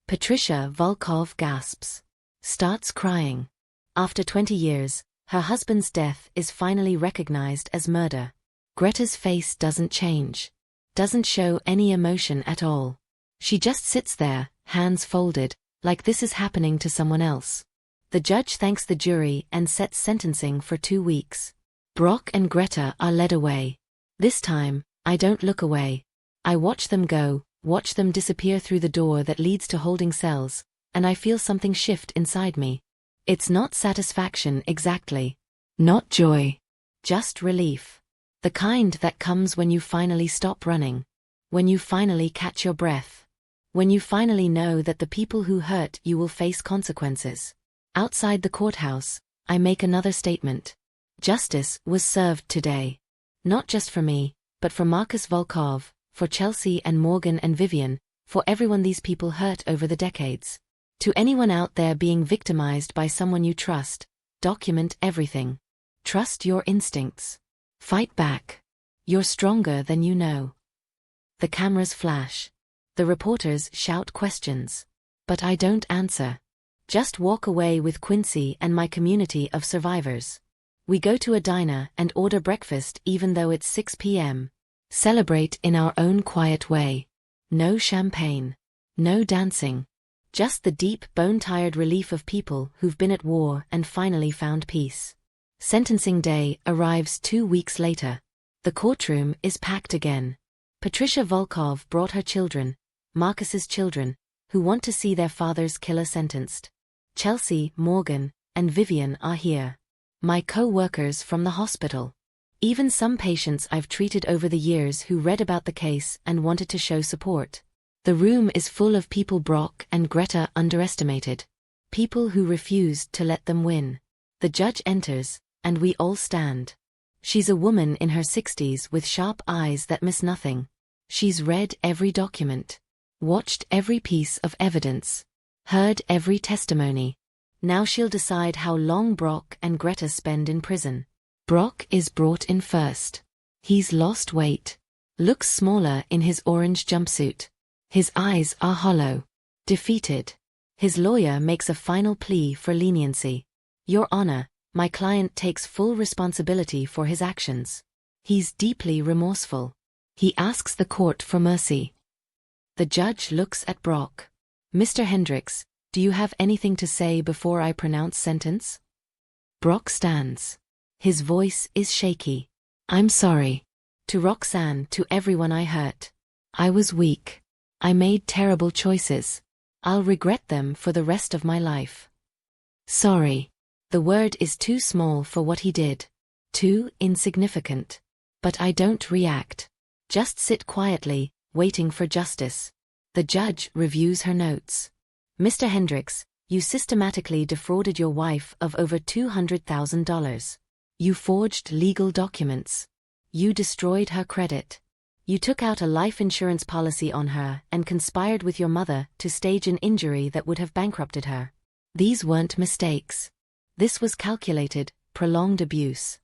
Patricia Volkov gasps. Starts crying. After 20 years, her husband's death is finally recognized as murder. Greta's face doesn't change. Doesn't show any emotion at all. She just sits there, hands folded, like this is happening to someone else. The judge thanks the jury and sets sentencing for 2 weeks. Brock and Greta are led away. This time, I don't look away. I watch them go, watch them disappear through the door that leads to holding cells, and I feel something shift inside me. It's not satisfaction exactly. Not joy. Just relief. The kind that comes when you finally stop running. When you finally catch your breath. When you finally know that the people who hurt you will face consequences. Outside the courthouse, I make another statement. Justice was served today. Not just for me, but for Marcus Volkov, for Chelsea and Morgan and Vivian, for everyone these people hurt over the decades. To anyone out there being victimized by someone you trust, document everything. Trust your instincts. Fight back. You're stronger than you know. The cameras flash. The reporters shout questions. But I don't answer. Just walk away with Quincy and my community of survivors. We go to a diner and order breakfast even though it's 6 p.m. Celebrate in our own quiet way. No champagne. No dancing. Just the deep, bone-tired relief of people who've been at war and finally found peace. Sentencing day arrives 2 weeks later. The courtroom is packed again. Patricia Volkov brought her children, Marcus's children, who want to see their father's killer sentenced. Chelsea, Morgan, and Vivian are here. My co-workers from the hospital. Even some patients I've treated over the years who read about the case and wanted to show support. The room is full of people Brock and Greta underestimated. People who refused to let them win. The judge enters, and we all stand. She's a woman in her 60s with sharp eyes that miss nothing. She's read every document. Watched every piece of evidence. Heard every testimony. Now she'll decide how long Brock and Greta spend in prison. Brock is brought in first. He's lost weight. Looks smaller in his orange jumpsuit. His eyes are hollow. Defeated. His lawyer makes a final plea for leniency. Your Honor, my client takes full responsibility for his actions. He's deeply remorseful. He asks the court for mercy. The judge looks at Brock. Mr. Hendricks, do you have anything to say before I pronounce sentence? Brock stands. His voice is shaky. I'm sorry. To Roxanne, to everyone I hurt. I was weak. I made terrible choices. I'll regret them for the rest of my life. Sorry. The word is too small for what he did. Too insignificant. But I don't react. Just sit quietly, waiting for justice. The judge reviews her notes. Mr. Hendricks, you systematically defrauded your wife of over $200,000. You forged legal documents. You destroyed her credit. You took out a life insurance policy on her and conspired with your mother to stage an injury that would have bankrupted her. These weren't mistakes. This was calculated, prolonged abuse.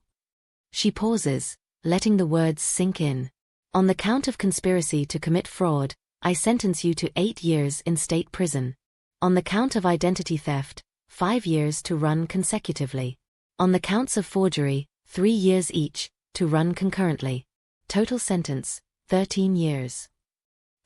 She pauses, letting the words sink in. On the count of conspiracy to commit fraud, I sentence you to 8 years in state prison. On the count of identity theft, 5 years to run consecutively. On the counts of forgery, 3 years each, to run concurrently. Total sentence, 13 years.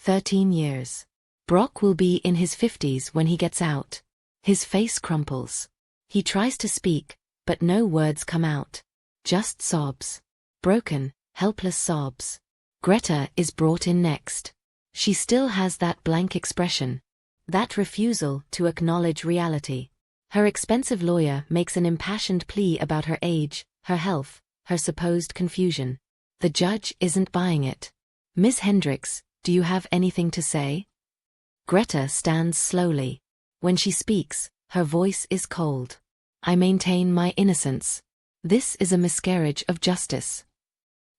13 years. Brock will be in his 50s when he gets out. His face crumples. He tries to speak, but no words come out. Just sobs. Broken, helpless sobs. Greta is brought in next. She still has that blank expression. That refusal to acknowledge reality. Her expensive lawyer makes an impassioned plea about her age, her health, her supposed confusion. The judge isn't buying it. Miss Hendricks, do you have anything to say? Greta stands slowly. When she speaks, her voice is cold. I maintain my innocence. This is a miscarriage of justice.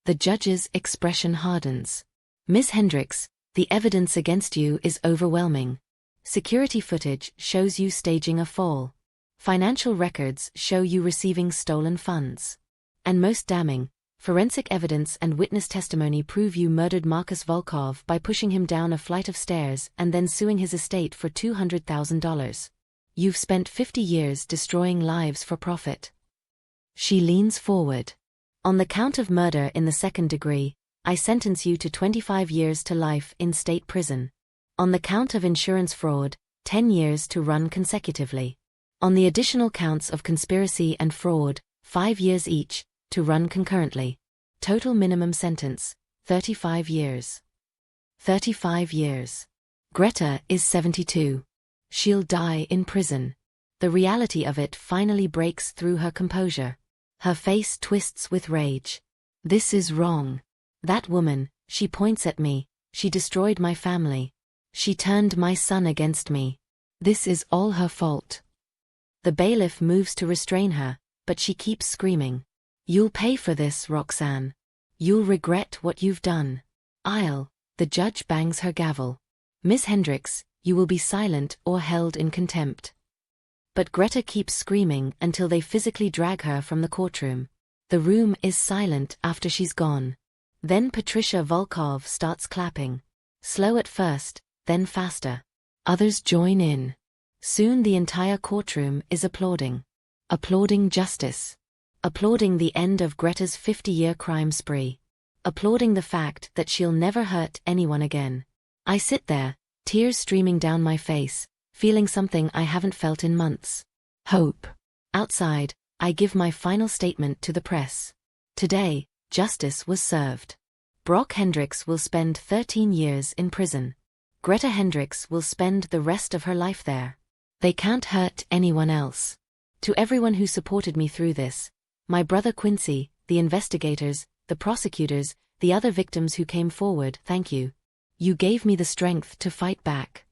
The judge's expression hardens. Miss Hendricks, the evidence against you is overwhelming. Security footage shows you staging a fall. Financial records show you receiving stolen funds. And most damning, forensic evidence and witness testimony prove you murdered Markus Volkov by pushing him down a flight of stairs and then suing his estate for $200,000. You've spent 50 years destroying lives for profit. She leans forward. On the count of murder in the second degree, I sentence you to 25 years to life in state prison. On the count of insurance fraud, 10 years to run consecutively. On the additional counts of conspiracy and fraud, 5 years each, to run concurrently. Total minimum sentence, 35 years. 35 years. Greta is 72. She'll die in prison. The reality of it finally breaks through her composure. Her face twists with rage. This is wrong. That woman, she points at me, she destroyed my family. She turned my son against me. This is all her fault. The bailiff moves to restrain her, but she keeps screaming. You'll pay for this, Roxanne. You'll regret what you've done. The judge bangs her gavel. Miss Hendricks, you will be silent or held in contempt. But Greta keeps screaming until they physically drag her from the courtroom. The room is silent after she's gone. Then Patricia Volkov starts clapping. Slow at first, then faster. Others join in. Soon the entire courtroom is applauding. Applauding justice. Applauding the end of Greta's 50-year crime spree. Applauding the fact that she'll never hurt anyone again. I sit there, tears streaming down my face, feeling something I haven't felt in months. Hope. Outside, I give my final statement to the press. Today, justice was served. Brock Hendricks will spend 13 years in prison. Greta Hendricks will spend the rest of her life there. They can't hurt anyone else. To everyone who supported me through this, my brother Quincy, the investigators, the prosecutors, the other victims who came forward, thank you. You gave me the strength to fight back.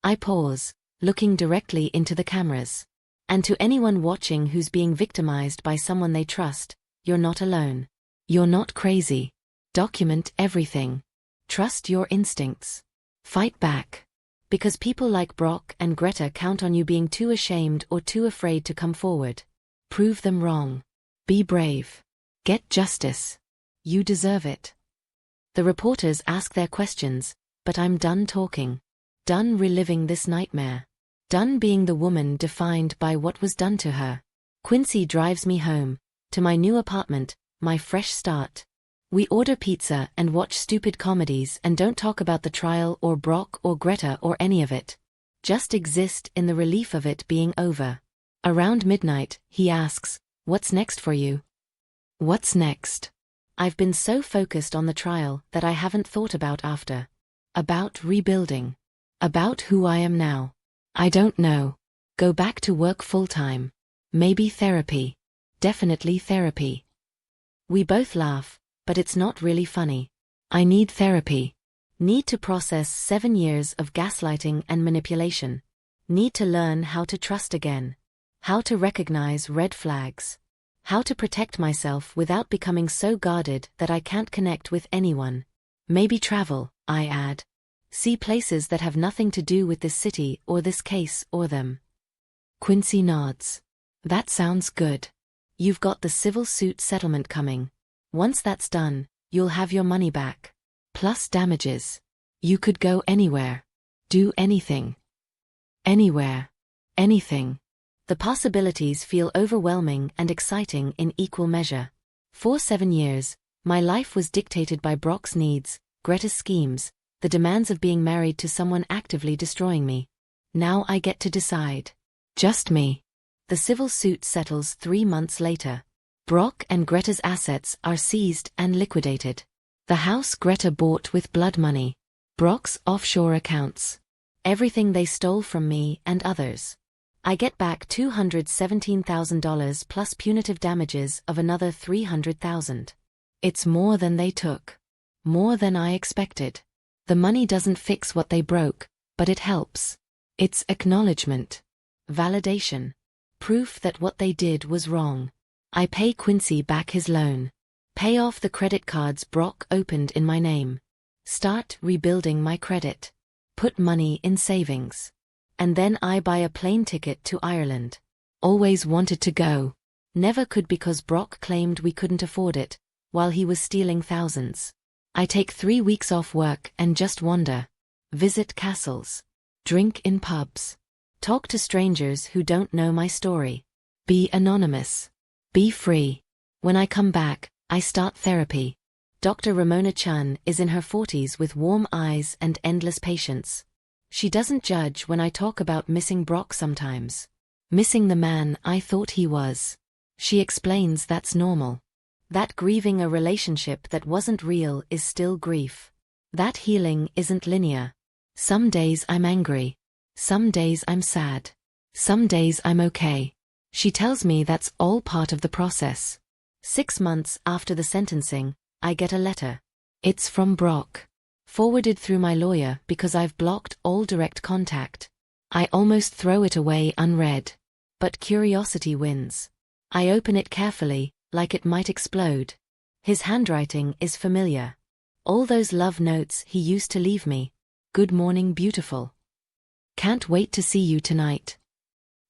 I pause, looking directly into the cameras. And to anyone watching who's being victimized by someone they trust, you're not alone. You're not crazy. Document everything. Trust your instincts. Fight back. Because people like Brock and Greta count on you being too ashamed or too afraid to come forward. Prove them wrong. Be brave. Get justice. You deserve it. The reporters ask their questions, but I'm done talking. Done reliving this nightmare. Done being the woman defined by what was done to her. Quincy drives me home, to my new apartment, my fresh start. We order pizza and watch stupid comedies and don't talk about the trial or Brock or Greta or any of it. Just exist in the relief of it being over. Around midnight, he asks, "What's next for you?" What's next? I've been so focused on the trial that I haven't thought about after. About rebuilding. About who I am now. I don't know. Go back to work full-time. Maybe therapy. Definitely therapy. We both laugh, but it's not really funny. I need therapy. Need to process 7 years of gaslighting and manipulation. Need to learn how to trust again. How to recognize red flags. How to protect myself without becoming so guarded that I can't connect with anyone. Maybe travel, I add. See places that have nothing to do with this city or this case or them. Quincy nods. That sounds good. You've got the civil suit settlement coming. Once that's done, you'll have your money back. Plus damages. You could go anywhere. Do anything. Anywhere. Anything. The possibilities feel overwhelming and exciting in equal measure. For 7 years, my life was dictated by Brock's needs, Greta's schemes, the demands of being married to someone actively destroying me. Now I get to decide. Just me. The civil suit settles 3 months later. Brock and Greta's assets are seized and liquidated. The house Greta bought with blood money. Brock's offshore accounts. Everything they stole from me and others. I get back $217,000 plus punitive damages of another $300,000. It's more than they took. More than I expected. The money doesn't fix what they broke, but it helps. It's acknowledgement. Validation. Proof that what they did was wrong. I pay Quincy back his loan. Pay off the credit cards Brock opened in my name. Start rebuilding my credit. Put money in savings. And then I buy a plane ticket to Ireland. Always wanted to go. Never could because Brock claimed we couldn't afford it, while he was stealing thousands. I take 3 weeks off work and just wander. Visit castles. Drink in pubs. Talk to strangers who don't know my story. Be anonymous. Be free. When I come back, I start therapy. Dr. Ramona Chun is in her 40s with warm eyes and endless patience. She doesn't judge when I talk about missing Brock sometimes. Missing the man I thought he was. She explains that's normal. That grieving a relationship that wasn't real is still grief. That healing isn't linear. Some days I'm angry. Some days I'm sad. Some days I'm okay. She tells me that's all part of the process. 6 months after the sentencing, I get a letter. It's from Brock. Forwarded through my lawyer because I've blocked all direct contact. I almost throw it away unread. But curiosity wins. I open it carefully, like it might explode. His handwriting is familiar. All those love notes he used to leave me. Good morning, beautiful. Can't wait to see you tonight.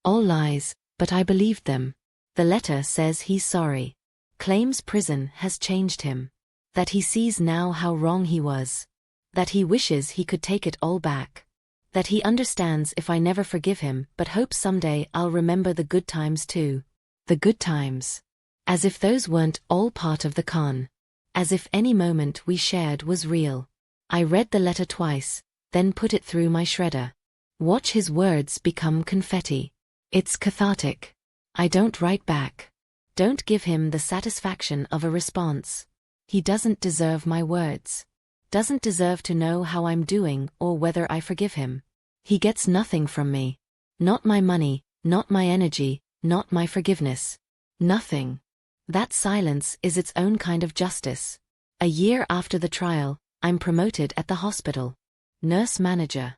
All lies, but I believed them. The letter says he's sorry. Claims prison has changed him. That he sees now how wrong he was. That he wishes he could take it all back. That he understands if I never forgive him but hopes someday I'll remember the good times too. The good times. As if those weren't all part of the con. As if any moment we shared was real. I read the letter twice, then put it through my shredder. Watch his words become confetti. It's cathartic. I don't write back. Don't give him the satisfaction of a response. He doesn't deserve my words. Doesn't deserve to know how I'm doing or whether I forgive him. He gets nothing from me. Not my money, not my energy, not my forgiveness. Nothing. That silence is its own kind of justice. A year after the trial, I'm promoted at the hospital. Nurse manager.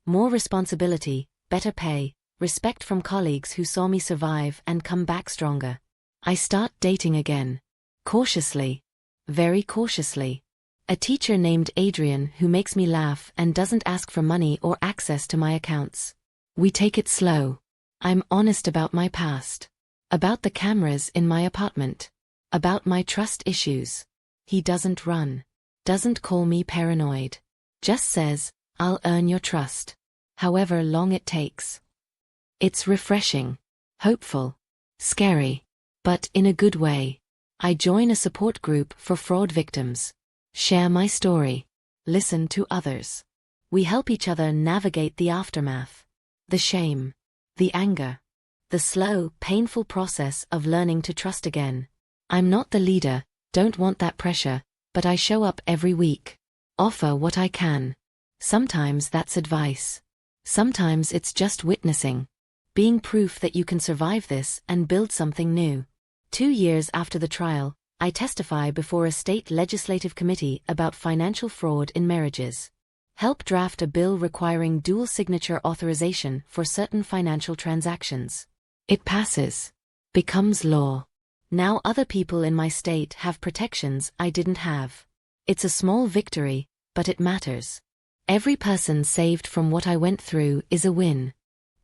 More responsibility, better pay, respect from colleagues who saw me survive and come back stronger. I start dating again. Cautiously. Very cautiously. A teacher named Adrian who makes me laugh and doesn't ask for money or access to my accounts. We take it slow. I'm honest about my past. About the cameras in my apartment. About my trust issues. He doesn't run. Doesn't call me paranoid. Just says, I'll earn your trust. However long it takes. It's refreshing. Hopeful. Scary. But in a good way. I join a support group for fraud victims. Share my story. Listen to others. We help each other navigate the aftermath. The shame. The anger. The slow, painful process of learning to trust again. I'm not the leader, don't want that pressure, but I show up every week. Offer what I can. Sometimes that's advice. Sometimes it's just witnessing. Being proof that you can survive this and build something new. 2 years after the trial, I testify before a state legislative committee about financial fraud in marriages. Help draft a bill requiring dual signature authorization for certain financial transactions. It passes. Becomes law. Now other people in my state have protections I didn't have. It's a small victory, but it matters. Every person saved from what I went through is a win.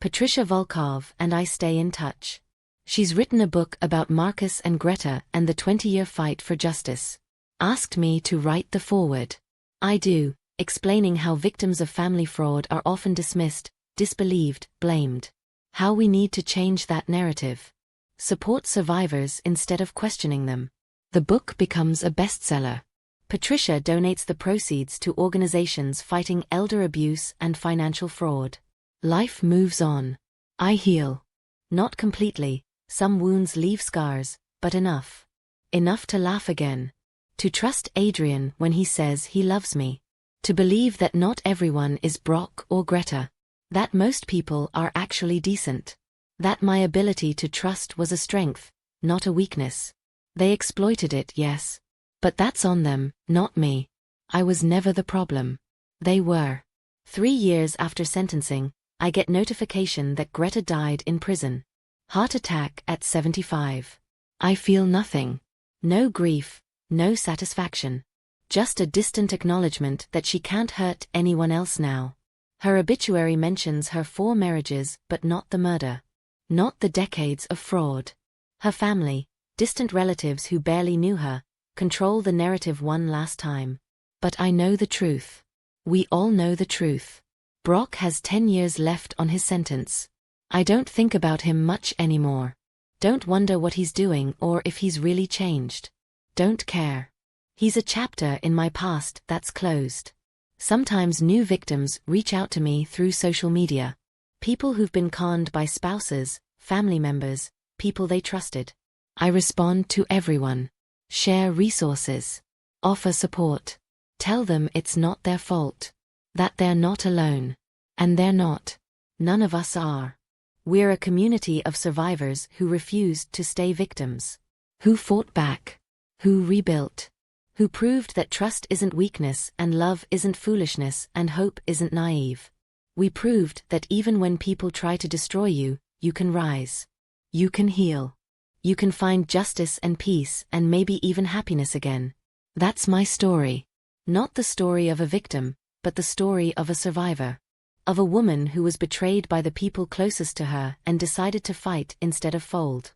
Patricia Volkov and I stay in touch. She's written a book about Marcus and Greta and the 20-year fight for justice. Asked me to write the foreword. I do. explaining how victims of family fraud are often dismissed, disbelieved, blamed. How we need to change that narrative. Support survivors instead of questioning them. The book becomes a bestseller. Patricia donates the proceeds to organizations fighting elder abuse and financial fraud. Life moves on. I heal. Not completely, some wounds leave scars, but enough. Enough to laugh again. To trust Adrian when he says he loves me. To believe that not everyone is Brock or Greta. That most people are actually decent. That my ability to trust was a strength, not a weakness. They exploited it, yes. But that's on them, not me. I was never the problem. They were. 3 years after sentencing, I get notification that Greta died in prison. Heart attack at 75. I feel nothing. No grief, no satisfaction. Just a distant acknowledgement that she can't hurt anyone else now. Her obituary mentions her 4 marriages but not the murder. Not the decades of fraud. Her family, distant relatives who barely knew her, control the narrative one last time. But I know the truth. We all know the truth. Brock has 10 years left on his sentence. I don't think about him much anymore. Don't wonder what he's doing or if he's really changed. Don't care. He's a chapter in my past that's closed. Sometimes new victims reach out to me through social media. People who've been conned by spouses, family members, people they trusted. I respond to everyone. Share resources. Offer support. Tell them it's not their fault. That they're not alone. And they're not. None of us are. We're a community of survivors who refused to stay victims. Who fought back. Who rebuilt. Who proved that trust isn't weakness and love isn't foolishness and hope isn't naive. We proved that even when people try to destroy you, you can rise. You can heal. You can find justice and peace and maybe even happiness again. That's my story. Not the story of a victim, but the story of a survivor. Of a woman who was betrayed by the people closest to her and decided to fight instead of fold.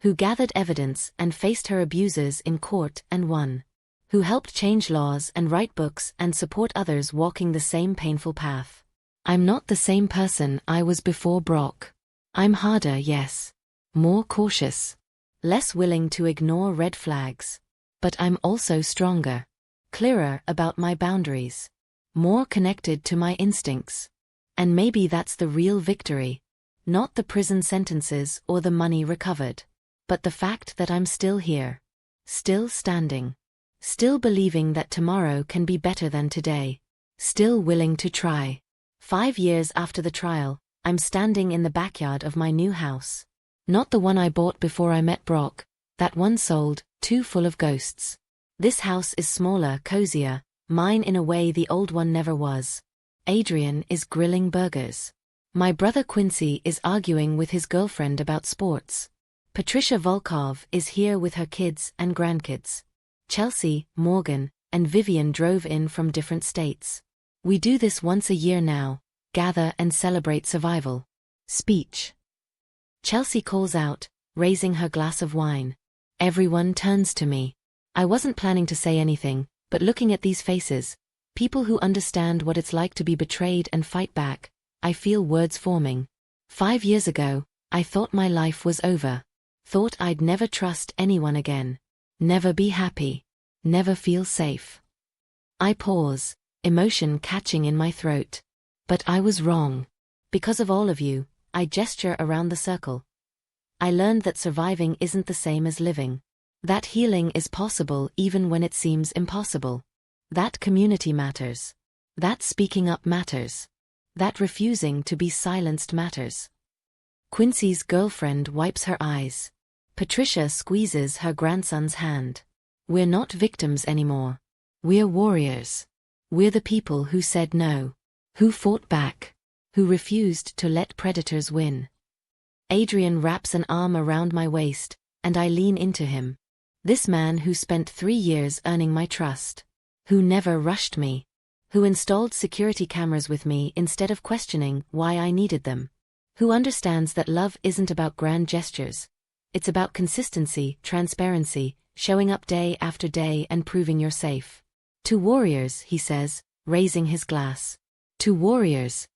Who gathered evidence and faced her abusers in court and won. Who helped change laws and write books and support others walking the same painful path. I'm not the same person I was before Brock. I'm harder, yes. More cautious. Less willing to ignore red flags. But I'm also stronger. Clearer about my boundaries. More connected to my instincts. And maybe that's the real victory. Not the prison sentences or the money recovered. But the fact that I'm still here. Still standing. Still believing that tomorrow can be better than today. Still willing to try. 5 years after the trial, I'm standing in the backyard of my new house. Not the one I bought before I met Brock, that one sold, too full of ghosts. This house is smaller, cozier, mine in a way the old one never was. Adrian is grilling burgers. My brother Quincy is arguing with his girlfriend about sports. Patricia Volkov is here with her kids and grandkids. Chelsea, Morgan, and Vivian drove in from different states. We do this once a year now, gather and celebrate survival. Speech. Chelsea calls out, raising her glass of wine. Everyone turns to me. I wasn't planning to say anything, but looking at these faces, people who understand what it's like to be betrayed and fight back, I feel words forming. 5 years ago, I thought my life was over. Thought I'd never trust anyone again. Never be happy. Never feel safe. I pause, emotion catching in my throat. But I was wrong. Because of all of you, I gesture around the circle. I learned that surviving isn't the same as living. That healing is possible even when it seems impossible. That community matters. That speaking up matters. That refusing to be silenced matters. Quincy's girlfriend wipes her eyes. Patricia squeezes her grandson's hand. We're not victims anymore. We're warriors. We're the people who said no. Who fought back. Who refused to let predators win. Adrian wraps an arm around my waist, and I lean into him. This man who spent 3 years earning my trust. Who never rushed me. Who installed security cameras with me instead of questioning why I needed them. Who understands that love isn't about grand gestures. It's about consistency, transparency, showing up day after day and proving you're safe. To warriors, he says, raising his glass. To warriors.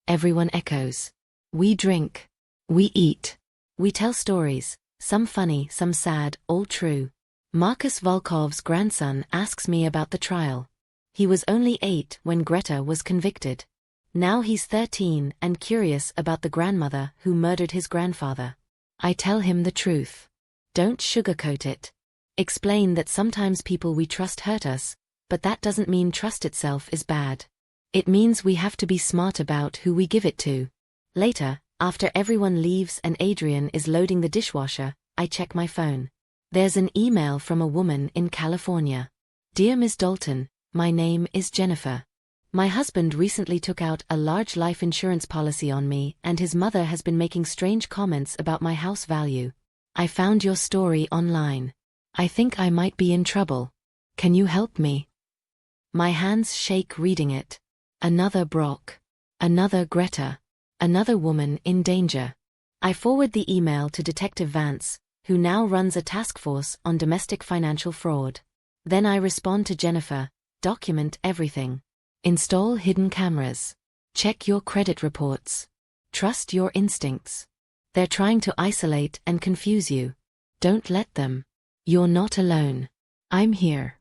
Everyone echoes. We drink. We eat. We tell stories, some funny, some sad, all true. Markus Volkov's grandson asks me about the trial. He was only 8 when Greta was convicted. Now he's 13 and curious about the grandmother who murdered his grandfather. I tell him the truth. Don't sugarcoat it. Explain that sometimes people we trust hurt us, but that doesn't mean trust itself is bad. It means we have to be smart about who we give it to. Later, after everyone leaves and Adrian is loading the dishwasher, I check my phone. There's an email from a woman in California. Dear Ms. Dalton, my name is Jennifer. My husband recently took out a large life insurance policy on me and his mother has been making strange comments about my house value. I found your story online. I think I might be in trouble. Can you help me? My hands shake reading it. Another Brock. Another Greta. Another woman in danger. I forward the email to Detective Vance, who now runs a task force on domestic financial fraud. Then I respond to Jennifer, document everything. Install hidden cameras. Check your credit reports. Trust your instincts. They're trying to isolate and confuse you. Don't let them. You're not alone. I'm here.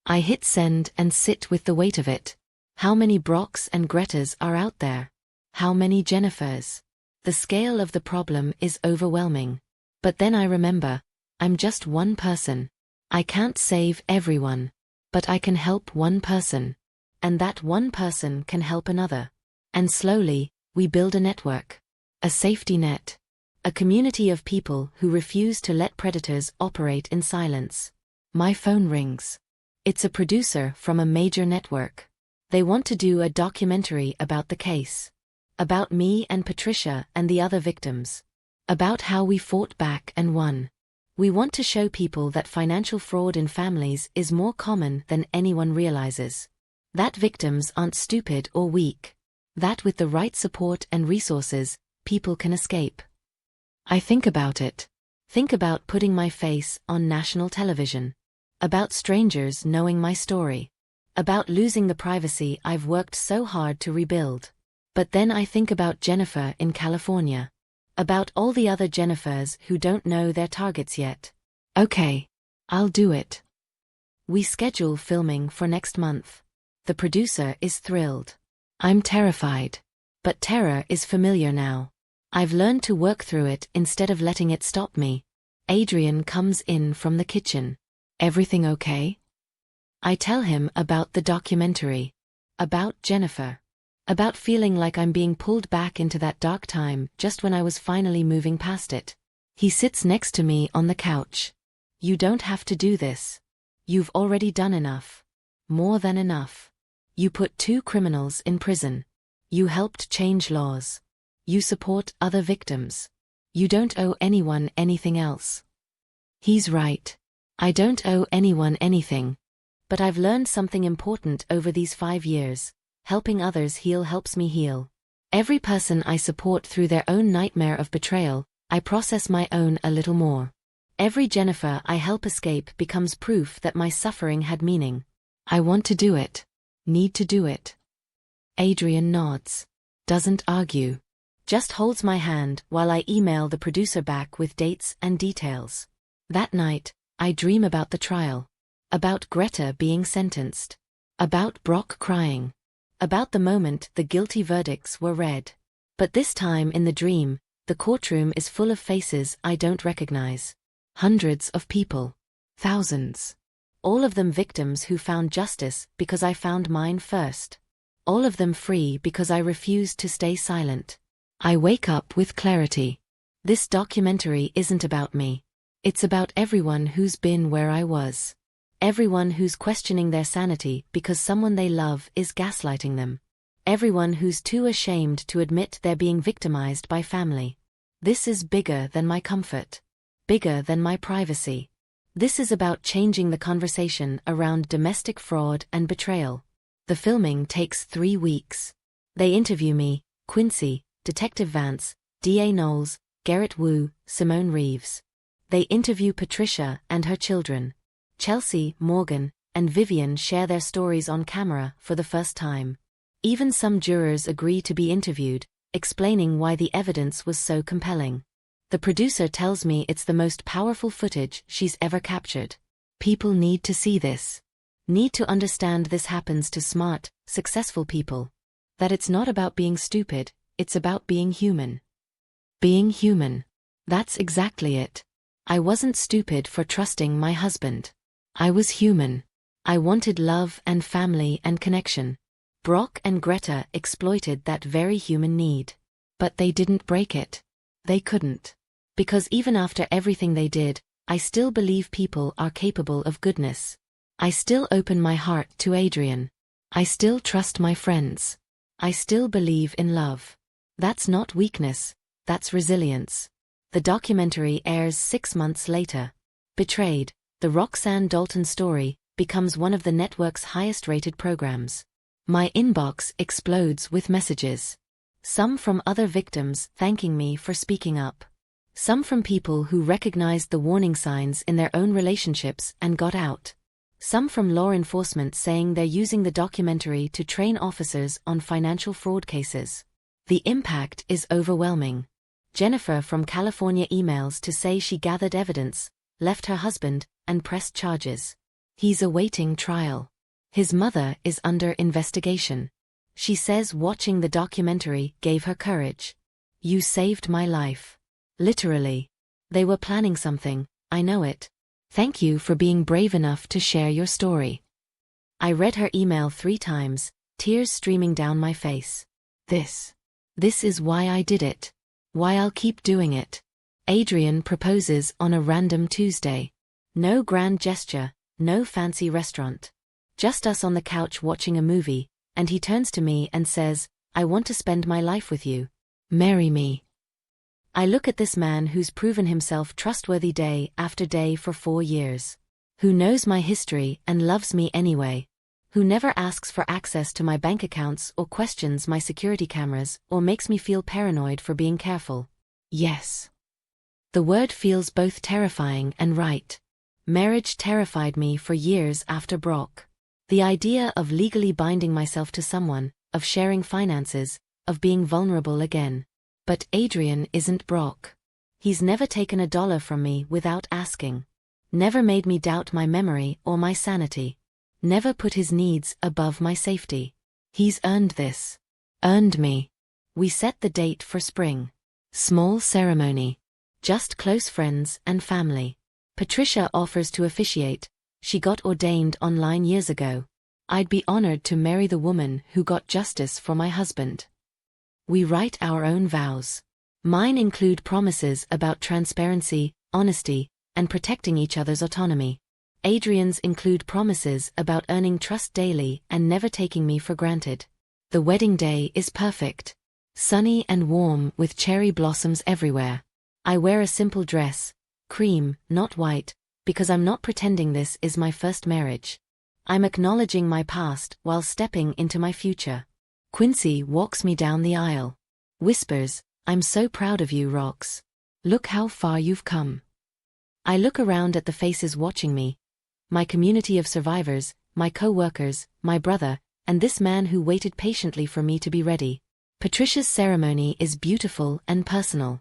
I hit send and sit with the weight of it. How many Brocks and Gretas are out there? How many Jennifers? The scale of the problem is overwhelming. But then I remember, I'm just one person. I can't save everyone. But I can help one person. And that one person can help another. And slowly, we build a network. A safety net. A community of people who refuse to let predators operate in silence. My phone rings. It's a producer from a major network. They want to do a documentary about the case. About me and Patricia and the other victims. About how we fought back and won. We want to show people that financial fraud in families is more common than anyone realizes. That victims aren't stupid or weak. That with the right support and resources, people can escape. I think about it. Think about putting my face on national television. About strangers knowing my story. About losing the privacy I've worked so hard to rebuild. But then I think about Jennifer in California. About all the other Jennifers who don't know their targets yet. Okay. I'll do it. We schedule filming for next month. The producer is thrilled. I'm terrified. But terror is familiar now. I've learned to work through it instead of letting it stop me. Adrian comes in from the kitchen. Everything okay? I tell him about the documentary. About Jennifer. About feeling like I'm being pulled back into that dark time just when I was finally moving past it. He sits next to me on the couch. You don't have to do this. You've already done enough. More than enough. You put 2 criminals in prison. You helped change laws. You support other victims. You don't owe anyone anything else. He's right. I don't owe anyone anything. But I've learned something important over these 5 years. Helping others heal helps me heal. Every person I support through their own nightmare of betrayal, I process my own a little more. Every Jennifer I help escape becomes proof that my suffering had meaning. I want to do it. Need to do it. Adrian nods. Doesn't argue. Just holds my hand while I email the producer back with dates and details. That night, I dream about the trial. About Greta being sentenced. About Brock crying. About the moment the guilty verdicts were read. But this time in the dream, the courtroom is full of faces I don't recognize. Hundreds of people. Thousands. All of them victims who found justice because I found mine first. All of them free because I refused to stay silent. I wake up with clarity. This documentary isn't about me. It's about everyone who's been where I was. Everyone who's questioning their sanity because someone they love is gaslighting them. Everyone who's too ashamed to admit they're being victimized by family. This is bigger than my comfort. Bigger than my privacy. This is about changing the conversation around domestic fraud and betrayal. The filming takes 3 weeks. They interview me, Quincy, Detective Vance, D.A. Knowles, Garrett Wu, Simone Reeves. They interview Patricia and her children. Chelsea, Morgan, and Vivian share their stories on camera for the first time. Even some jurors agree to be interviewed, explaining why the evidence was so compelling. The producer tells me it's the most powerful footage she's ever captured. People need to see this. Need to understand this happens to smart, successful people. That it's not about being stupid, it's about being human. Being human. That's exactly it. I wasn't stupid for trusting my husband. I was human. I wanted love and family and connection. Brock and Greta exploited that very human need. But they didn't break it. They couldn't. Because even after everything they did, I still believe people are capable of goodness. I still open my heart to Adrian. I still trust my friends. I still believe in love. That's not weakness, that's resilience. The documentary airs 6 months later. Betrayed, the Roxanne Dalton story, becomes one of the network's highest-rated programs. My inbox explodes with messages. Some from other victims thanking me for speaking up. Some from people who recognized the warning signs in their own relationships and got out. Some from law enforcement saying they're using the documentary to train officers on financial fraud cases. The impact is overwhelming. Jennifer from California emails to say she gathered evidence, left her husband, and pressed charges. He's awaiting trial. His mother is under investigation. She says watching the documentary gave her courage. You saved my life. Literally. They were planning something, I know it. Thank you for being brave enough to share your story. I read her email 3 times, tears streaming down my face. This is why I did it. Why I'll keep doing it. Adrian proposes on a random Tuesday. No grand gesture, no fancy restaurant. Just us on the couch watching a movie, and he turns to me and says, I want to spend my life with you. Marry me. I look at this man who's proven himself trustworthy day after day for 4 years. Who knows my history and loves me anyway. Who never asks for access to my bank accounts or questions my security cameras or makes me feel paranoid for being careful. Yes. The word feels both terrifying and right. Marriage terrified me for years after Brock. The idea of legally binding myself to someone, of sharing finances, of being vulnerable again. But Adrian isn't Brock. He's never taken $1 from me without asking. Never made me doubt my memory or my sanity. Never put his needs above my safety. He's earned this. Earned me. We set the date for spring. Small ceremony. Just close friends and family. Patricia offers to officiate. She got ordained online years ago. I'd be honored to marry the woman who got justice for my husband. We write our own vows. Mine include promises about transparency, honesty, and protecting each other's autonomy. Adrian's include promises about earning trust daily and never taking me for granted. The wedding day is perfect. Sunny and warm with cherry blossoms everywhere. I wear a simple dress, cream, not white, because I'm not pretending this is my first marriage. I'm acknowledging my past while stepping into my future. Quincy walks me down the aisle. Whispers, I'm so proud of you, Rox. Look how far you've come. I look around at the faces watching me. My community of survivors, my co-workers, my brother, and this man who waited patiently for me to be ready. Patricia's ceremony is beautiful and personal.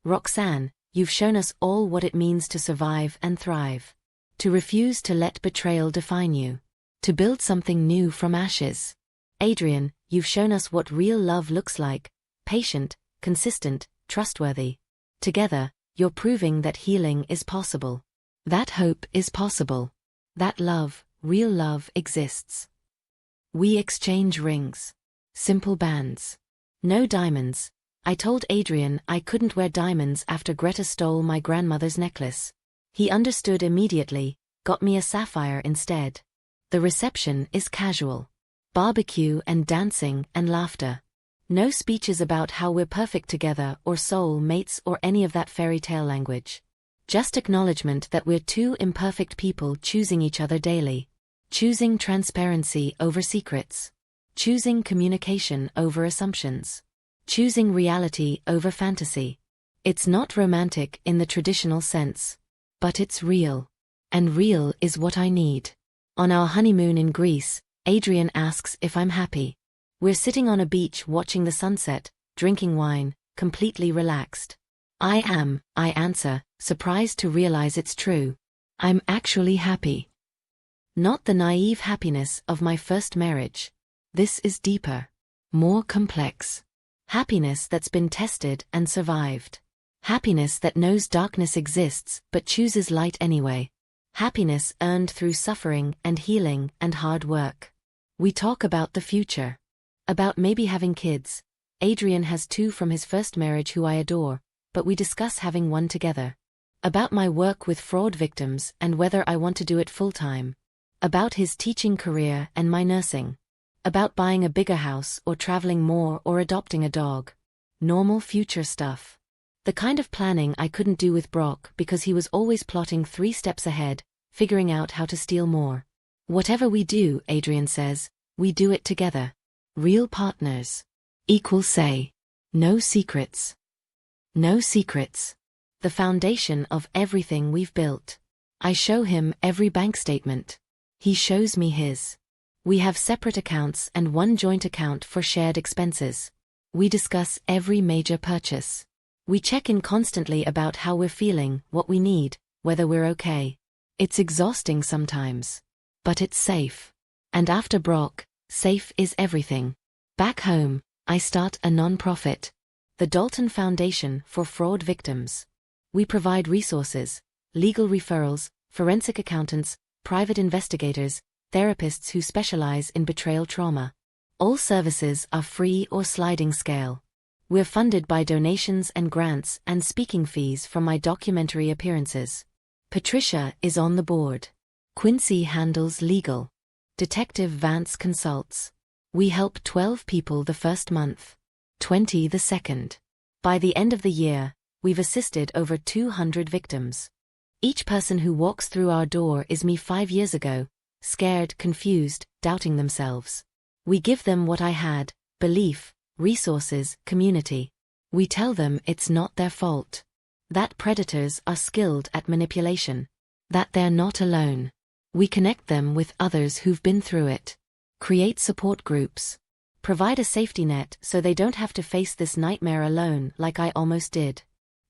Roxanne, you've shown us all what it means to survive and thrive. To refuse to let betrayal define you. To build something new from ashes. Adrian, you've shown us what real love looks like. Patient, consistent, trustworthy. Together, you're proving that healing is possible. That hope is possible. That love, real love, exists. We exchange rings. Simple bands. No diamonds. I told Adrian I couldn't wear diamonds after Greta stole my grandmother's necklace. He understood immediately, got me a sapphire instead. The reception is casual. Barbecue and dancing and laughter. No speeches about how we're perfect together or soul mates or any of that fairy tale language. Just acknowledgement that we're 2 imperfect people choosing each other daily. Choosing transparency over secrets. Choosing communication over assumptions. Choosing reality over fantasy. It's not romantic in the traditional sense. But it's real. And real is what I need. On our honeymoon in Greece, Adrian asks if I'm happy. We're sitting on a beach watching the sunset, drinking wine, completely relaxed. I am, I answer, surprised to realize it's true. I'm actually happy. Not the naive happiness of my first marriage. This is deeper, more complex. Happiness that's been tested and survived. Happiness that knows darkness exists but chooses light anyway. Happiness earned through suffering and healing and hard work. We talk about the future. About maybe having kids. Adrian has 2 from his first marriage who I adore, but we discuss having 1 together. About my work with fraud victims and whether I want to do it full-time. About his teaching career and my nursing. About buying a bigger house or traveling more or adopting a dog. Normal future stuff. The kind of planning I couldn't do with Brock because he was always plotting 3 steps ahead, figuring out how to steal more. Whatever we do, Adrian says, we do it together. Real partners. Equal say. No secrets. No secrets. The foundation of everything we've built. I show him every bank statement. He shows me his. We have separate accounts and 1 joint account for shared expenses. We discuss every major purchase. We check in constantly about how we're feeling, what we need, whether we're okay. It's exhausting sometimes. But it's safe. And after Brock, safe is everything. Back home, I start a non-profit. The Dalton Foundation for Fraud Victims. We provide resources, legal referrals, forensic accountants, private investigators, therapists who specialize in betrayal trauma. All services are free or sliding scale. We're funded by donations and grants and speaking fees from my documentary appearances. Patricia is on the board. Quincy handles legal. Detective Vance consults. We help 12 people the first month. 20 the second. By the end of the year, we've assisted over 200 victims. Each person who walks through our door is me 5 years ago, scared, confused, doubting themselves. We give them what I had, belief, resources, community. We tell them it's not their fault. That predators are skilled at manipulation. That they're not alone. We connect them with others who've been through it. Create support groups. Provide a safety net so they don't have to face this nightmare alone like I almost did.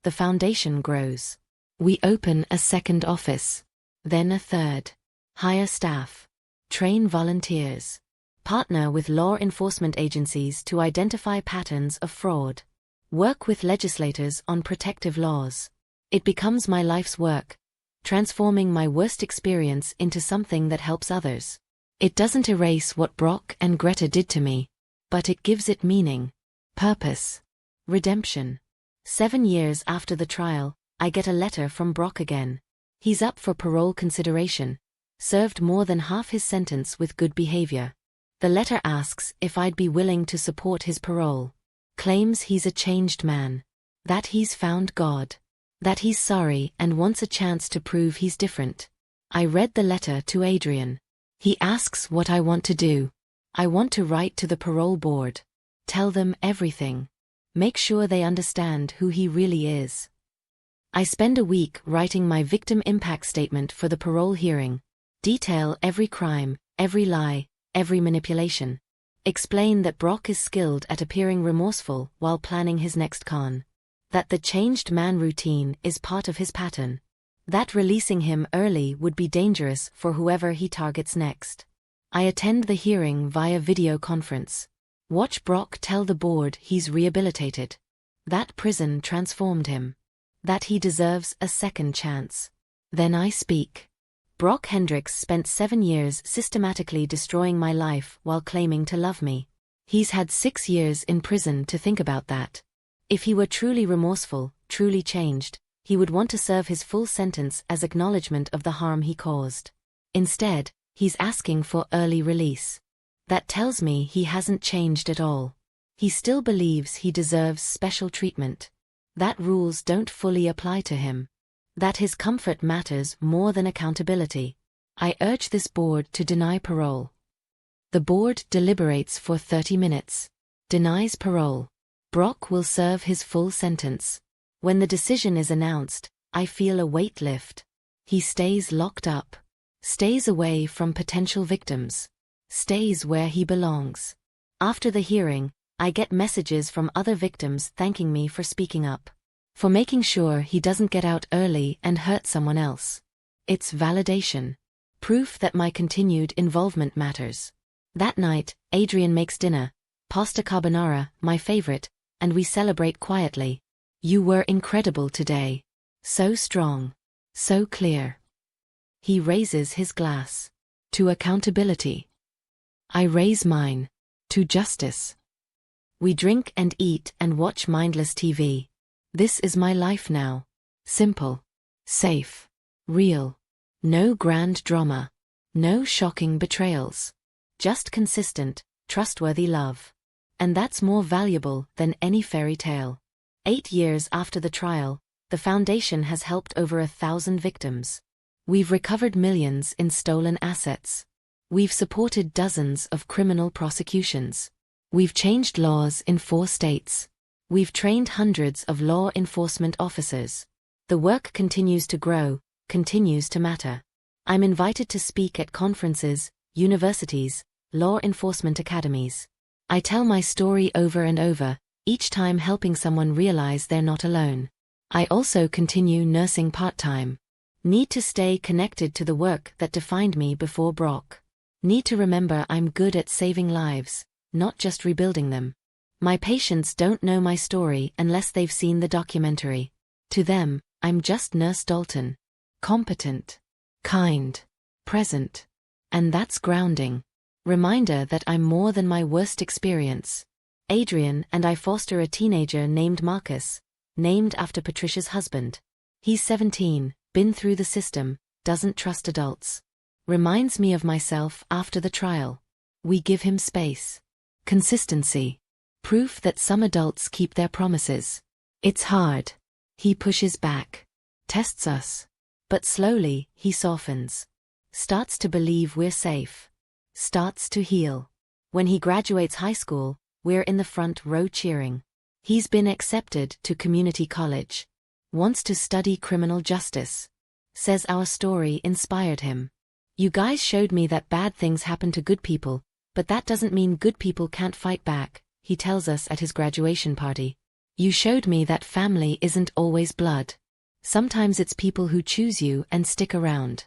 The foundation grows. We open a 2nd office. Then a 3rd. Hire staff. Train volunteers. Partner with law enforcement agencies to identify patterns of fraud. Work with legislators on protective laws. It becomes my life's work, transforming my worst experience into something that helps others. It doesn't erase what Brock and Greta did to me, but it gives it meaning, purpose, redemption. 7 years after the trial, I get a letter from Brock again. He's up for parole consideration, served more than half his sentence with good behavior. The letter asks if I'd be willing to support his parole. Claims he's a changed man. That he's found God. That he's sorry and wants a chance to prove he's different. I read the letter to Adrian. He asks what I want to do. I want to write to the parole board. Tell them everything. Make sure they understand who he really is. I spend a week writing my victim impact statement for the parole hearing. Detail every crime, every lie, every manipulation. Explain that Brock is skilled at appearing remorseful while planning his next con. That the changed man routine is part of his pattern. That releasing him early would be dangerous for whoever he targets next. I attend the hearing via video conference. Watch Brock tell the board he's rehabilitated. That prison transformed him. That he deserves a second chance. Then I speak. Brock Hendricks spent 7 years systematically destroying my life while claiming to love me. He's had 6 years in prison to think about that. If he were truly remorseful, truly changed, he would want to serve his full sentence as acknowledgement of the harm he caused. Instead, he's asking for early release. That tells me he hasn't changed at all. He still believes he deserves special treatment. That rules don't fully apply to him. That his comfort matters more than accountability. I urge this board to deny parole. The board deliberates for 30 minutes. Denies parole. Brock will serve his full sentence. When the decision is announced, I feel a weight lift. He stays locked up. stays away from potential victims, stays where he belongs. After the hearing, I get messages from other victims thanking me for speaking up, for making sure he doesn't get out early and hurt someone else. It's validation. Proof that my continued involvement matters. That night, Adrian makes dinner, pasta carbonara, my favorite, and we celebrate quietly. You were incredible today. So strong. So clear. He raises his glass. To accountability. I raise mine. To justice. We drink and eat and watch mindless TV. This is my life now. Simple. Safe. Real. No grand drama. No shocking betrayals. Just consistent, trustworthy love. And that's more valuable than any fairy tale. 8 years after the trial, the foundation has helped over 1,000 victims. We've recovered millions in stolen assets. We've supported dozens of criminal prosecutions. We've changed laws in 4 states. We've trained hundreds of law enforcement officers. The work continues to grow, continues to matter. I'm invited to speak at conferences, universities, law enforcement academies. I tell my story over and over, each time helping someone realize they're not alone. I also continue nursing part-time. Need to stay connected to the work that defined me before Brock. Need to remember I'm good at saving lives, not just rebuilding them. My patients don't know my story unless they've seen the documentary. To them, I'm just Nurse Dalton. Competent. Kind. Present. And that's grounding. Reminder that I'm more than my worst experience. Adrian and I foster a teenager named Marcus, named after Patricia's husband. He's 17, been through the system, doesn't trust adults. Reminds me of myself after the trial. We give him space. Consistency. Proof that some adults keep their promises. It's hard. He pushes back. Tests us. But slowly, he softens. Starts to believe we're safe. Starts to heal. When he graduates high school, we're in the front row cheering. He's been accepted to community college. Wants to study criminal justice. Says our story inspired him. You guys showed me that bad things happen to good people, but that doesn't mean good people can't fight back, he tells us at his graduation party. You showed me that family isn't always blood. Sometimes it's people who choose you and stick around.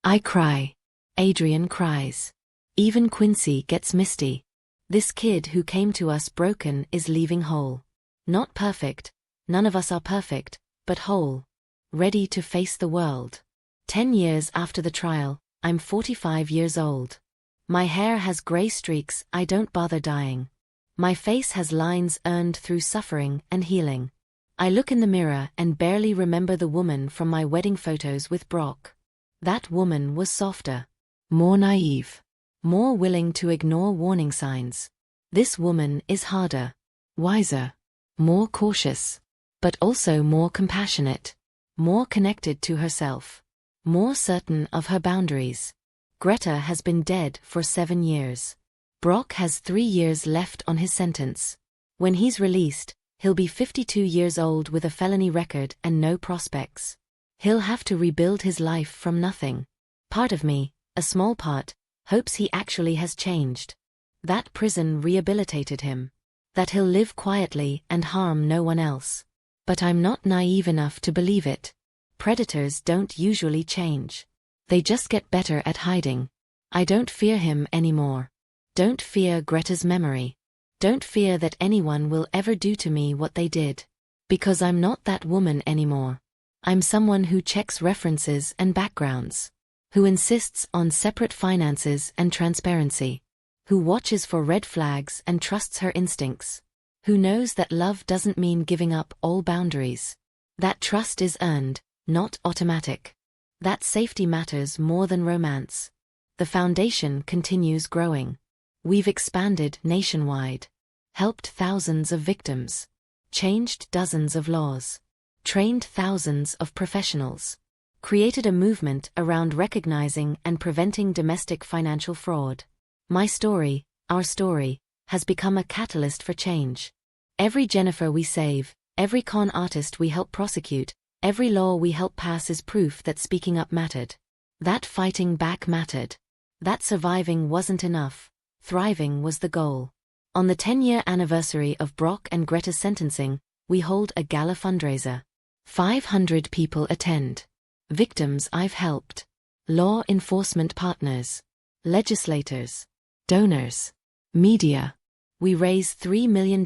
I cry. Adrian cries. Even Quincy gets misty. This kid who came to us broken is leaving whole. Not perfect, none of us are perfect, but whole. Ready to face the world. 10 years after the trial, I'm 45 years old. My hair has gray streaks, I don't bother dyeing. My face has lines earned through suffering and healing. I look in the mirror and barely remember the woman from my wedding photos with Brock. That woman was softer. More naive. More willing to ignore warning signs. This woman is harder. Wiser. More cautious. But also more compassionate. More connected to herself. More certain of her boundaries. Greta has been dead for 7 years. Brock has 3 years left on his sentence. When he's released, he'll be 52 years old with a felony record and no prospects. He'll have to rebuild his life from nothing. Part of me, a small part, hopes he actually has changed. That prison rehabilitated him. That he'll live quietly and harm no one else. But I'm not naive enough to believe it. Predators don't usually change. They just get better at hiding. I don't fear him anymore. Don't fear Greta's memory. Don't fear that anyone will ever do to me what they did. Because I'm not that woman anymore. I'm someone who checks references and backgrounds. Who insists on separate finances and transparency. Who watches for red flags and trusts her instincts. Who knows that love doesn't mean giving up all boundaries. That trust is earned, not automatic. That safety matters more than romance. The foundation continues growing. We've expanded nationwide. Helped thousands of victims. Changed dozens of laws. Trained thousands of professionals. Created a movement around recognizing and preventing domestic financial fraud. My story, our story, has become a catalyst for change. Every Jennifer we save, every con artist we help prosecute, every law we help pass is proof that speaking up mattered. That fighting back mattered. That surviving wasn't enough. Thriving was the goal. On the 10-year anniversary of Brock and Greta's sentencing, we hold a gala fundraiser. 500 people attend. Victims I've helped. Law enforcement partners. Legislators. Donors. Media. We raise $3 million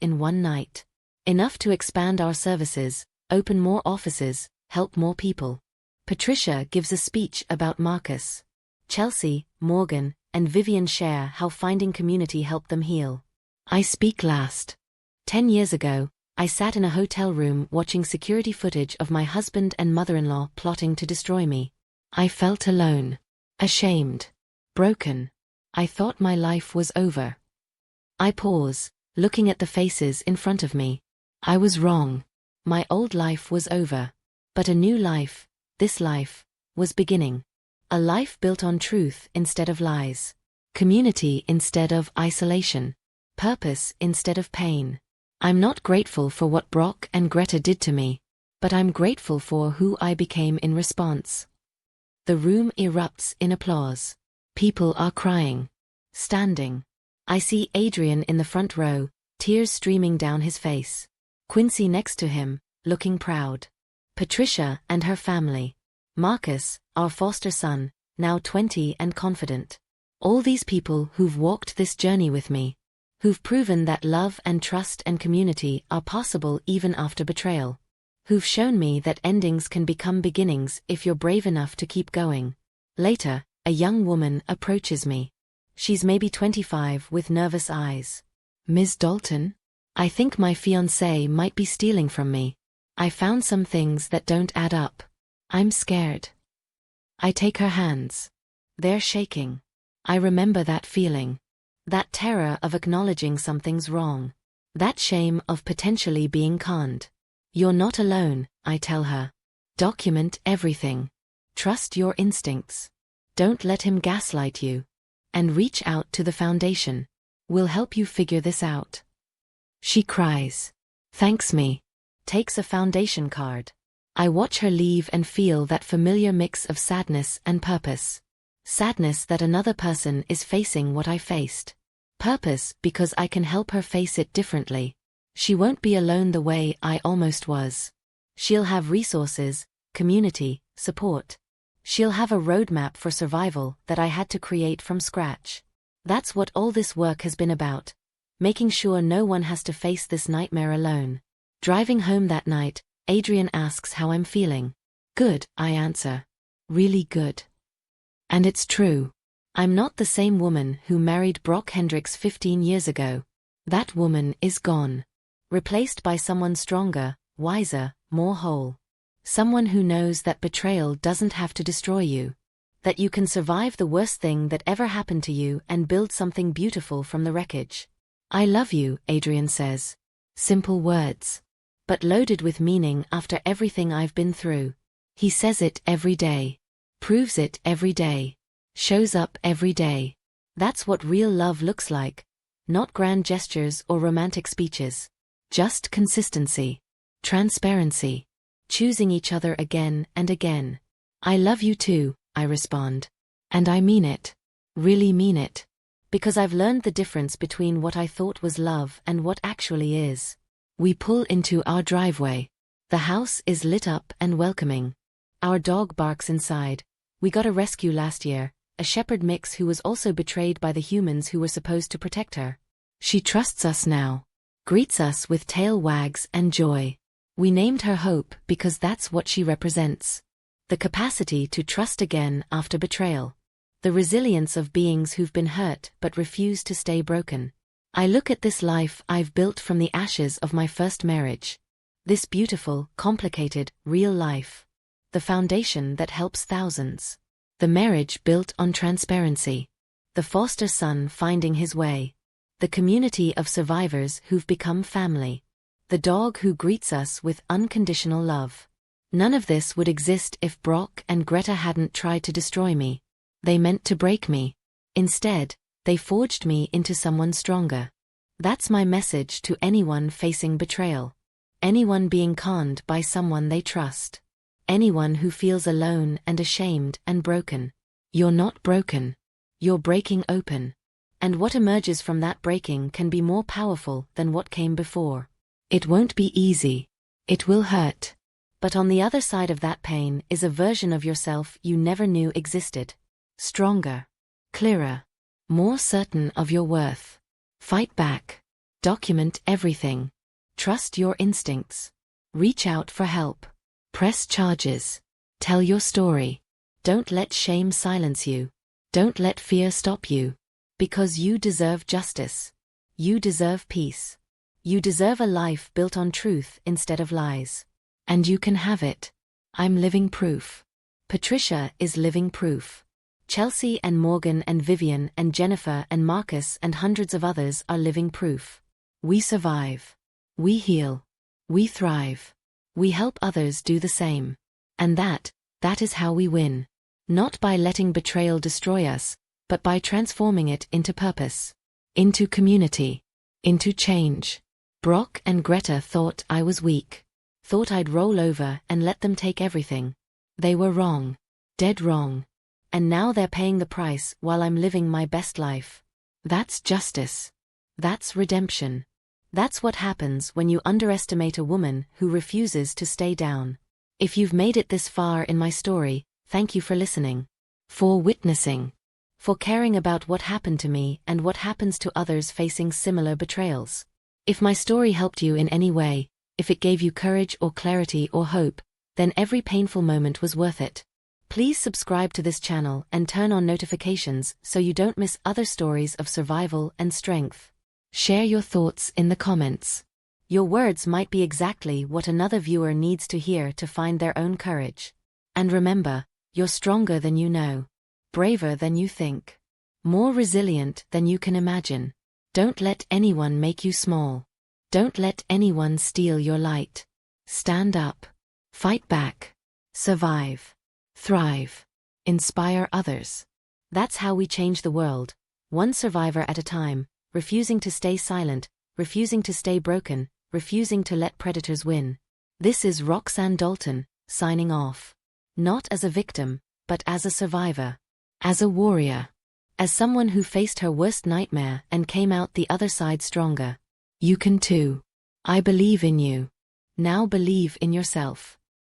in one night. Enough to expand our services, open more offices, help more people. Patricia gives a speech about Marcus. Chelsea, Morgan, and Vivian share how finding community helped them heal. I speak last. 10 years ago, I sat in a hotel room watching security footage of my husband and mother-in-law plotting to destroy me. I felt alone. Ashamed. Broken. I thought my life was over. I pause, looking at the faces in front of me. I was wrong. My old life was over. But a new life, this life, was beginning. A life built on truth instead of lies. Community instead of isolation. Purpose instead of pain. I'm not grateful for what Brock and Greta did to me, but I'm grateful for who I became in response. The room erupts in applause. People are crying. Standing. I see Adrian in the front row, tears streaming down his face. Quincy next to him, looking proud. Patricia and her family. Marcus, our foster son, now 20 and confident. All these people who've walked this journey with me. Who've proven that love and trust and community are possible even after betrayal. Who've shown me that endings can become beginnings if you're brave enough to keep going. Later, a young woman approaches me. She's maybe 25 with nervous eyes. Ms. Dalton? I think my fiancé might be stealing from me. I found some things that don't add up. I'm scared. I take her hands. They're shaking. I remember that feeling. That terror of acknowledging something's wrong. That shame of potentially being conned. You're not alone, I tell her. Document everything. Trust your instincts. Don't let him gaslight you. And reach out to the foundation. We'll help you figure this out. She cries. Thanks me. Takes a foundation card. I watch her leave and feel that familiar mix of sadness and purpose. Sadness that another person is facing what I faced. Purpose because I can help her face it differently. She won't be alone the way I almost was. She'll have resources, community, support. She'll have a roadmap for survival that I had to create from scratch. That's what all this work has been about. Making sure no one has to face this nightmare alone. Driving home that night, Adrian asks how I'm feeling. Good, I answer. Really good. And it's true. I'm not the same woman who married Brock Hendricks 15 years ago. That woman is gone. Replaced by someone stronger, wiser, more whole. Someone who knows that betrayal doesn't have to destroy you. That you can survive the worst thing that ever happened to you and build something beautiful from the wreckage. I love you, Adrian says. Simple words. But loaded with meaning after everything I've been through. He says it every day. Proves it every day. Shows up every day. That's what real love looks like. Not grand gestures or romantic speeches. Just consistency. Transparency. Choosing each other again and again. I love you too, I respond. And I mean it. Really mean it. Because I've learned the difference between what I thought was love and what actually is. We pull into our driveway. The house is lit up and welcoming. Our dog barks inside. We got a rescue last year, a shepherd mix who was also betrayed by the humans who were supposed to protect her. She trusts us now. Greets us with tail wags and joy. We named her Hope because that's what she represents. The capacity to trust again after betrayal. The resilience of beings who've been hurt but refuse to stay broken. I look at this life I've built from the ashes of my first marriage. This beautiful, complicated, real life. The foundation that helps thousands. The marriage built on transparency. The foster son finding his way. The community of survivors who've become family. The dog who greets us with unconditional love. None of this would exist if Brock and Greta hadn't tried to destroy me. They meant to break me. Instead, they forged me into someone stronger. That's my message to anyone facing betrayal. Anyone being conned by someone they trust. Anyone who feels alone and ashamed and broken. You're not broken. You're breaking open. And what emerges from that breaking can be more powerful than what came before. It won't be easy. It will hurt. But on the other side of that pain is a version of yourself you never knew existed. Stronger. Clearer. More certain of your worth. Fight back. Document everything. Trust your instincts. Reach out for help. Press charges. Tell your story. Don't let shame silence you. Don't let fear stop you. Because you deserve justice. You deserve peace. You deserve a life built on truth instead of lies. And you can have it. I'm living proof. Patricia is living proof. Chelsea and Morgan and Vivian and Jennifer and Marcus and hundreds of others are living proof. We survive. We heal. We thrive. We help others do the same. And that is how we win. Not by letting betrayal destroy us, but by transforming it into purpose. Into community. Into change. Brock and Greta thought I was weak. Thought I'd roll over and let them take everything. They were wrong. Dead wrong. And now they're paying the price while I'm living my best life. That's justice. That's redemption. That's what happens when you underestimate a woman who refuses to stay down. If you've made it this far in my story, thank you for listening. For witnessing. For caring about what happened to me and what happens to others facing similar betrayals. If my story helped you in any way, if it gave you courage or clarity or hope, then every painful moment was worth it. Please subscribe to this channel and turn on notifications so you don't miss other stories of survival and strength. Share your thoughts in the comments. Your words might be exactly what another viewer needs to hear to find their own courage. And remember, you're stronger than you know. Braver than you think. More resilient than you can imagine. Don't let anyone make you small. Don't let anyone steal your light. Stand up. Fight back. Survive. Thrive. Inspire others. That's how we change the world. One survivor at a time, refusing to stay silent, refusing to stay broken, refusing to let predators win. This is Roxanne Dalton, signing off. Not as a victim, but as a survivor. As a warrior. As someone who faced her worst nightmare and came out the other side stronger. You can too. I believe in you. Now believe in yourself.